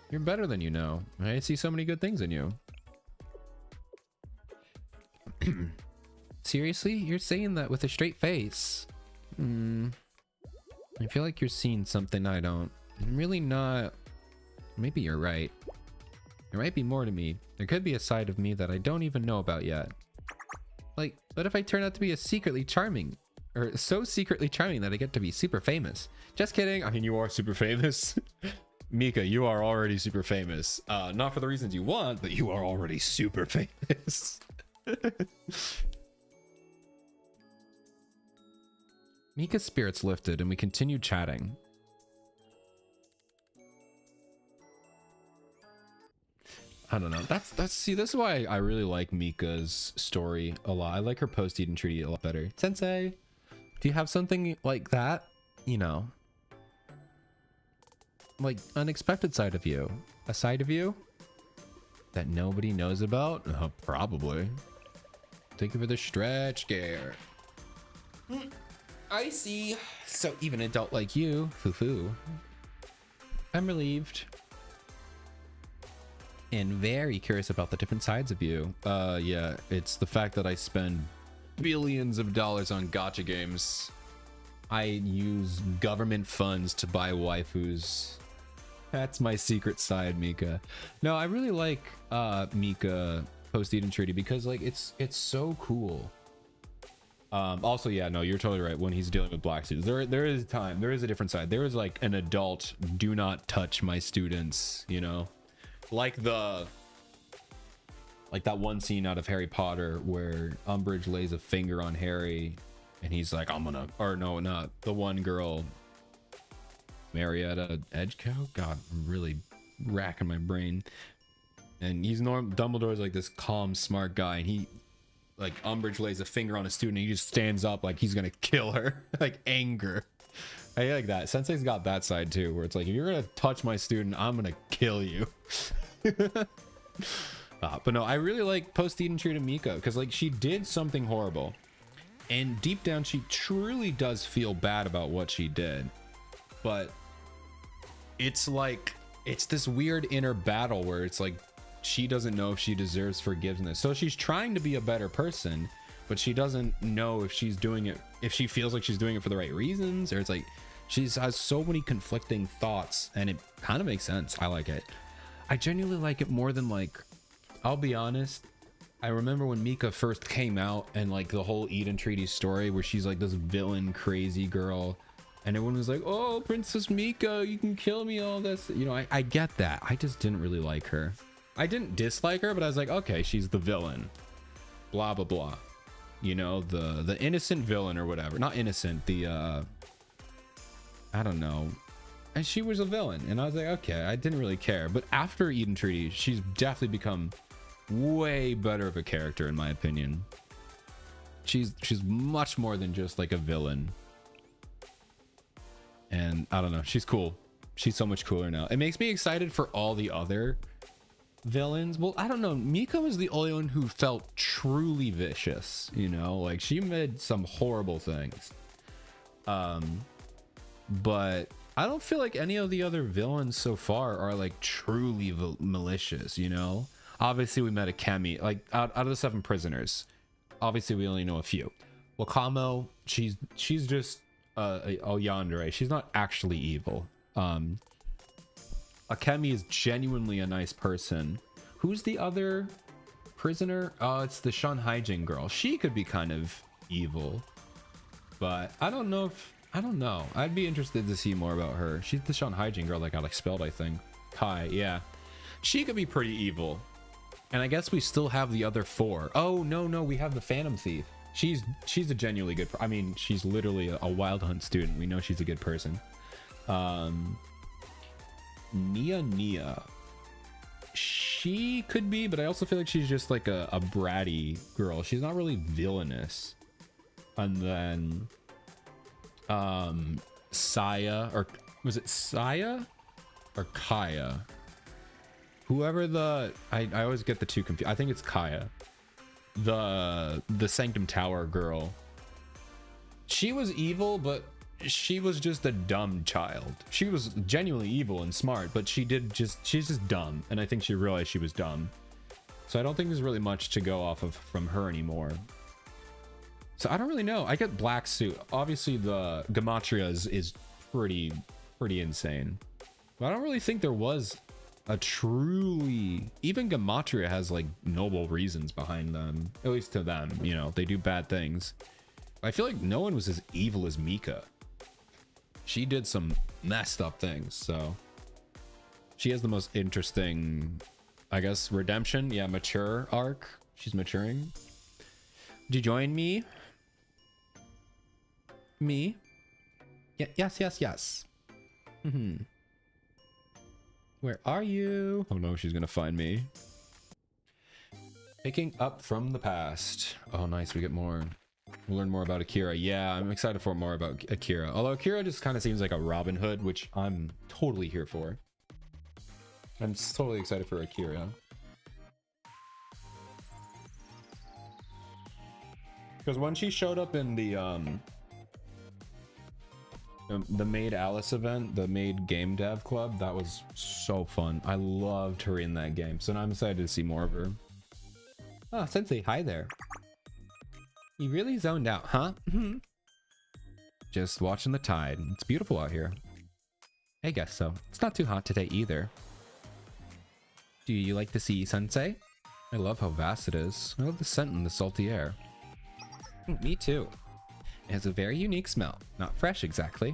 You're better than you know. I see so many good things in you. Seriously? You're saying that with a straight face? I feel like you're seeing something I don't. I'm really not. Maybe you're right. There might be more to me. There could be a side of me that I don't even know about yet. Like, what if I turn out to be a secretly charming? Or so secretly charming that I get to be super famous? Just kidding. I mean, you are super famous. Mika, you are already super famous. Not for the reasons you want, but you are already super famous. Mika's spirits lifted and we continued chatting. I don't know. See, this is why I really like Mika's story a lot. I like her post-Eden treaty a lot better. Sensei, do you have something like that? You know, like unexpected side of you, a side of you that nobody knows about? Probably. Thank you for the stretch scare. I see. So even an adult like you, foo-foo. I'm relieved. And very curious about the different sides of you. Yeah, it's the fact that I spend billions of dollars on gacha games. I use government funds to buy waifus. That's my secret side, Mika. No, I really like Mika post-Eden Treaty because like it's so cool. Also, yeah, no, you're totally right. When he's dealing with black students, there is time, there is a different side. There is like an adult, do not touch my students, you know, like that one scene out of Harry Potter where Umbridge lays a finger on Harry and he's like, I'm gonna, or no, not the one girl, Marietta Edgecote. God, I'm really racking my brain. And he's Dumbledore's like this calm, smart guy, and he, like, Umbridge lays a finger on a student and he just stands up like he's gonna kill her. Like anger. I like that. Sensei's got that side too, where it's like, if you're gonna touch my student, I'm gonna kill you. But no, I really like post-Eden Tree to Mika because like she did something horrible and deep down she truly does feel bad about what she did, but it's like it's this weird inner battle where it's like she doesn't know if she deserves forgiveness, so she's trying to be a better person, but she doesn't know if she's doing it, if she feels like she's doing it for the right reasons, or it's like she has so many conflicting thoughts, and it kind of makes sense. I like it. I genuinely like it more than, like, I'll be honest, I remember when Mika first came out and like the whole Eden Treaty story where she's like this villain crazy girl and everyone was like, oh, Princess Mika, you can kill me, all this, you know. I get that. I just didn't really like her. I didn't dislike her, but I was like, okay, she's the villain, blah blah blah, you know, the innocent villain or whatever. Not innocent, the I don't know, and she was a villain, and I was like, okay, I didn't really care. But after Eden Treaty, she's definitely become way better of a character, in my opinion. She's much more than just like a villain, and I don't know, she's cool. She's so much cooler now. It makes me excited for all the other villains. Well, I don't know, Mika was the only one who felt truly vicious, you know, like she made some horrible things, but I don't feel like any of the other villains so far are like truly malicious, you know. Obviously we met a Kemi, like out of the 7 prisoners, obviously we only know a few. Wakamo, she's just a yandere. She's not actually evil. Akemi is genuinely a nice person. Who's the other prisoner? Oh, it's the Shun Haijin girl. She could be kind of evil, but I don't know. I'd be interested to see more about her. She's the Shun Haijin girl that got expelled, I think. Kai, yeah. She could be pretty evil. And I guess we still have the other 4. Oh, no, we have the Phantom Thief. She's a genuinely good, I mean, she's literally a Wild Hunt student. We know she's a good person. Nia. She could be, but I also feel like she's just like a bratty girl. She's not really villainous. And then Saya, or was it Saya or Kaya? Whoever I always get the two confused. I think it's Kaya. The Sanctum Tower girl. She was evil, but she was just a dumb child. She was genuinely evil and smart, but she's just dumb. And I think she realized she was dumb. So I don't think there's really much to go off of from her anymore. So I don't really know. I get Black Suit. Obviously the Gematria is pretty insane. But I don't really think there was a truly, even Gematria has like noble reasons behind them, at least to them, you know, they do bad things. I feel like no one was as evil as Mika. She did some messed up things, so she has the most interesting, I guess, redemption. Yeah, mature arc. She's maturing. Did you join me? Me? Yeah, yes. Where are you? Oh no, she's gonna find me. Picking up from the past. Oh nice, we get more. We'll learn more about Akira. Yeah, I'm excited for more about Akira. Although Akira just kind of seems like a Robin Hood, which I'm totally here for. I'm totally excited for Akira. Because when she showed up in the Maid Alice event, the Maid Game Dev Club, that was so fun. I loved her in that game, so now I'm excited to see more of her. Oh, Sensei, hi there. You really zoned out, huh? Just watching the tide. It's beautiful out here. I guess so. It's not too hot today either. Do you like the sea, Sensei? I love how vast it is. I love the scent in the salty air. Me too. It has a very unique smell. Not fresh exactly.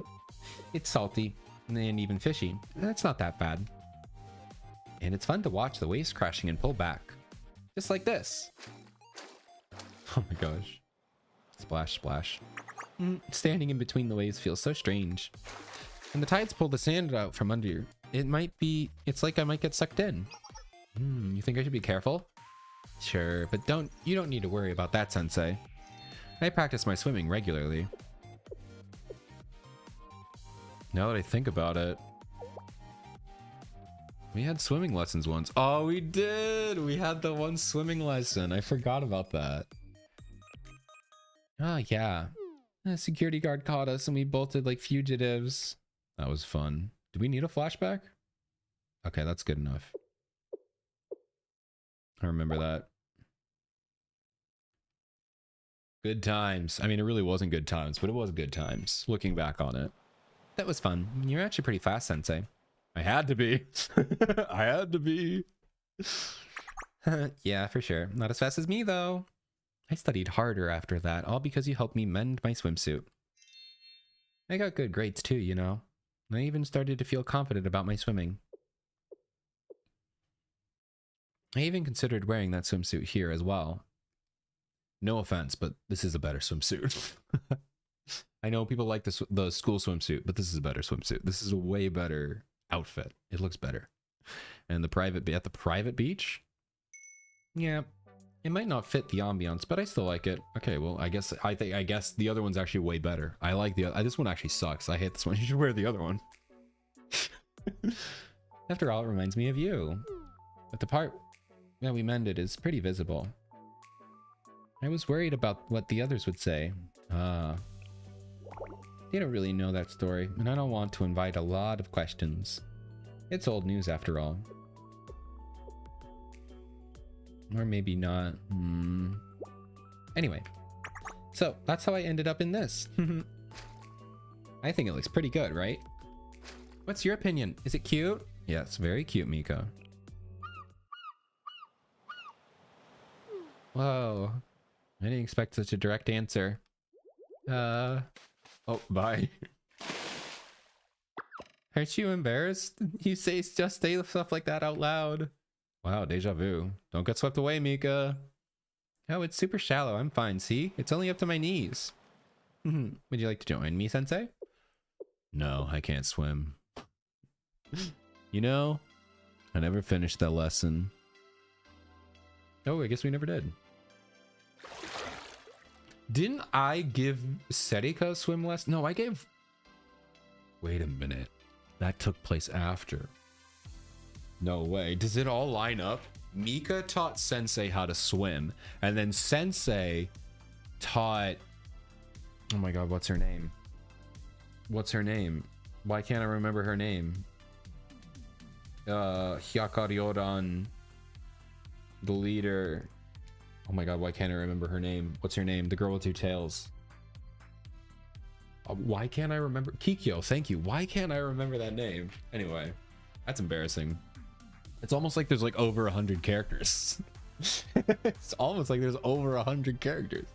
It's salty and even fishy. That's not that bad. And it's fun to watch the waves crashing and pull back. Just like this. Oh my gosh. Splash, splash. Standing in between the waves feels so strange. When the tides pull the sand out from under you, it's like I might get sucked in. You think I should be careful? Sure, but you don't need to worry about that, Sensei. I practice my swimming regularly. Now that I think about it, we had swimming lessons once. Oh, we did! We had the one swimming lesson. I forgot about that. Oh, yeah. The security guard caught us and we bolted like fugitives. That was fun. Do we need a flashback? Okay, that's good enough. I remember that. Good times. I mean, it really wasn't good times, but it was good times, looking back on it. That was fun. You're actually pretty fast, Sensei. I had to be. I had to be. Yeah, for sure. Not as fast as me, though. I studied harder after that, all because you helped me mend my swimsuit. I got good grades, too, you know. I even started to feel confident about my swimming. I even considered wearing that swimsuit here as well. No offense, but this is a better swimsuit. I know people like the school swimsuit, but this is a better swimsuit. This is a way better outfit. It looks better. And at the private beach? Yeah, it might not fit the ambiance, but I still like it. Okay, well, I guess the other one's actually way better. I like this one actually sucks. I hate this one. You should wear the other one. After all, it reminds me of you. But the part that we mended is pretty visible. I was worried about what the others would say. They don't really know that story, and I don't want to invite a lot of questions. It's old news after all. Or maybe not. Anyway, so that's how I ended up in this. I think it looks pretty good, right? What's your opinion? Is it cute? Yeah, it's very cute, Mika. Whoa. I didn't expect such a direct answer. Oh, bye. Aren't you embarrassed? You just say stuff like that out loud. Wow, deja vu. Don't get swept away, Mika. Oh, it's super shallow. I'm fine, see? It's only up to my knees. Would you like to join me, Sensei? No, I can't swim. You know, I never finished that lesson. Oh, I guess we never did. Didn't I give Serika a swim lesson? No, I gave... Wait a minute. That took place after. No way. Does it all line up? Mika taught Sensei how to swim, and then Sensei taught... Oh my god, what's her name? What's her name? Why can't I remember her name? Hyakaryoran, the leader. Oh my god, why can't I remember her name? What's her name? The girl with two tails. Why can't I remember? Kikyo, thank you. Why can't I remember that name? Anyway, that's embarrassing. It's almost like there's like over 100 characters. It's almost like there's over 100 characters.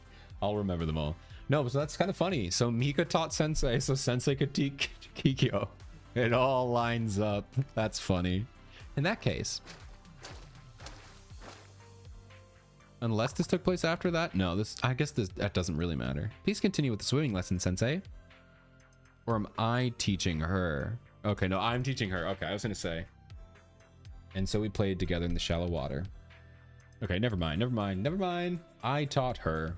I'll remember them all. No, so that's kind of funny. So Mika taught Sensei, so Sensei could teach Kikyo. It all lines up. That's funny. In that case, unless this took place after that, no. I guess that doesn't really matter. Please continue with the swimming lesson, Sensei. Or am I teaching her? Okay, no, I'm teaching her. Okay, I was gonna say. And so we played together in the shallow water. Okay, never mind. I taught her.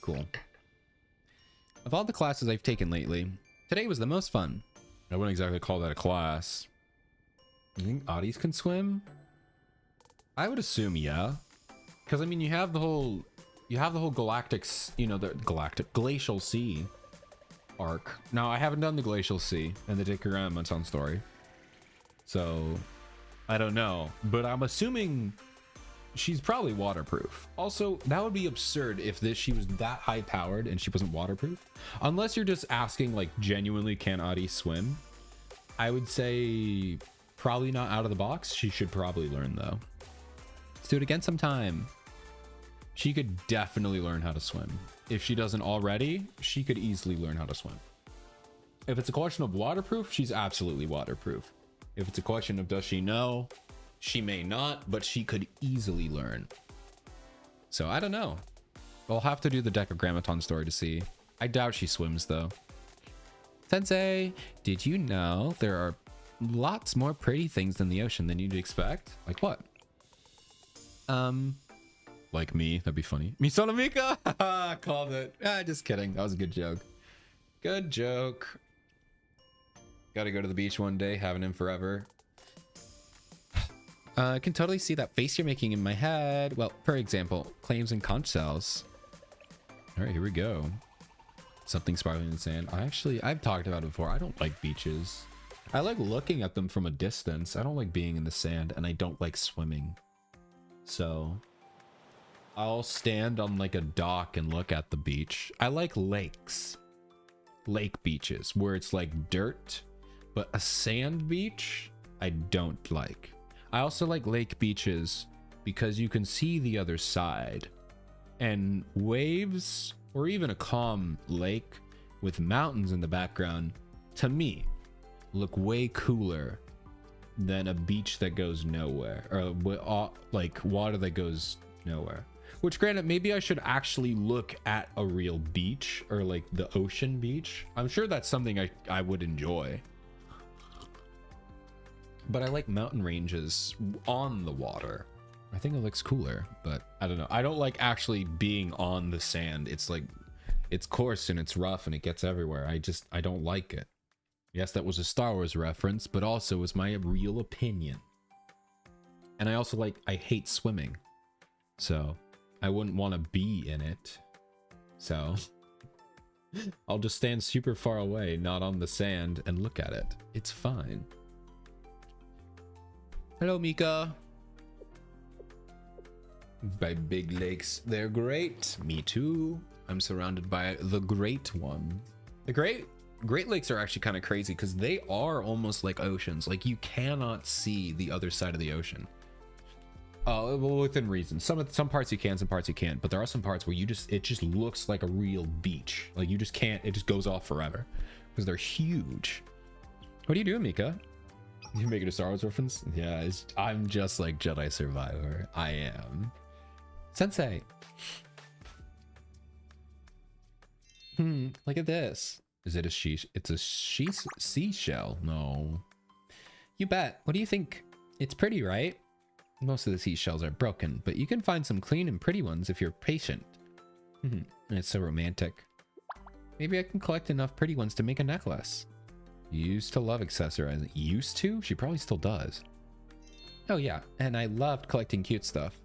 Cool. Of all the classes I've taken lately, today was the most fun. I wouldn't exactly call that a class. You think Audis can swim? I would assume, yeah. Because I mean, you have the whole galactic, you know, the glacial sea arc. Now, I haven't done the glacial sea and the Dikuramoton story, so I don't know. But I'm assuming she's probably waterproof. Also, that would be absurd if she was that high powered and she wasn't waterproof. Unless you're just asking, like, genuinely, can Adi swim? I would say probably not out of the box. She should probably learn, though. Let's do it again sometime. She could definitely learn how to swim. If she doesn't already, she could easily learn how to swim. If it's a question of waterproof, she's absolutely waterproof. If it's a question of does she know, she may not, but she could easily learn. So I don't know. We'll have to do the Dikuramoton story to see. I doubt she swims though. Sensei, did you know there are lots more pretty things in the ocean than you'd expect? Like what? Like me, that'd be funny. Misono Mika! Called it. Just kidding. That was a good joke. Good joke. Gotta go to the beach one day, haven't been forever. I can totally see that face you're making in my head. Well, for example, claims and conch cells. All right, here we go. Something sparkling in the sand. I've talked about it before. I don't like beaches. I like looking at them from a distance. I don't like being in the sand, and I don't like swimming. So I'll stand on like a dock and look at the beach. I like lakes. Lake beaches where it's like dirt, but a sand beach, I don't like. I also like lake beaches because you can see the other side, and waves or even a calm lake with mountains in the background, to me, look way cooler than a beach that goes nowhere, or like water that goes nowhere. Which, granted, maybe I should actually look at a real beach or like the ocean beach. I'm sure that's something I would enjoy. But I like mountain ranges on the water. I think it looks cooler, but I don't know. I don't like actually being on the sand. It's like, it's coarse and it's rough and it gets everywhere. I don't like it. Yes, that was a Star Wars reference, but also was my real opinion. And I hate swimming. So I wouldn't want to be in it. So I'll just stand super far away, not on the sand, and look at it. It's fine. Hello, Mika. By big lakes, they're great. Me too. I'm surrounded by the great one. The Great Lakes are actually kind of crazy because they are almost like oceans. Like you cannot see the other side of the ocean. Well, within reason. Some parts you can, some parts you can't. But there are some parts where it just looks like a real beach. Like you just can't. It just goes off forever because they're huge. What are you doing, Mika? You making a Star Wars reference? Yeah, I'm just like Jedi Survivor. I am. Sensei. Look at this. Is it a sheesh? It's a seashell. No. You bet. What do you think? It's pretty, right? Most of the seashells are broken, but you can find some clean and pretty ones if you're patient. It's so romantic. Maybe I can collect enough pretty ones to make a necklace. Used to love accessorizing. Used to? She probably still does. Oh yeah, and I loved collecting cute stuff.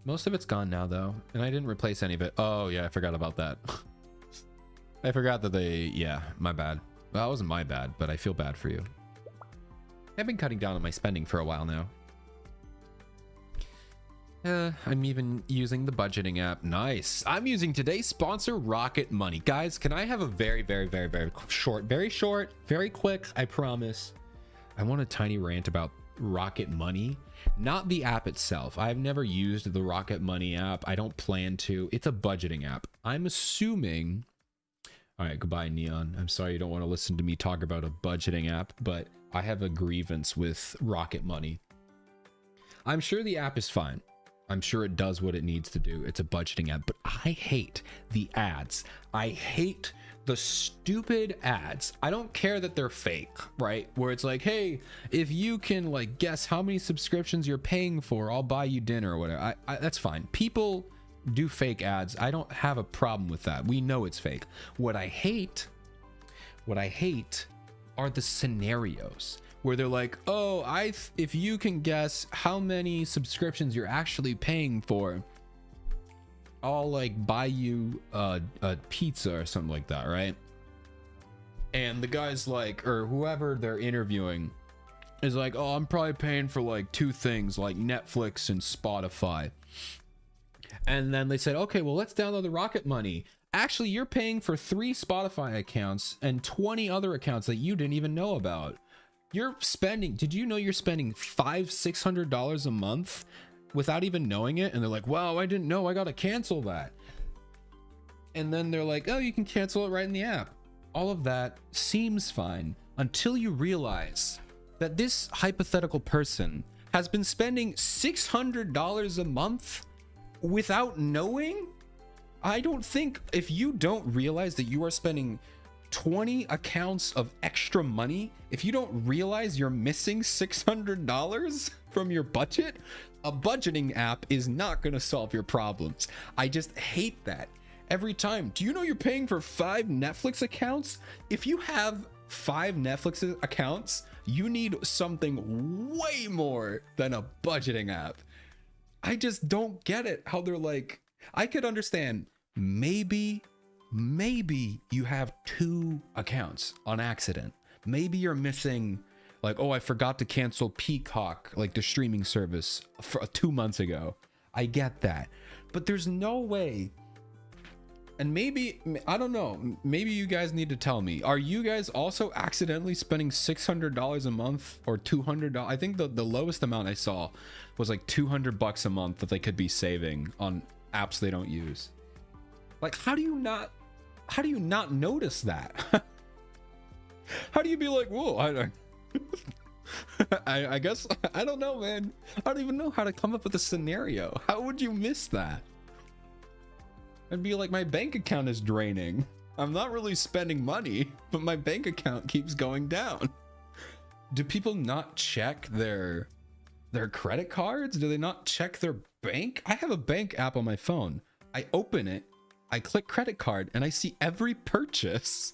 Most of it's gone now though, and I didn't replace any of it. Oh yeah, I forgot about that. I forgot that yeah, my bad. Well, that wasn't my bad, but I feel bad for you. I've been cutting down on my spending for a while now. I'm even using the budgeting app. Nice. I'm using today's sponsor, Rocket Money. Guys, can I have a very short, very quick, I promise. I want a tiny rant about Rocket Money, not the app itself. I've never used the Rocket Money app. I don't plan to. It's a budgeting app. I'm assuming... All right, goodbye, Neon. I'm sorry you don't want to listen to me talk about a budgeting app, but I have a grievance with Rocket Money. I'm sure the app is fine. I'm sure it does what it needs to do. It's a budgeting app, but I hate the ads. I hate the stupid ads. I don't care that they're fake, right? Where it's like, hey, if you can like guess how many subscriptions you're paying for, I'll buy you dinner or whatever. That's fine. People do fake ads. I don't have a problem with that. We know it's fake. What I hate are the scenarios where they're like, oh, if you can guess how many subscriptions you're actually paying for, I'll like buy you a pizza or something like that, right? And the guy's like, or whoever they're interviewing is like, oh, I'm probably paying for like 2 things like Netflix and Spotify. And then they said, okay, well, let's download the Rocket Money. Actually, you're paying for 3 Spotify accounts and 20 other accounts that you didn't even know about. You're spending, did you know you're spending $500-600 a month without even knowing it? And they're like, wow, I didn't know, I gotta cancel that. And then they're like, oh, you can cancel it right in the app. All of that seems fine until you realize that this hypothetical person has been spending $600 a month without knowing. I don't think, if you don't realize that you are spending 20 accounts of extra money, if you don't realize you're missing $600 from your budget, a budgeting app is not going to solve your problems. I just hate that every time. Do you know you're paying for 5 Netflix accounts? If you have 5 Netflix accounts, you need something way more than a budgeting app. I just don't get it, how they're like, I could understand maybe you have 2 accounts on accident. Maybe you're missing like, oh, I forgot to cancel Peacock, like the streaming service for 2 months ago. I get that, but there's no way. And maybe, I don't know, maybe you guys need to tell me, are you guys also accidentally spending $600 a month or $200? I think the lowest amount I saw was like $200 a month that they could be saving on apps they don't use. Like, how do you not notice that? How do you be like, whoa, I guess, I don't know, man. I don't even know how to come up with a scenario. How would you miss that? I'd be like, my bank account is draining. I'm not really spending money, but my bank account keeps going down. Do people not check their credit cards? Do they not check their bank? I have a bank app on my phone. I open it, I click credit card, and I see every purchase.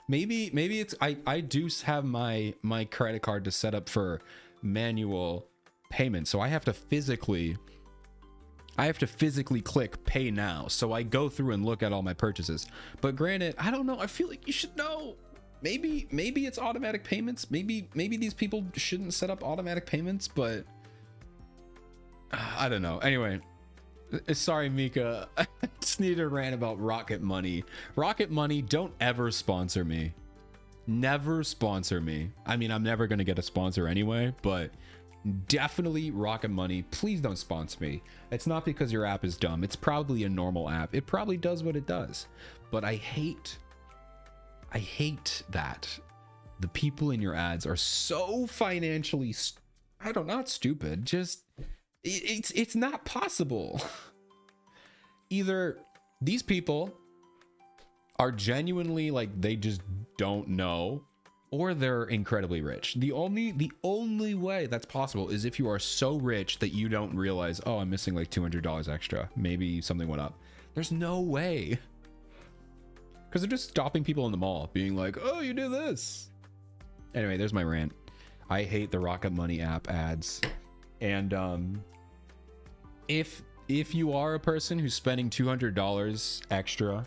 Maybe it's, I do have my credit card to set up for manual payment, so I have to physically click pay now. So I go through and look at all my purchases. But granted, I don't know, I feel like you should know. Maybe it's automatic payments. Maybe these people shouldn't set up automatic payments, but I don't know. Anyway, sorry, Mika. I just need to rant about Rocket Money. Rocket Money, don't ever sponsor me. Never sponsor me. I mean, I'm never going to get a sponsor anyway, but definitely Rocket Money. Please don't sponsor me. It's not because your app is dumb. It's probably a normal app. It probably does what it does. But I hate that the people in your ads are so financially, not stupid, just it's not possible. Either these people are genuinely like they just don't know, or they're incredibly rich. The only way that's possible is if you are so rich that you don't realize, oh, I'm missing like $200 extra. Maybe something went up. There's no way. Because they're just stopping people in the mall being like, oh, you do this. Anyway, there's my rant. I hate the Rocket Money app ads. And if you are a person who's spending $200 extra,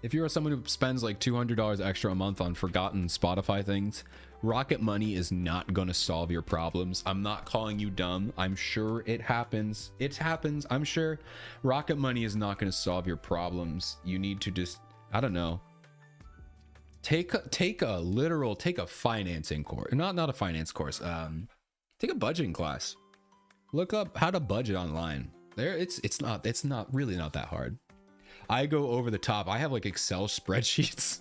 if you're someone who spends like $200 extra a month on forgotten Spotify things, Rocket Money is not going to solve your problems. I'm not calling you dumb. I'm sure it happens. It happens. I'm sure Rocket Money is not going to solve your problems. You need to just, I don't know, take a financing course. Not a finance course. Take a budgeting class. Look up how to budget online. It's not really not that hard. I go over the top. I have like Excel spreadsheets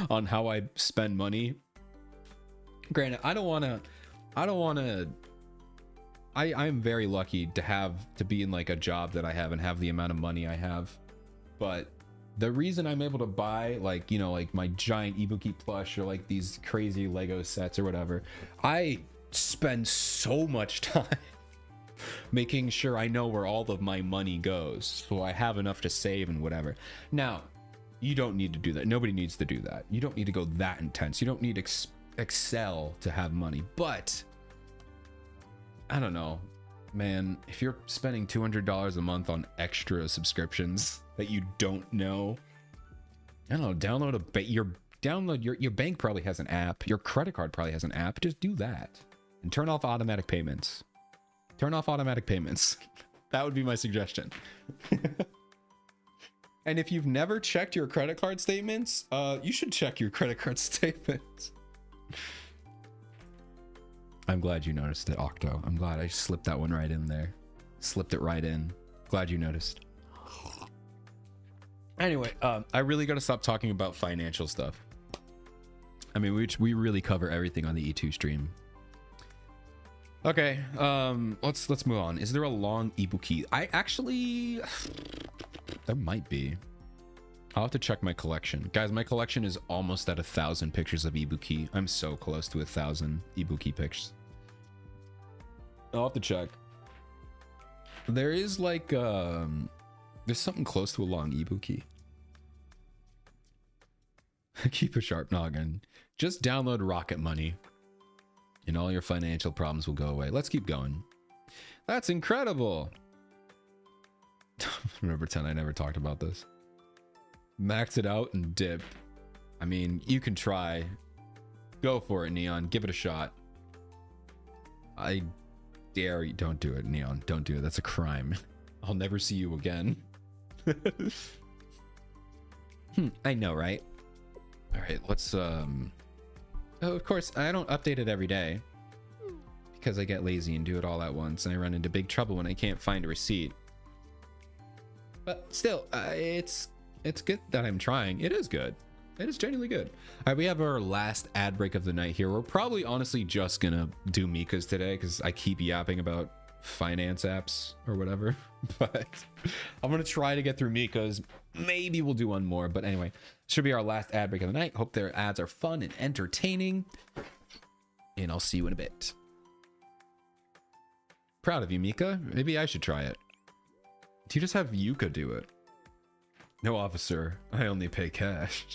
on how I spend money. Granted, I'm very lucky to be in like a job that I have and have the amount of money I have. But the reason I'm able to buy like, you know, like my giant Ibuki plush or like these crazy Lego sets or whatever, I spend so much time making sure I know where all of my money goes, so I have enough to save and whatever. Now, you don't need to do that. Nobody needs to do that. You don't need to go that intense. You don't need Excel to have money. But I don't know, man, if you're spending $200 a month on extra subscriptions that you don't know, I don't know, download your bank probably has an app. Your credit card probably has an app. Just do that and turn off automatic payments. Turn off automatic payments. That would be my suggestion. And if you've never checked your credit card statements, you should check your credit card statements. I'm glad you noticed it, Octo. I'm glad I slipped that one right in there. Slipped it right in. Glad you noticed. Anyway, I really got to stop talking about financial stuff. I mean, we really cover everything on the E2 stream. Okay, let's move on. Is there a long Ibuki? There might be. I'll have to check my collection. Guys, my collection is almost at 1,000 pictures of Ibuki. I'm so close to 1,000 Ibuki pics. I'll have to check. There is like, there's something close to a long Ibuki. Keep a sharp noggin. Just download Rocket Money and all your financial problems will go away. Let's keep going. That's incredible. I'm gonna pretend I never talked about this. Max it out and dip. I mean, you can try. Go for it, Neon. Give it a shot. I dare you. Don't do it, Neon. Don't do it. That's a crime. I'll never see you again. I know, right? All right, let's oh, of course, I don't update it every day because I get lazy and do it all at once, and I run into big trouble when I can't find a receipt. But still, it's good that I'm trying. It is good. It is genuinely good. All right, we have our last ad break of the night here. We're probably honestly just gonna do Mika's today because I keep yapping about finance apps or whatever. But I'm gonna try to get through Mika's. Maybe we'll do one more. But anyway, should be our last ad break of the night. Hope their ads are fun and entertaining. And I'll see you in a bit. Proud of you, Mika. Maybe I should try it. Do you just have Yuka do it? No, officer. I only pay cash.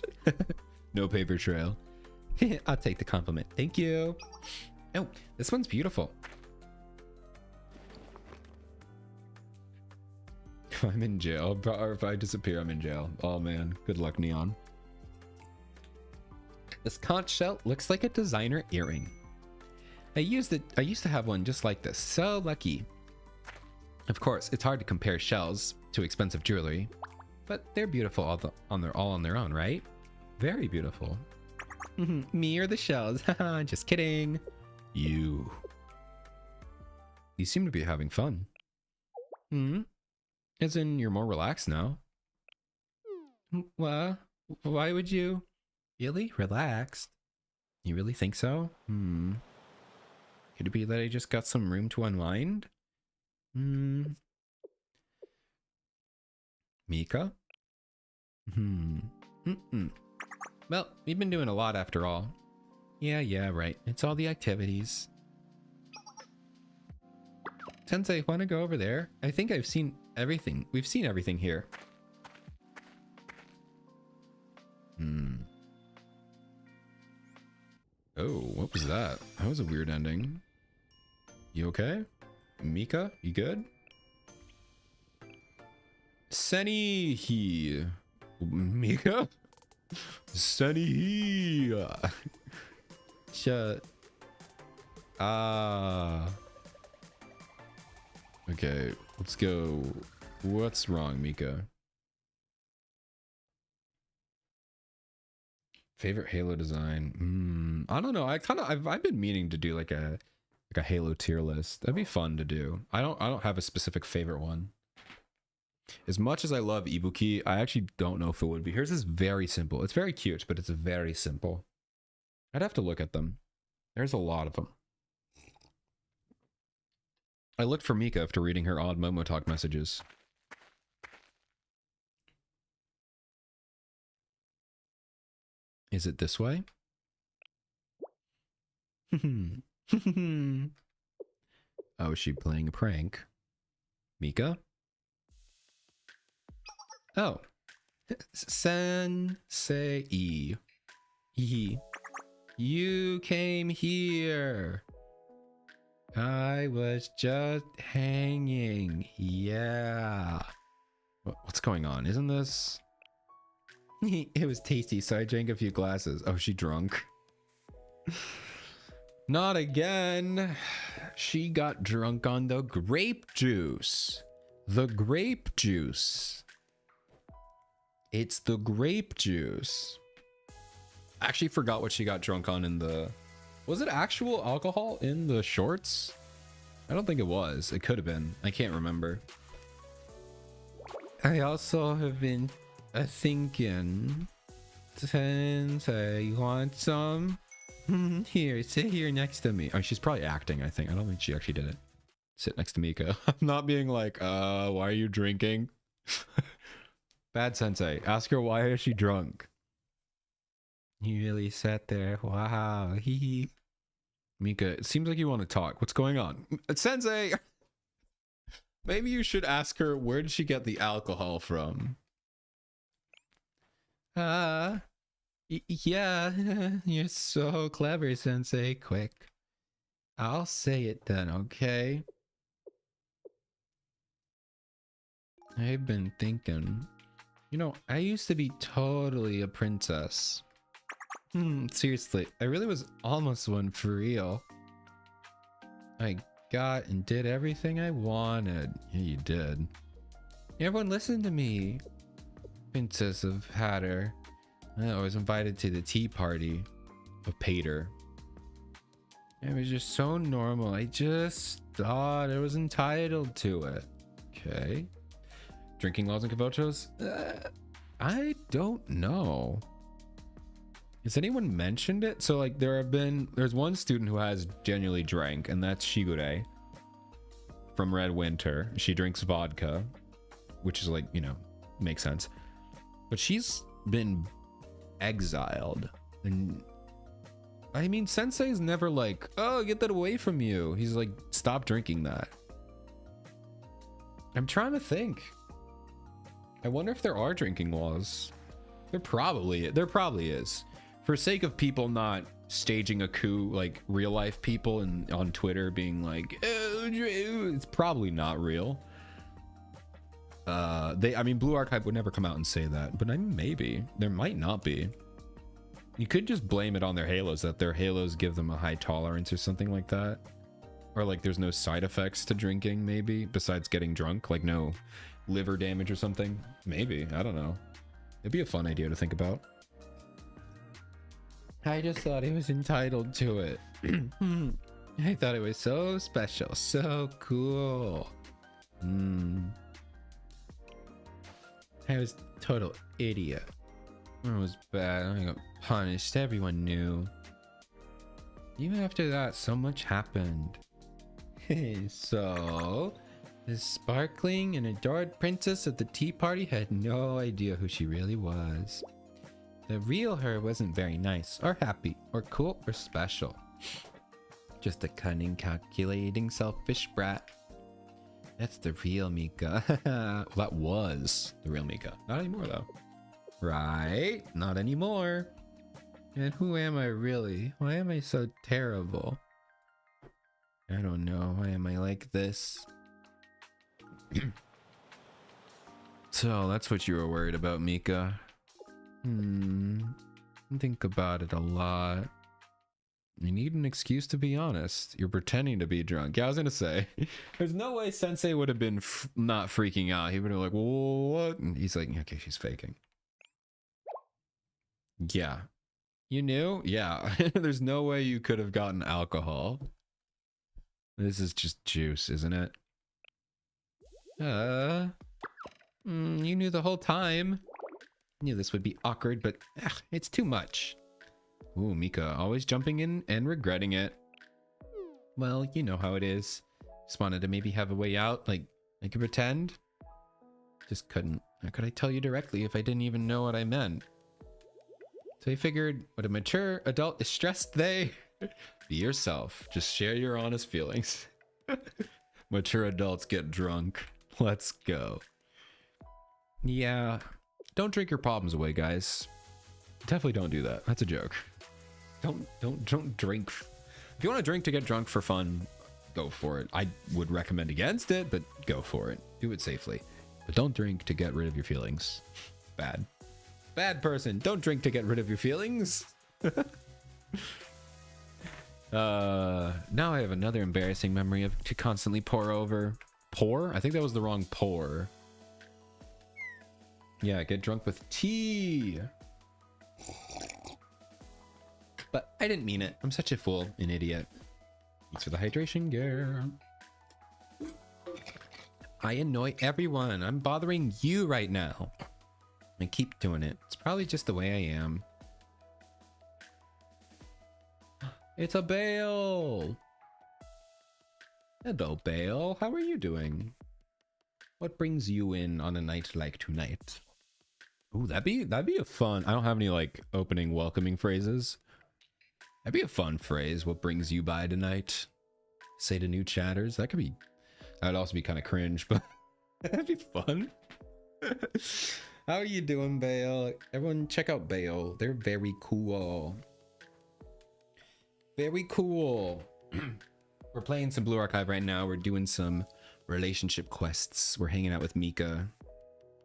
No paper trail. I'll take the compliment. Thank you. Oh, this one's beautiful. If I'm in jail, or if I disappear, I'm in jail. Oh man, good luck, Neon. This conch shell looks like a designer earring. I used to have one just like this. So lucky. Of course, it's hard to compare shells to expensive jewelry, but they're beautiful all on their own, right? Very beautiful. Me or the shells? Haha, just kidding. You seem to be having fun. As in, you're more relaxed now. Well, why would you? Really? Relaxed? You really think so? Could it be that I just got some room to unwind? Mika? Well, we've been doing a lot after all. Yeah, right. It's all the activities. Sensei, want to go over there? I think I've seen everything. We've seen everything here. Oh, what was that? That was a weird ending. You okay? Mika, you good? Seni Mika? Seni Okay, let's go. What's wrong, Mika? Favorite Halo design? I don't know. I've been meaning to do like a Halo tier list. That'd be fun to do. I don't have a specific favorite one. As much as I love Ibuki, I actually don't know if it would be. Hers is very simple. It's very cute, but it's very simple. I'd have to look at them. There's a lot of them. I looked for Mika after reading her odd Momo Talk messages. Is it this way? Oh, is she playing a prank? Mika? Oh. Sensei. You came here. I was just hanging. Yeah. What's going on? Isn't this... It was tasty, so I drank a few glasses. Oh, she drunk? Not again. She got drunk on the grape juice. The grape juice. It's the grape juice. I actually forgot what she got drunk on in the... Was it actual alcohol in the shorts? I don't think it was. It could have been. I can't remember. I also have been thinking, Sensei, you want some? Here, sit here next to me. Oh, she's probably acting, I think. I don't think she actually did it. Sit next to Mika. I'm not being like, why are you drinking? Bad Sensei. Ask her, why is she drunk? You really sat there. Wow. Hee. Mika, it seems like you want to talk. What's going on? Sensei! Maybe you should ask her, where did she get the alcohol from? Yeah. You're so clever, Sensei. Quick. I'll say it then, okay? I've been thinking. You know, I used to be totally a princess. Seriously, I really was almost one for real. I got and did everything I wanted. Yeah, you did. Everyone listened to me. Princess of Hatter. I was invited to the tea party of Pater. It was just so normal. I just thought I was entitled to it. Okay. Drinking laws and kavochos? I don't know. Has anyone mentioned it? So like there's one student who has genuinely drank, and that's Shigure from Red Winter. She drinks vodka, which is like, you know, makes sense. But she's been exiled. And I mean, Sensei's never like, oh, get that away from you. He's like, stop drinking that. I'm trying to think. I wonder if there are drinking laws. There probably is. For sake of people not staging a coup, like real life people and on Twitter being like, oh, it's probably not real. I mean, Blue Archive would never come out and say that, but I mean, maybe there might not be. You could just blame it on their halos, that their halos give them a high tolerance or something like that. Or like there's no side effects to drinking, maybe, besides getting drunk, like no liver damage or something. Maybe, I don't know. It'd be a fun idea to think about. I just thought he was entitled to it. I thought it was so special, so cool. I was a total idiot. It was bad. I got punished. Everyone knew. Even after that, so much happened. So, the sparkling and adored princess of the tea party had no idea who she really was. The real her wasn't very nice, or happy, or cool, or special. Just a cunning, calculating, selfish brat. That's the real Mika. Well, that was the real Mika. Not anymore, though. Right? Not anymore. And who am I really? Why am I so terrible? I don't know. Why am I like this? So, that's what you were worried about, Mika. Think about it a lot. You need an excuse to be honest. You're pretending to be drunk. Yeah, I was gonna say, there's no way Sensei would have been not freaking out. He would have like, what? And he's like, okay, she's faking. Yeah. You knew? Yeah. There's no way you could have gotten alcohol. This is just juice, isn't it? You knew the whole time. Knew this would be awkward, but it's too much. Ooh, Mika, always jumping in and regretting it. Well, you know how it is. Just wanted to maybe have a way out, like I could pretend. Just couldn't. How could I tell you directly if I didn't even know what I meant? So I figured, when a mature adult is stressed, they... Be yourself. Just share your honest feelings. Mature adults get drunk. Let's go. Yeah. Don't drink your problems away, guys. Definitely don't do that. That's a joke. Don't drink. If you want to drink to get drunk for fun, go for it. I would recommend against it, but go for it. Do it safely. But don't drink to get rid of your feelings. Bad. Bad person. Don't drink to get rid of your feelings. Now I have another embarrassing memory to constantly pour over. Pour? I think that was the wrong pour. Yeah, get drunk with tea. But I didn't mean it. I'm such a fool, an idiot. Thanks for the hydration, girl. I annoy everyone. I'm bothering you right now. I keep doing it. It's probably just the way I am. It's a Bale. Hello, Bale. How are you doing? What brings you in on a night like tonight? Ooh, that'd be a fun. I don't have any like opening welcoming phrases. That'd be a fun phrase. What brings you by tonight? Say to new chatters. That'd also be kind of cringe, but that'd be fun. How are you doing, Bale? Everyone check out Bale. They're very cool. Very cool. We're playing some Blue Archive right now. We're doing some relationship quests. We're hanging out with Mika.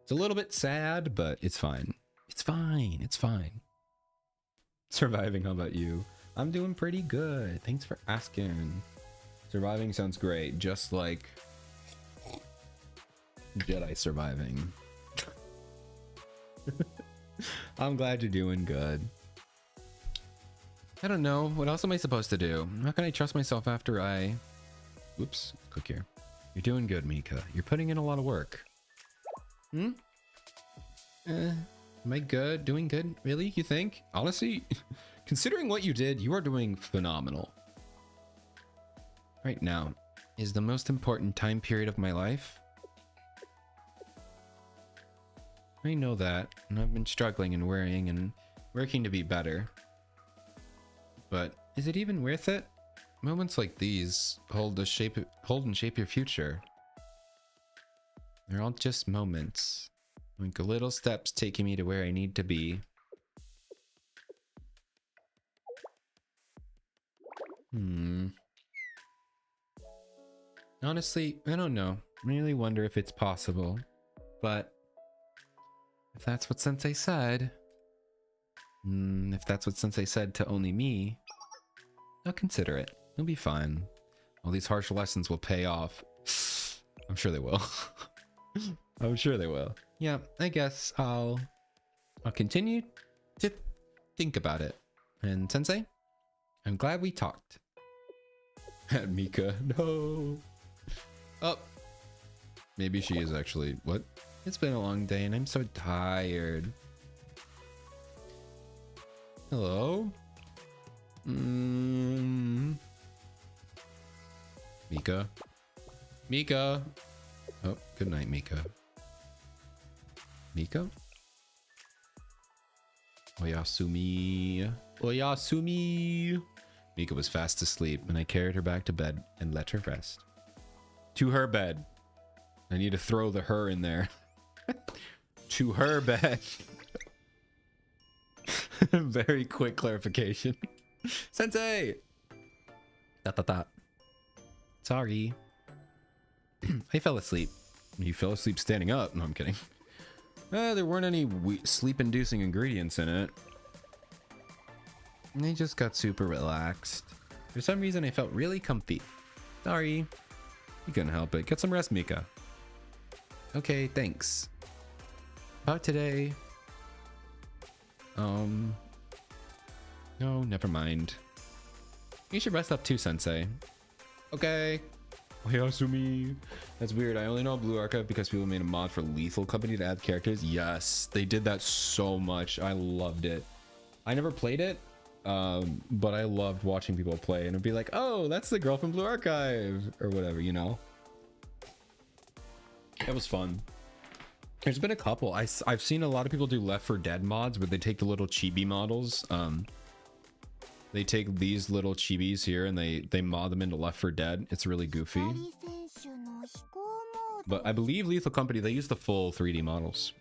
It's a little bit sad, but it's fine. It's fine. It's fine. Surviving, how about you? I'm doing pretty good. Thanks for asking. Surviving sounds great. Just like Jedi surviving. I'm glad you're doing good. I don't know. What else am I supposed to do? How can I trust myself after I... Oops. Click here. You're doing good, Mika. You're putting in a lot of work. Am I good? Doing good? Really? You think? Honestly, considering what you did, you are doing phenomenal. Right now is the most important time period of my life. I know that, and I've been struggling and worrying and working to be better. But is it even worth it? Moments like these hold and shape your future. They're all just moments, like little steps taking me to where I need to be. Honestly, I don't know. I really wonder if it's possible. But if that's what Sensei said, If that's what Sensei said to only me, I'll consider it. It'll be fine. All these harsh lessons will pay off. I'm sure they will. I'm sure they will. Yeah, I guess I'll continue to think about it. And Sensei, I'm glad we talked. And Mika, no. Oh, maybe she is actually. What? It's been a long day and I'm so tired. Hello? Mika? Mika? Oh, good night, Mika. Mika? Oyasumi. Oyasumi. Mika was fast asleep and I carried her back to bed and let her rest. To her bed. I need to throw the her in there. To her bed. Very quick clarification. Sensei! Dot dot dot. Sorry. I fell asleep. You fell asleep standing up. No, I'm kidding. There weren't any sleep-inducing ingredients in it. I just got super relaxed. For some reason, I felt really comfy. Sorry. You couldn't help it. Get some rest, Mika. Okay, thanks. About today. No, never mind. You should rest up too, Sensei. Okay. Oyasumi. That's weird. I only know Blue Archive because people made a mod for Lethal Company to add characters. Yes, they did that so much. I loved it. I never played it, but I loved watching people play and it'd be like, oh, that's the girl from Blue Archive or whatever, you know? It was fun. There's been a couple. I've seen a lot of people do Left 4 Dead mods where they take the little chibi models. They take these little chibis here and they mod them into Left 4 Dead. It's really goofy. But I believe Lethal Company, they use the full 3D models.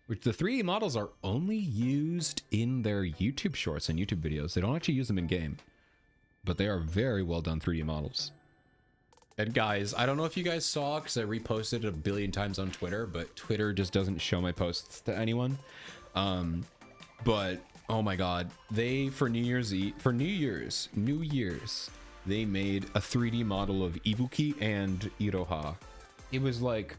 Which the 3D models are only used in their YouTube shorts and YouTube videos. They don't actually use them in game. But they are very well done 3D models. And guys, I don't know if you guys saw, because I reposted it a billion times on Twitter, but Twitter just doesn't show my posts to anyone. But oh my god, they for New Year's, they made a 3D model of Ibuki and Iroha. It was like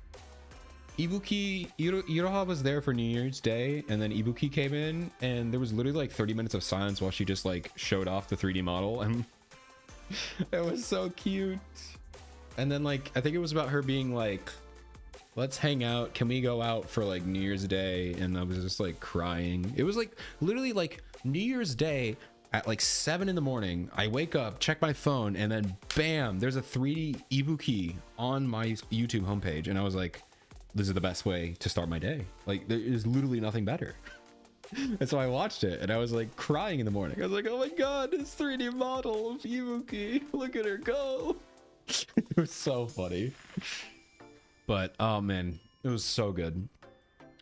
Iroha was there for New Year's Day, and then Ibuki came in, and there was literally like 30 minutes of silence while she just like showed off the 3D model, and it was so cute. And then like I think it was about her being like, let's hang out, can we go out for like New Year's Day? And I was just like crying. It was like literally like New Year's Day at like 7 in the morning. I wake up, check my phone, and then bam, there's a 3D Ibuki on my YouTube homepage, and I was like, this is the best way to start my day. Like there is literally nothing better. And so I watched it and I was like crying in the morning. I was like, oh my god, this 3D model of Ibuki, look at her go. It was so funny. But oh man, it was so good.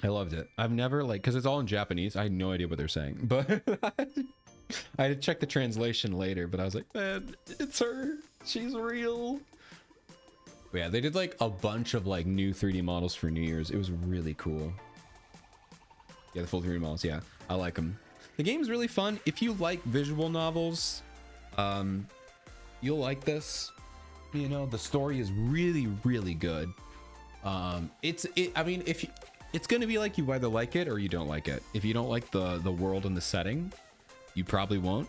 I loved it. I've never like, because it's all in Japanese, I had no idea what they're saying, but I had to check the translation later, but I was like, man, it's her, she's real. But yeah, they did like a bunch of like new 3D models for New Year's. It was really cool. Yeah, the full 3D models, yeah, I like them. The game's really fun. If you like visual novels, you'll like this. You know, the story is really, really good. I mean, it's gonna be like, you either like it or you don't like it. If you don't like the world and the setting, you probably won't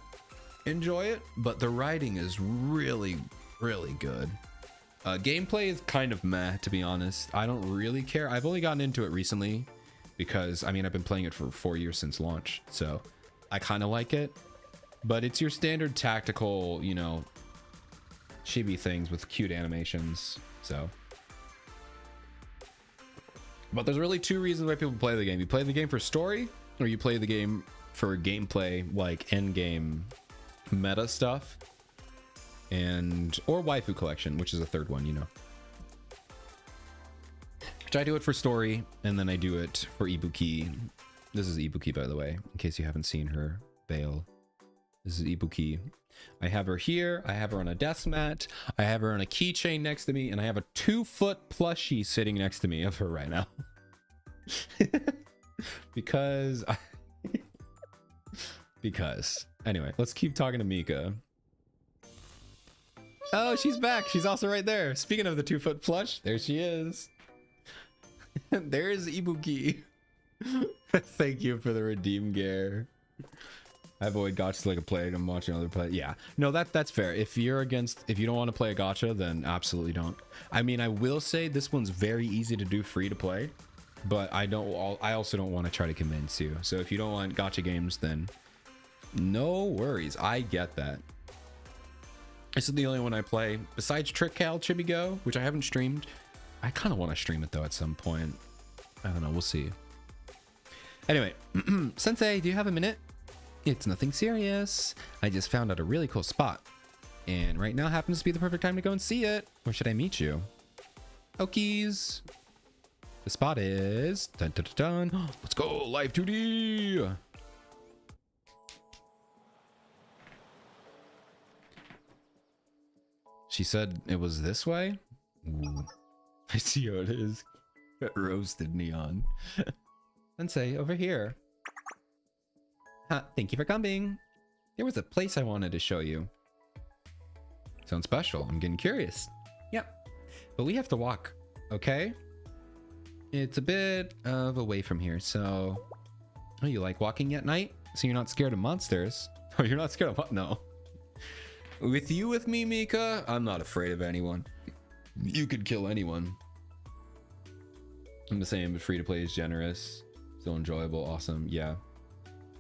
enjoy it, but the writing is really, really good. Gameplay is kind of meh, to be honest. I don't really care. I've only gotten into it recently because, I mean, I've been playing it for 4 years since launch, so I kind of like it, but it's your standard tactical, you know, chibi things with cute animations, so. But there's really two reasons why people play the game. You play the game for story, or you play the game for gameplay, like end game meta stuff, and or waifu collection, which is a third one, you know. Which I do it for story, and then I do it for Ibuki. This is Ibuki, by the way, in case you haven't seen her veil. This is Ibuki. I have her here, I have her on a desk mat, I have her on a keychain next to me, and I have a 2-foot plushie sitting next to me of her right now. Because Because anyway, let's keep talking to Mika. Oh, she's back. She's also right there. Speaking of the 2-foot plush, there she is. There's Ibuki. Thank you for the redeem gear. I avoid gotchas like a plague. I'm watching other play. Yeah, no, that's fair. If you don't want to play a gotcha, then absolutely don't. I mean, I will say this one's very easy to do free to play, but I also don't want to try to convince you. So if you don't want gotcha games, then no worries. I get that. This is the only one I play besides Trick Cal Chibi Go, which I haven't streamed. I kind of want to stream it though at some point. I don't know. We'll see. Anyway, Sensei, do you have a minute? It's nothing serious. I just found out a really cool spot. And right now happens to be the perfect time to go and see it. Where should I meet you? Okies. The spot is... Dun, dun, dun, dun. Let's go, Live 2D. She said it was this way? Ooh. I see how it is. Roasted neon. Sensei, over here. Thank you for coming. There was a place I wanted to show you. Sounds special. I'm getting curious. Yep. But we have to walk, okay? It's a bit of a way from here, so... Oh, you like walking at night? So you're not scared of monsters? Oh, you're not scared of... No. With me, Mika, I'm not afraid of anyone. You could kill anyone. I'm the same, but free to play is generous. Still enjoyable, awesome, yeah.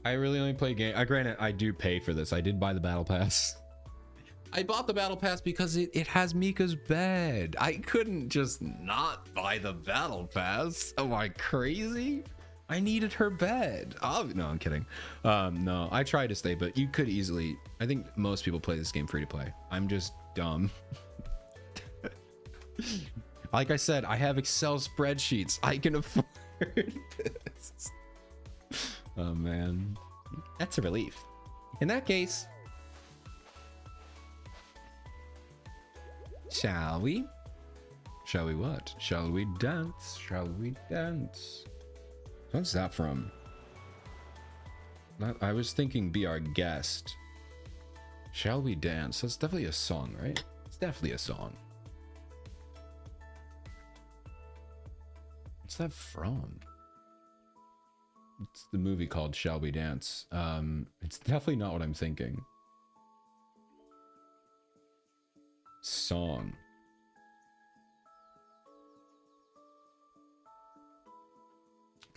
I really only play game. Granted, I do pay for this. I did buy the battle pass. I bought the battle pass because it has Mika's bed. I couldn't just not buy the battle pass. Am I crazy? I needed her bed. Oh, no, I'm kidding. No, I tried to stay, but you could easily. I think most people play this game free to play. I'm just dumb. Like I said, I have Excel spreadsheets. I can afford this. Oh man, that's a relief. In that case, shall we? Shall we what? Shall we dance? Shall we dance? What's that from? I was thinking be our guest. Shall we dance? That's definitely a song, right? It's definitely a song. What's that from? It's the movie called Shall We Dance. It's definitely not what I'm thinking. Song.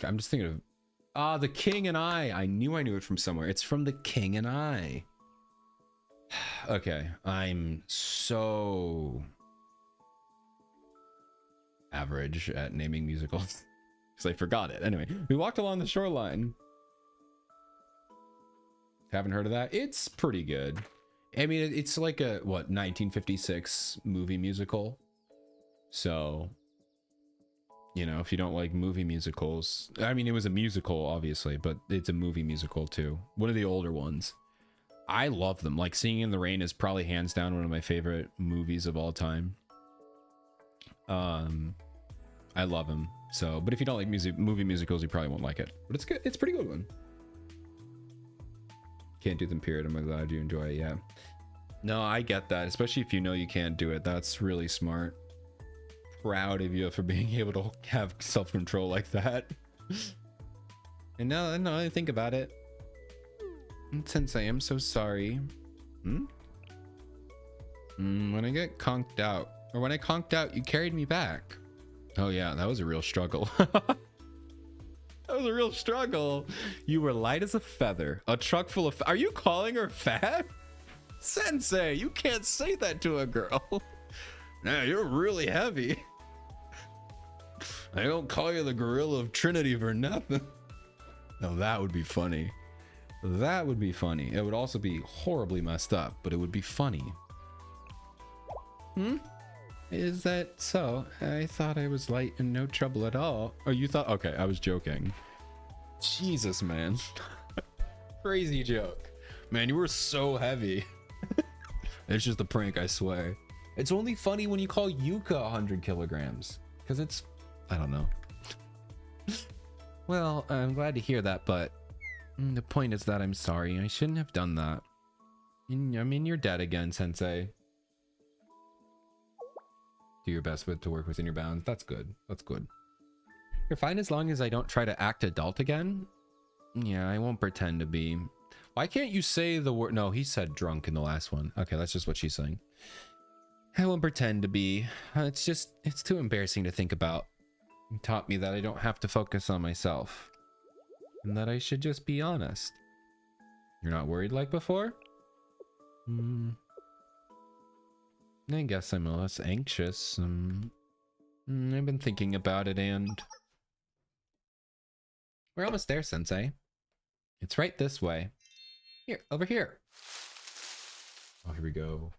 I'm just thinking of... The King and I. I knew it from somewhere. It's from The King and I. Okay, I'm so... average at naming musicals. Because I forgot it. Anyway, we walked along the shoreline. Haven't heard of that? It's pretty good. I mean, it's like a, what, 1956 movie musical. So, you know, if you don't like movie musicals, I mean, it was a musical, obviously, but it's a movie musical too. One of the older ones. I love them. Like, Singing in the Rain is probably hands down one of my favorite movies of all time. I love them. So, but if you don't like movie musicals, you probably won't like it. But it's good. It's a pretty good one. Can't do them, period. I'm glad you enjoy it. Yeah. No, I get that. Especially if you know you can't do it. That's really smart. Proud of you for being able to have self-control like that. And now I think about it. Sensei, I'm so sorry. When I get conked out, or when I conked out, you carried me back. Oh yeah, that was a real struggle. That was a real struggle. You were light as a feather. A truck full of... Are you calling her fat? Sensei, you can't say that to a girl. Nah, you're really heavy. I don't call you the gorilla of Trinity for nothing. No, that would be funny. That would be funny. It would also be horribly messed up, but it would be funny. Is that so? I thought I was light and no trouble at all. Oh, you thought? Okay, I was joking. Jesus, man. Crazy joke. Man, you were so heavy. It's just a prank, I swear. It's only funny when you call Yuka 100 kilograms. Because it's... I don't know. Well, I'm glad to hear that, but... The point is that I'm sorry. I shouldn't have done that. I mean, you're dead again, Sensei. Do your best to work within your bounds. That's good. That's good. You're fine as long as I don't try to act adult again. Yeah, I won't pretend to be. Why can't you say the word? No, he said drunk in the last one. Okay, that's just what she's saying. I won't pretend to be. It's too embarrassing to think about. You taught me that I don't have to focus on myself. And that I should just be honest. You're not worried like before? I guess I'm less anxious. I've been thinking about it and... We're almost there, Sensei. It's right this way. Here, over here. Oh, here we go.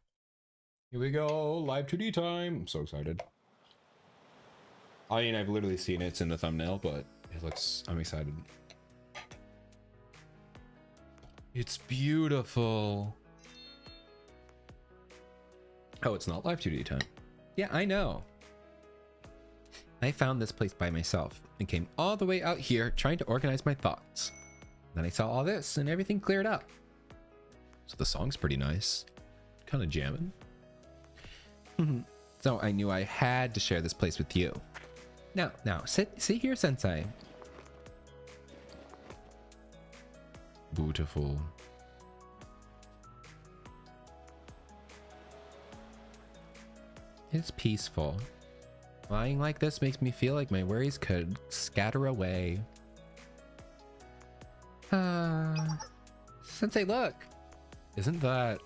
Here we go. Live 2D time. I'm so excited. I mean, I've literally seen it. It's in the thumbnail, but it looks... I'm excited. It's beautiful. Oh, it's not live 2D time. Yeah, I know. I found this place by myself and came all the way out here trying to organize my thoughts. Then I saw all this and everything cleared up. So the song's pretty nice. Kind of jamming. So I knew I had to share this place with you. Now, sit here, Sensei. Beautiful. It's peaceful. Lying like this makes me feel like my worries could scatter away. Sensei, look! Isn't that...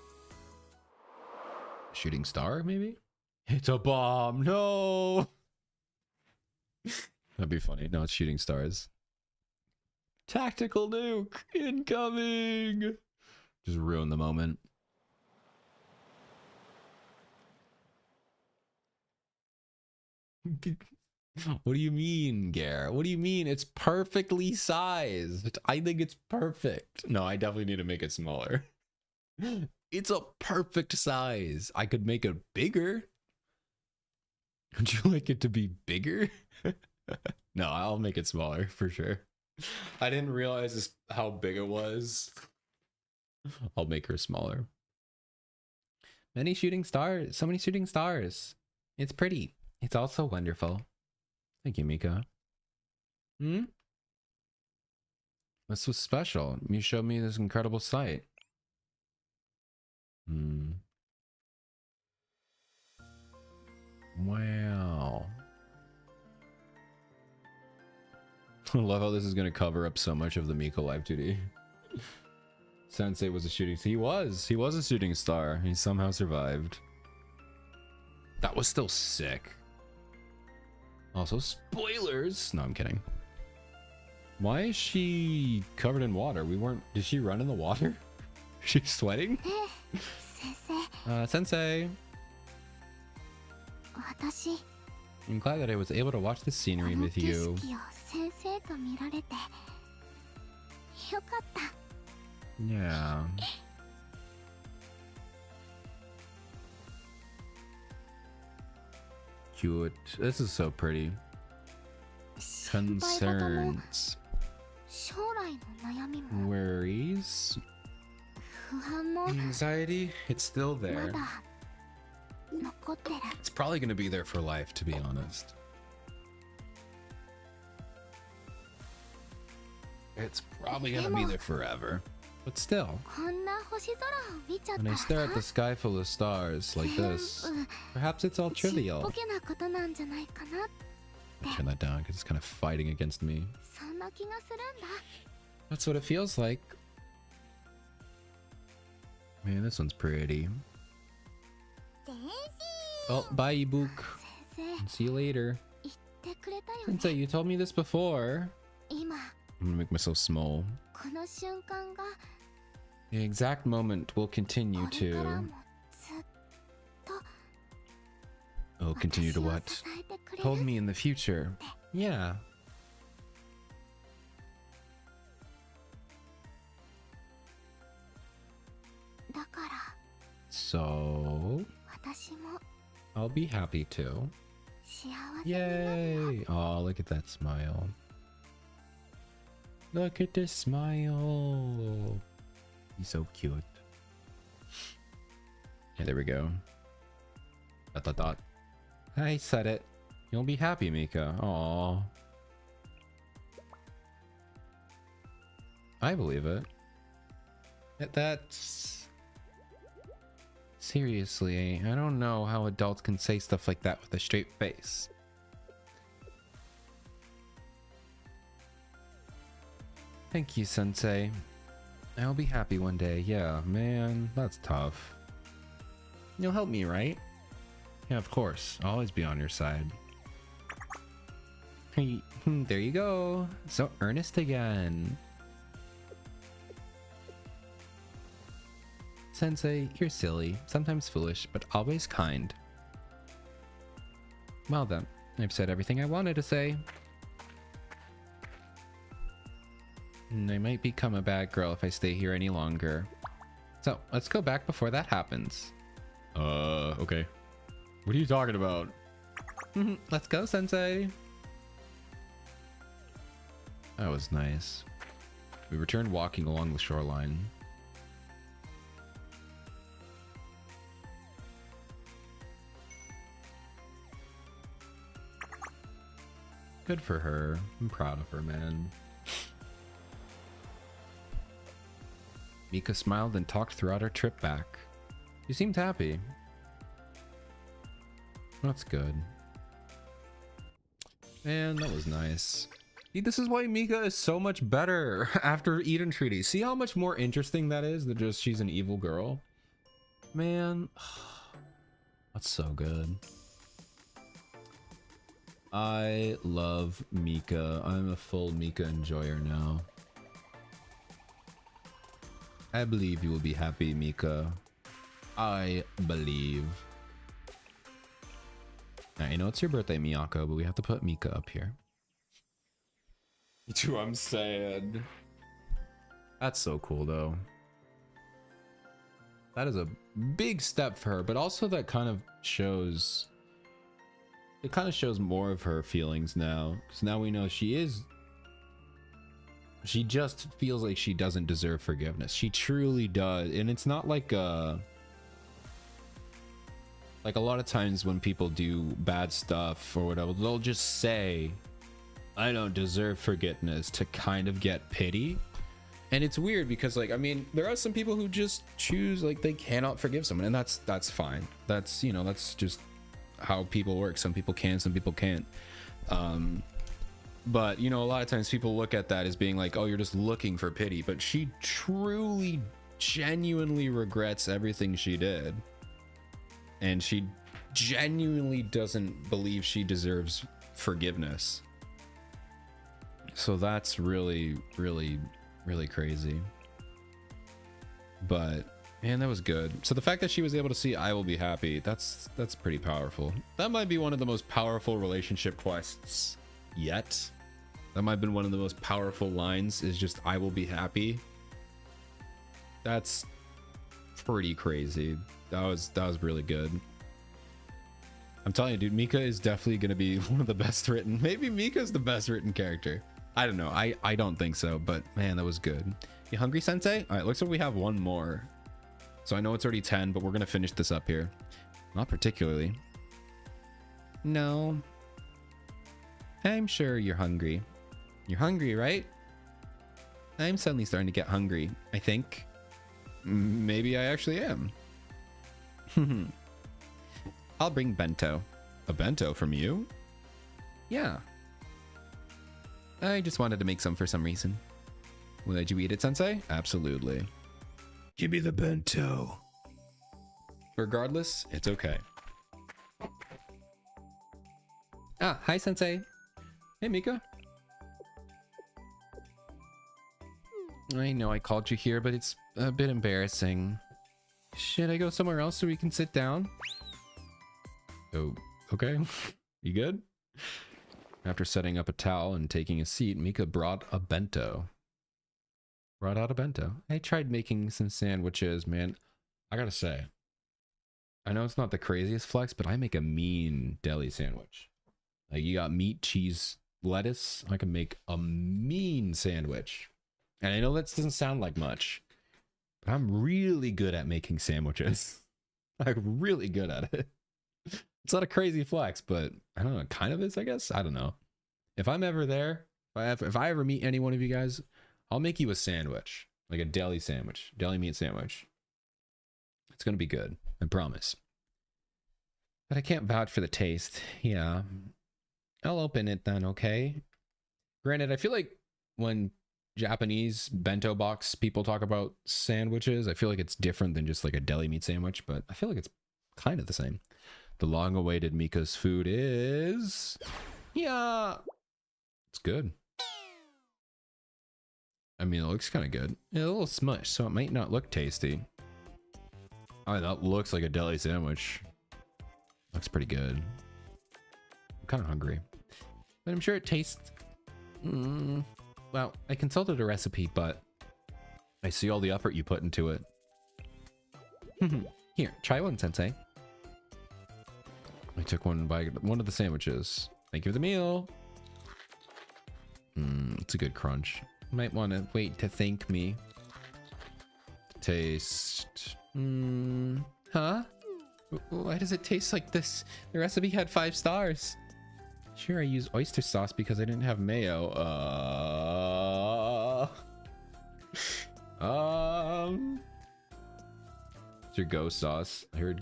shooting star, maybe? It's a bomb! No! That'd be funny. No, it's shooting stars. Tactical nuke! Incoming! Just ruin the moment. What do you mean, Gare? What do you mean? It's perfectly sized. I think it's perfect. No, I definitely need to make it smaller. It's a perfect size. I could make it bigger. Would you like it to be bigger? No, I'll make it smaller for sure. I didn't realize how big it was. I'll make her smaller. Many shooting stars. So many shooting stars. It's pretty. It's also wonderful. Thank you, Mika. This was special. You showed me this incredible sight. Wow. I love how this is going to cover up so much of the Mika Live 2D. Sensei was a shooting star. He was a shooting star. He somehow survived. That was still sick. Also, spoilers. No, I'm kidding. Why is she covered in water? Did she run in the water? She's sweating? Sensei. I'm glad that I was able to watch the scenery with you. Yeah. Cute. This is so pretty. Concerns. Worries. Anxiety. It's still there. It's probably going to be there for life, to be honest. It's probably going to be there forever. But still, when I stare at the sky full of stars like this, perhaps it's all trivial. I'll turn that down because it's kind of fighting against me. That's what it feels like. Man, this one's pretty. Oh, bye, Ibook. See you later. Sensei, you told me this before. I'm gonna make myself small. The exact moment will continue to... Oh, continue to what? Hold me in the future. Yeah. So... I'll be happy too. Yay! Oh, look at that smile. Look at this smile. He's so cute. Yeah, there we go. Dot dot dot. I said it. You'll be happy, Mika. Aww. I believe it. That's... Seriously, I don't know how adults can say stuff like that with a straight face. Thank you, Sensei. I'll be happy one day. Yeah, man, that's tough. You'll help me, right? Yeah, of course. I'll always be on your side. Hey, there you go. So earnest again. Sensei, you're silly, sometimes foolish, but always kind. Well then, I've said everything I wanted to say. I might become a bad girl if I stay here any longer. So, let's go back before that happens. Okay. What are you talking about? Let's go, Sensei. That was nice. We returned walking along the shoreline. Good for her. I'm proud of her, man. Mika smiled and talked throughout our trip back. You seemed happy. That's good. Man, that was nice. See, this is why Mika is so much better after Eden Treaty. See how much more interesting that is than just she's an evil girl? Man, that's so good. I love Mika. I'm a full Mika enjoyer now. I believe you will be happy, Mika. I believe. I know it's your birthday, Miyako, but we have to put Mika up here. Me too, I'm sad. That's so cool, though. That is a big step for her, but also that kind of shows... It kind of shows more of her feelings now. Because now we know she is... She just feels like she doesn't deserve forgiveness. She truly does. And it's not like a lot of times when people do bad stuff or whatever, they'll just say, I don't deserve forgiveness, to kind of get pity. And it's weird because, like, I mean, there are some people who just choose, like, they cannot forgive someone, and that's fine. That's, you know, that's just how people work. Some people can, some people can't. But, you know, a lot of times people look at that as being like, oh, you're just looking for pity. But she truly, genuinely regrets everything she did. And she genuinely doesn't believe she deserves forgiveness. So that's really, really, really crazy. But, man, that was good. So the fact that she was able to see I will be happy, that's pretty powerful. That might be one of the most powerful relationship quests yet. That might have been one of the most powerful lines, is just I will be happy. That's pretty crazy. That was really good. I'm telling you, dude, Mika is definitely gonna be one of the best written. Maybe Mika's the best written character. I don't know. I don't think so, but man, that was good. You hungry, Sensei? All right, looks like we have one more. So I know it's already 10, but we're gonna finish this up here. Not particularly. No. I'm sure you're hungry. You're hungry, right? I'm suddenly starting to get hungry, I think. Maybe I actually am. I'll bring bento. A bento from you? Yeah. I just wanted to make some for some reason. Would you eat it, Sensei? Absolutely. Give me the bento. Regardless, it's okay. Ah, hi, Sensei. Hey, Mika. I know I called you here, but it's a bit embarrassing. Should I go somewhere else so we can sit down? Oh, okay. You good? After setting up a towel and taking a seat, Mika brought a bento. Brought out a bento. I tried making some sandwiches, man. I gotta say, I know it's not the craziest flex, but I make a mean deli sandwich. Like, you got meat, cheese, lettuce, I can make a mean sandwich. And I know that doesn't sound like much, but I'm really good at making sandwiches. I'm really good at it. It's not a crazy flex, but I don't know, it kind of is, I guess. I don't know. If I'm ever there, if I ever meet any one of you guys, I'll make you a sandwich, like a deli sandwich, deli meat sandwich. It's gonna be good, I promise. But I can't vouch for the taste. Yeah, I'll open it then, okay? Granted, I feel like when Japanese bento box people talk about sandwiches, I feel like it's different than just like a deli meat sandwich, but I feel like it's kind of the same. The long-awaited Mika's food is... yeah! It's good. I mean, it looks kind of good. It's a little smushed, so it might not look tasty. Oh, that looks like a deli sandwich. Looks pretty good. I'm kind of hungry. But I'm sure it tastes... well, I consulted a recipe, but I see all the effort you put into it. Here, try one, Sensei. I took one of the sandwiches. Thank you for the meal. It's a good crunch. Might want to wait to thank me. Taste. Huh? Why does it taste like this? The recipe had 5 stars. Sure, I used oyster sauce because I didn't have mayo. It's your ghost sauce. I heard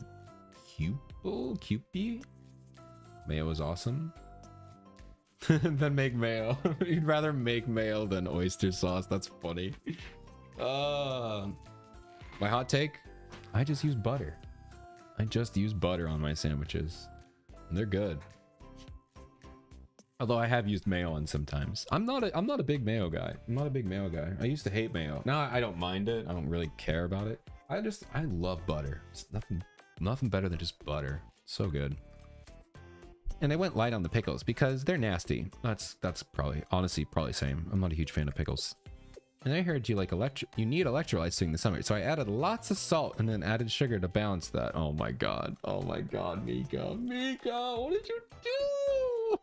Cupie? Mayo is awesome. Then make mayo. You'd rather make mayo than oyster sauce. That's funny. My hot take? I just use butter. I just use butter on my sandwiches. And they're good. Although I have used mayo on sometimes. I'm not a big mayo guy. I'm not a big mayo guy. I used to hate mayo. Now I don't mind it. I don't really care about it. I love butter. It's nothing better than just butter. So good. And I went light on the pickles because they're nasty. That's probably, honestly, probably same. I'm not a huge fan of pickles. And I heard you you need electrolytes during the summer. So I added lots of salt and then added sugar to balance that. Oh my god. Oh my god, Mika. Mika, what did you do?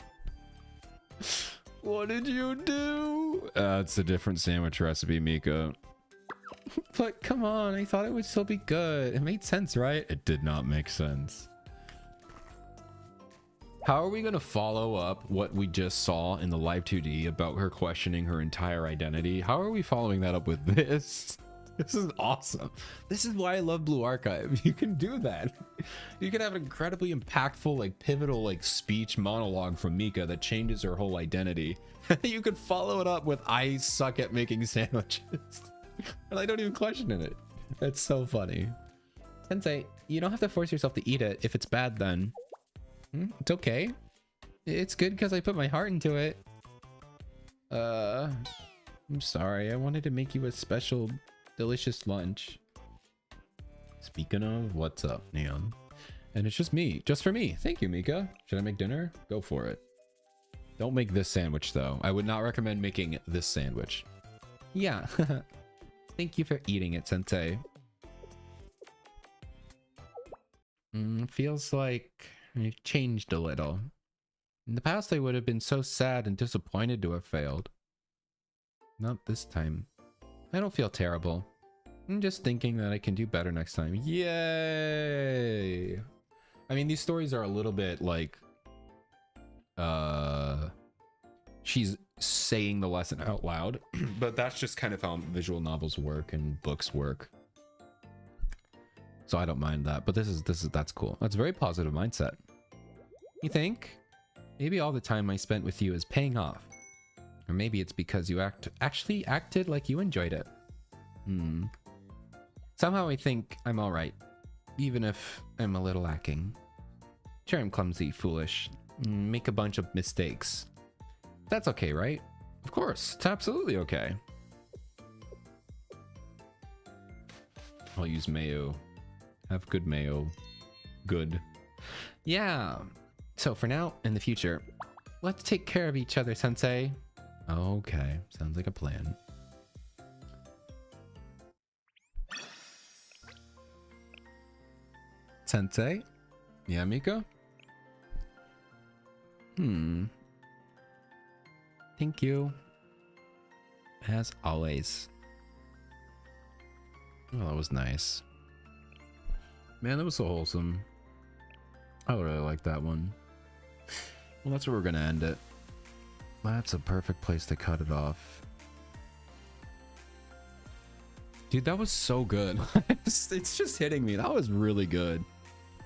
What did you do? It's a different sandwich recipe, Mika. But come on, I thought it would still be good. It made sense, right? It did not make sense. How are we going to follow up what we just saw in the live 2D about her questioning her entire identity? How are we following that up with this? This is awesome. This is why I love Blue Archive. You can do that. You can have an incredibly impactful, like pivotal, like speech monologue from Mika that changes her whole identity. You could follow it up with I suck at making sandwiches. And I don't even question it. It's so funny. Sensei, you don't have to force yourself to eat it. If it's bad, then it's okay. It's good because I put my heart into it. I'm sorry. I wanted to make you a special, delicious lunch. Speaking of, what's up, Neon? And it's just me. Just for me. Thank you, Mika. Should I make dinner? Go for it. Don't make this sandwich, though. I would not recommend making this sandwich. Yeah. Thank you for eating it, Sensei. Feels like you've changed a little. In the past, I would have been so sad and disappointed to have failed. Not this time. I don't feel terrible. I'm just thinking that I can do better next time. Yay! I mean, these stories are a little bit like... she's saying the lesson out loud. But that's just kind of how visual novels work and books work. So I don't mind that. But that's cool. That's a very positive mindset. You think? Maybe all the time I spent with you is paying off. Or maybe it's because you actually acted like you enjoyed it. Somehow I think I'm alright. Even if I'm a little lacking. Sure, I'm clumsy, foolish, make a bunch of mistakes. That's okay, right? Of course, it's absolutely okay. I'll use mayo. Have good mayo. Good. Yeah. So for now, in the future, let's take care of each other, Sensei. Okay, sounds like a plan. Sensei? Yeah, Mika? Thank you. As always. Oh, that was nice. Man, that was so wholesome. I really like that one. Well, that's where we're gonna end it. That's a perfect place to cut it off. Dude, that was so good. It's just hitting me. That was really good.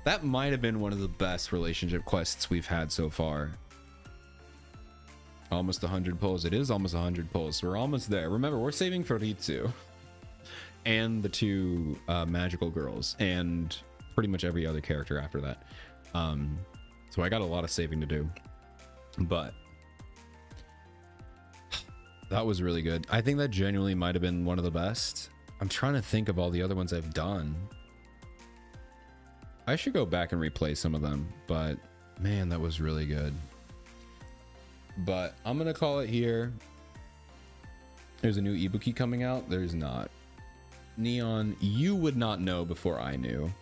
That might have been one of the best relationship quests we've had so far. Almost 100 pulls. It is almost 100 pulls. We're almost there. Remember, we're saving for Ritsu. And the two magical girls. And pretty much every other character after that. So I got a lot of saving to do. But that was really good. I think that genuinely might have been one of the best. I'm trying to think of all the other ones I've done. I should go back and replay some of them, but man, that was really good. But I'm gonna call it here. There's a new Ibuki coming out. There's not. Neon, you would not know before I knew.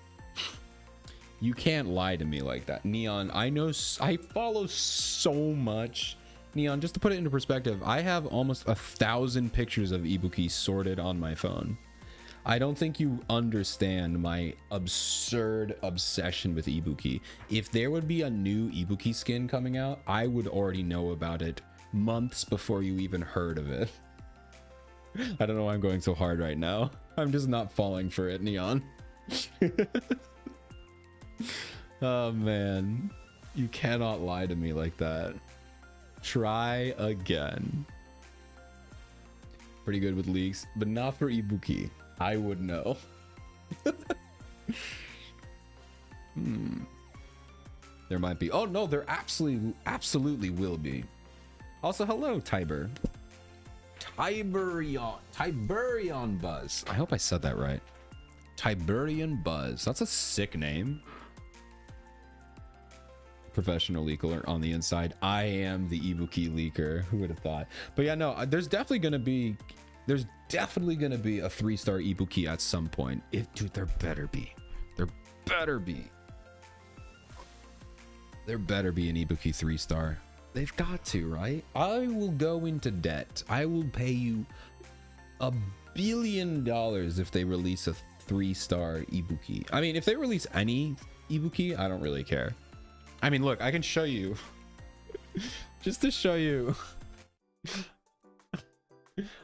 You can't lie to me like that. Neon, I know, I follow so much. Neon, just to put it into perspective, I have almost 1,000 pictures of Ibuki sorted on my phone. I don't think you understand my absurd obsession with Ibuki. If there would be a new Ibuki skin coming out, I would already know about it months before you even heard of it. I don't know why I'm going so hard right now. I'm just not falling for it, Neon. Oh man, you cannot lie to me like that. Try again. Pretty good with leaks, but not for Ibuki. I would know. There might be. Oh no, there absolutely will be. Also, hello, Tiber. Tiberian Buzz. I hope I said that right. Tiberian Buzz. That's a sick name. Professional leaker on the inside. I am the Ibuki leaker. Who would have thought? But yeah, no, there's definitely gonna be a 3-star Ibuki at some point. Dude, there better be an Ibuki 3-star. They've got to, right? I will go into debt. I will pay you $1 billion if they release a 3-star Ibuki. I mean, if they release any Ibuki, I don't really care. I mean, look, I can show you. Just to show you.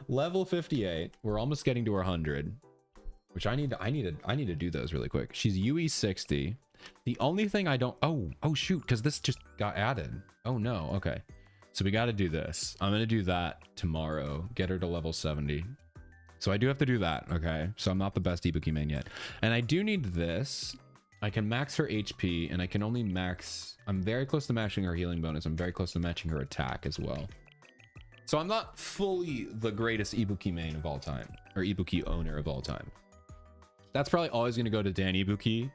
Level 58. We're almost getting to our 100. Which I need to do those really quick. She's UE 60. The only thing I don't... Oh shoot, because this just got added. Oh no, okay. So we got to do this. I'm going to do that tomorrow. Get her to level 70. So I do have to do that, okay? So I'm not the best Ibuki main yet. And I do need this. I can max her HP, and I can only max... I'm very close to matching her healing bonus. I'm very close to matching her attack as well. So I'm not fully the greatest Ibuki main of all time. Or Ibuki owner of all time. That's probably always going to go to Dan Ibuki.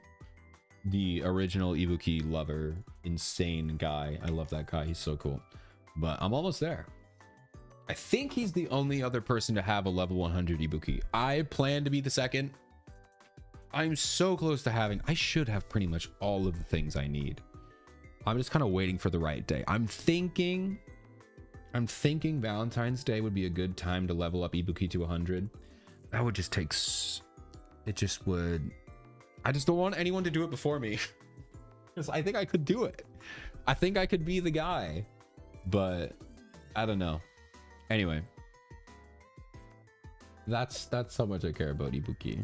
The original Ibuki lover. Insane guy. I love that guy. He's so cool. But I'm almost there. I think he's the only other person to have a level 100 Ibuki. I plan to be the second. I'm so close to having... I should have pretty much all of the things I need. I'm just kind of waiting for the right day. I'm thinking Valentine's Day would be a good time to level up Ibuki to 100. That would just take... It just would... I just don't want anyone to do it before me. Because I think I could do it. I think I could be the guy. But I don't know. Anyway. That's how much I care about Ibuki.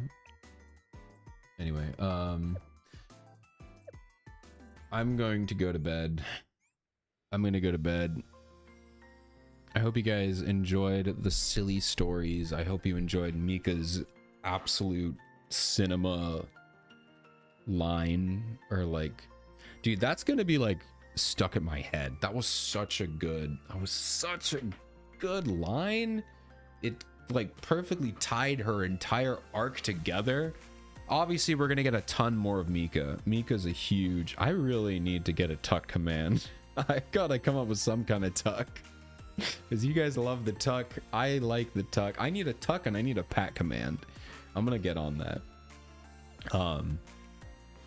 Anyway, I'm going to go to bed. I hope you guys enjoyed the silly stories. I hope you enjoyed Mika's absolute cinema line. Or like, dude, that's gonna be like stuck in my head. That was such a good line. It like perfectly tied her entire arc together. Obviously, we're going to get a ton more of Mika. Mika's a huge... I really need to get a tuck command. I gotta come up with some kind of tuck. Because you guys love the tuck. I like the tuck. I need a tuck and I need a pat command. I'm going to get on that.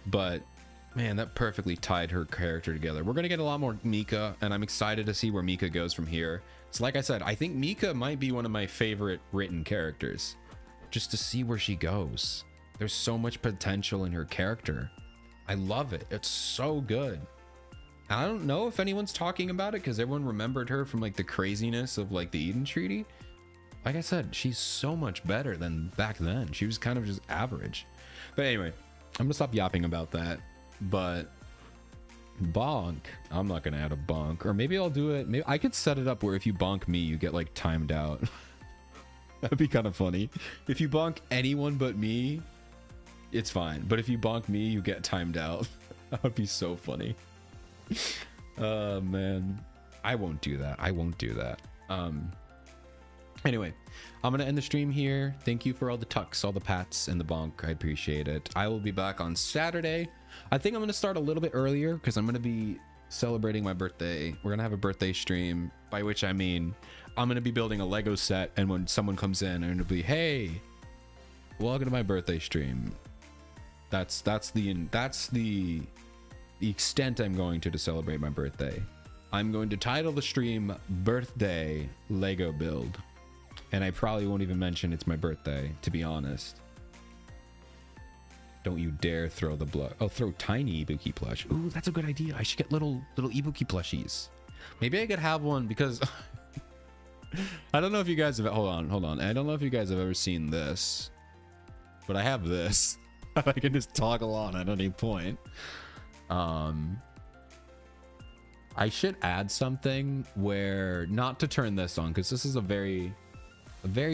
But Man, that perfectly tied her character together. We're going to get a lot more Mika, and I'm excited to see where Mika goes from here. So like I said, I think Mika might be one of my favorite written characters. Just to see where she goes. There's so much potential in her character. I love it. It's so good. And I don't know if anyone's talking about it because everyone remembered her from like the craziness of like the Eden Treaty. Like I said, she's so much better than back then. She was kind of just average. But anyway, I'm gonna stop yapping about that. But bonk, I'm not gonna add a bonk, or maybe I'll do it. Maybe I could set it up where if you bonk me, you get like timed out. That'd be kind of funny. If you bonk anyone but me, it's fine. But if you bonk me, you get timed out. That would be so funny. Oh man, I won't do that. I won't do that. Anyway, I'm gonna end the stream here. Thank you for all the tucks, all the pats, and the bonk. I appreciate it. I will be back on Saturday. I think I'm gonna start a little bit earlier because I'm gonna be celebrating my birthday. We're gonna have a birthday stream, by which I mean I'm gonna be building a Lego set, and when someone comes in, I'm gonna be, hey, welcome to my birthday stream. That's the extent I'm going to celebrate my birthday. I'm going to title the stream Birthday Lego Build. And I probably won't even mention it's my birthday, to be honest. Don't you dare throw the blood. Oh, throw tiny Ibuki plush. Ooh, that's a good idea. I should get little Ibuki plushies. Maybe I could have one because I don't know if you guys have, hold on. I don't know if you guys have ever seen this, but I have this. I can just toggle on at any point. I should add something where, not to turn this on, because this is a very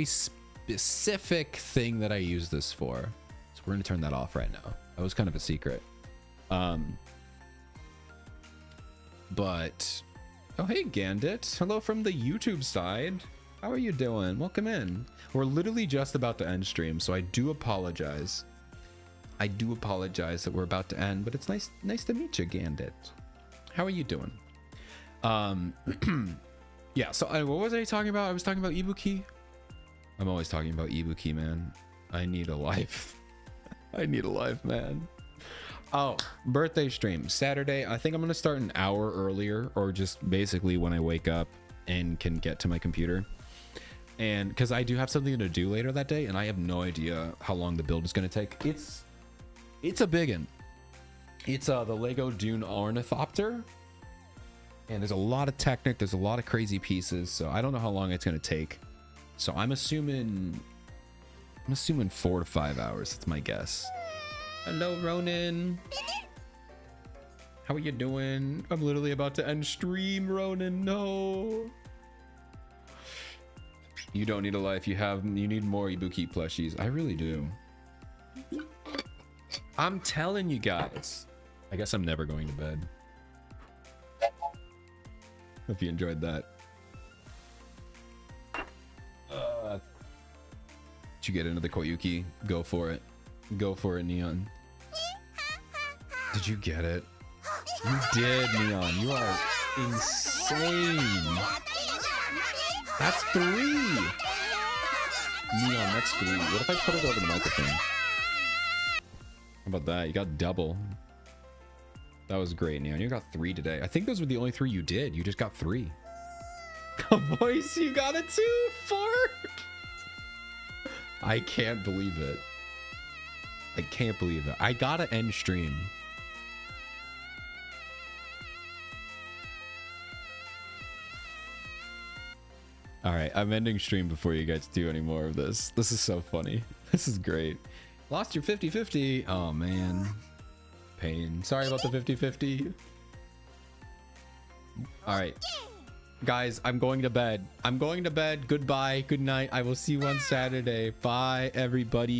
specific thing that I use this for. So we're gonna turn that off right now. That was kind of a secret. But oh, hey Gandit, hello from the YouTube side. How are you doing? Welcome in. We're literally just about to end stream, so I do apologize. I do apologize that we're about to end, but it's nice to meet you, Gandit. How are you doing? Yeah, so what was I talking about? I was talking about Ibuki. I'm always talking about Ibuki, man. I need a life. I need a life, man. Oh, birthday stream Saturday. I think I'm gonna start an hour earlier, or just basically when I wake up and can get to my computer. And because I do have something to do later that day, and I have no idea how long the build is gonna take. It's a big one. It's the Lego Dune Ornithopter, and there's a lot of Technic, there's a lot of crazy pieces, so I don't know how long it's gonna take. So I'm assuming 4 to 5 hours. That's my guess. Hello, Ronan. How are you doing? I'm literally about to end stream, Ronan. No. You don't need a life. You need more Ibuki plushies. I really do. I'm telling you guys. I guess I'm never going to bed. Hope you enjoyed that. Did you get into the Koyuki? Go for it. Go for it, Neon. Did you get it? You did, Neon. You are insane. That's 3. Neon, that's 3. What if I put it over the microphone? How about that? You got double. That was great, Neon. You got 3 today. I think those were the only 3 you did. You just got 3. Boys, you got it too. 4. I can't believe it. I can't believe it. I gotta end stream. All right, I'm ending stream before you guys do any more of this. This is so funny. This is great. Lost your 50-50. Oh man, pain. Sorry about the 50-50. All right, guys, I'm going to bed. I'm going to bed. Goodbye. Good night. I will see you on Saturday. Bye, everybody.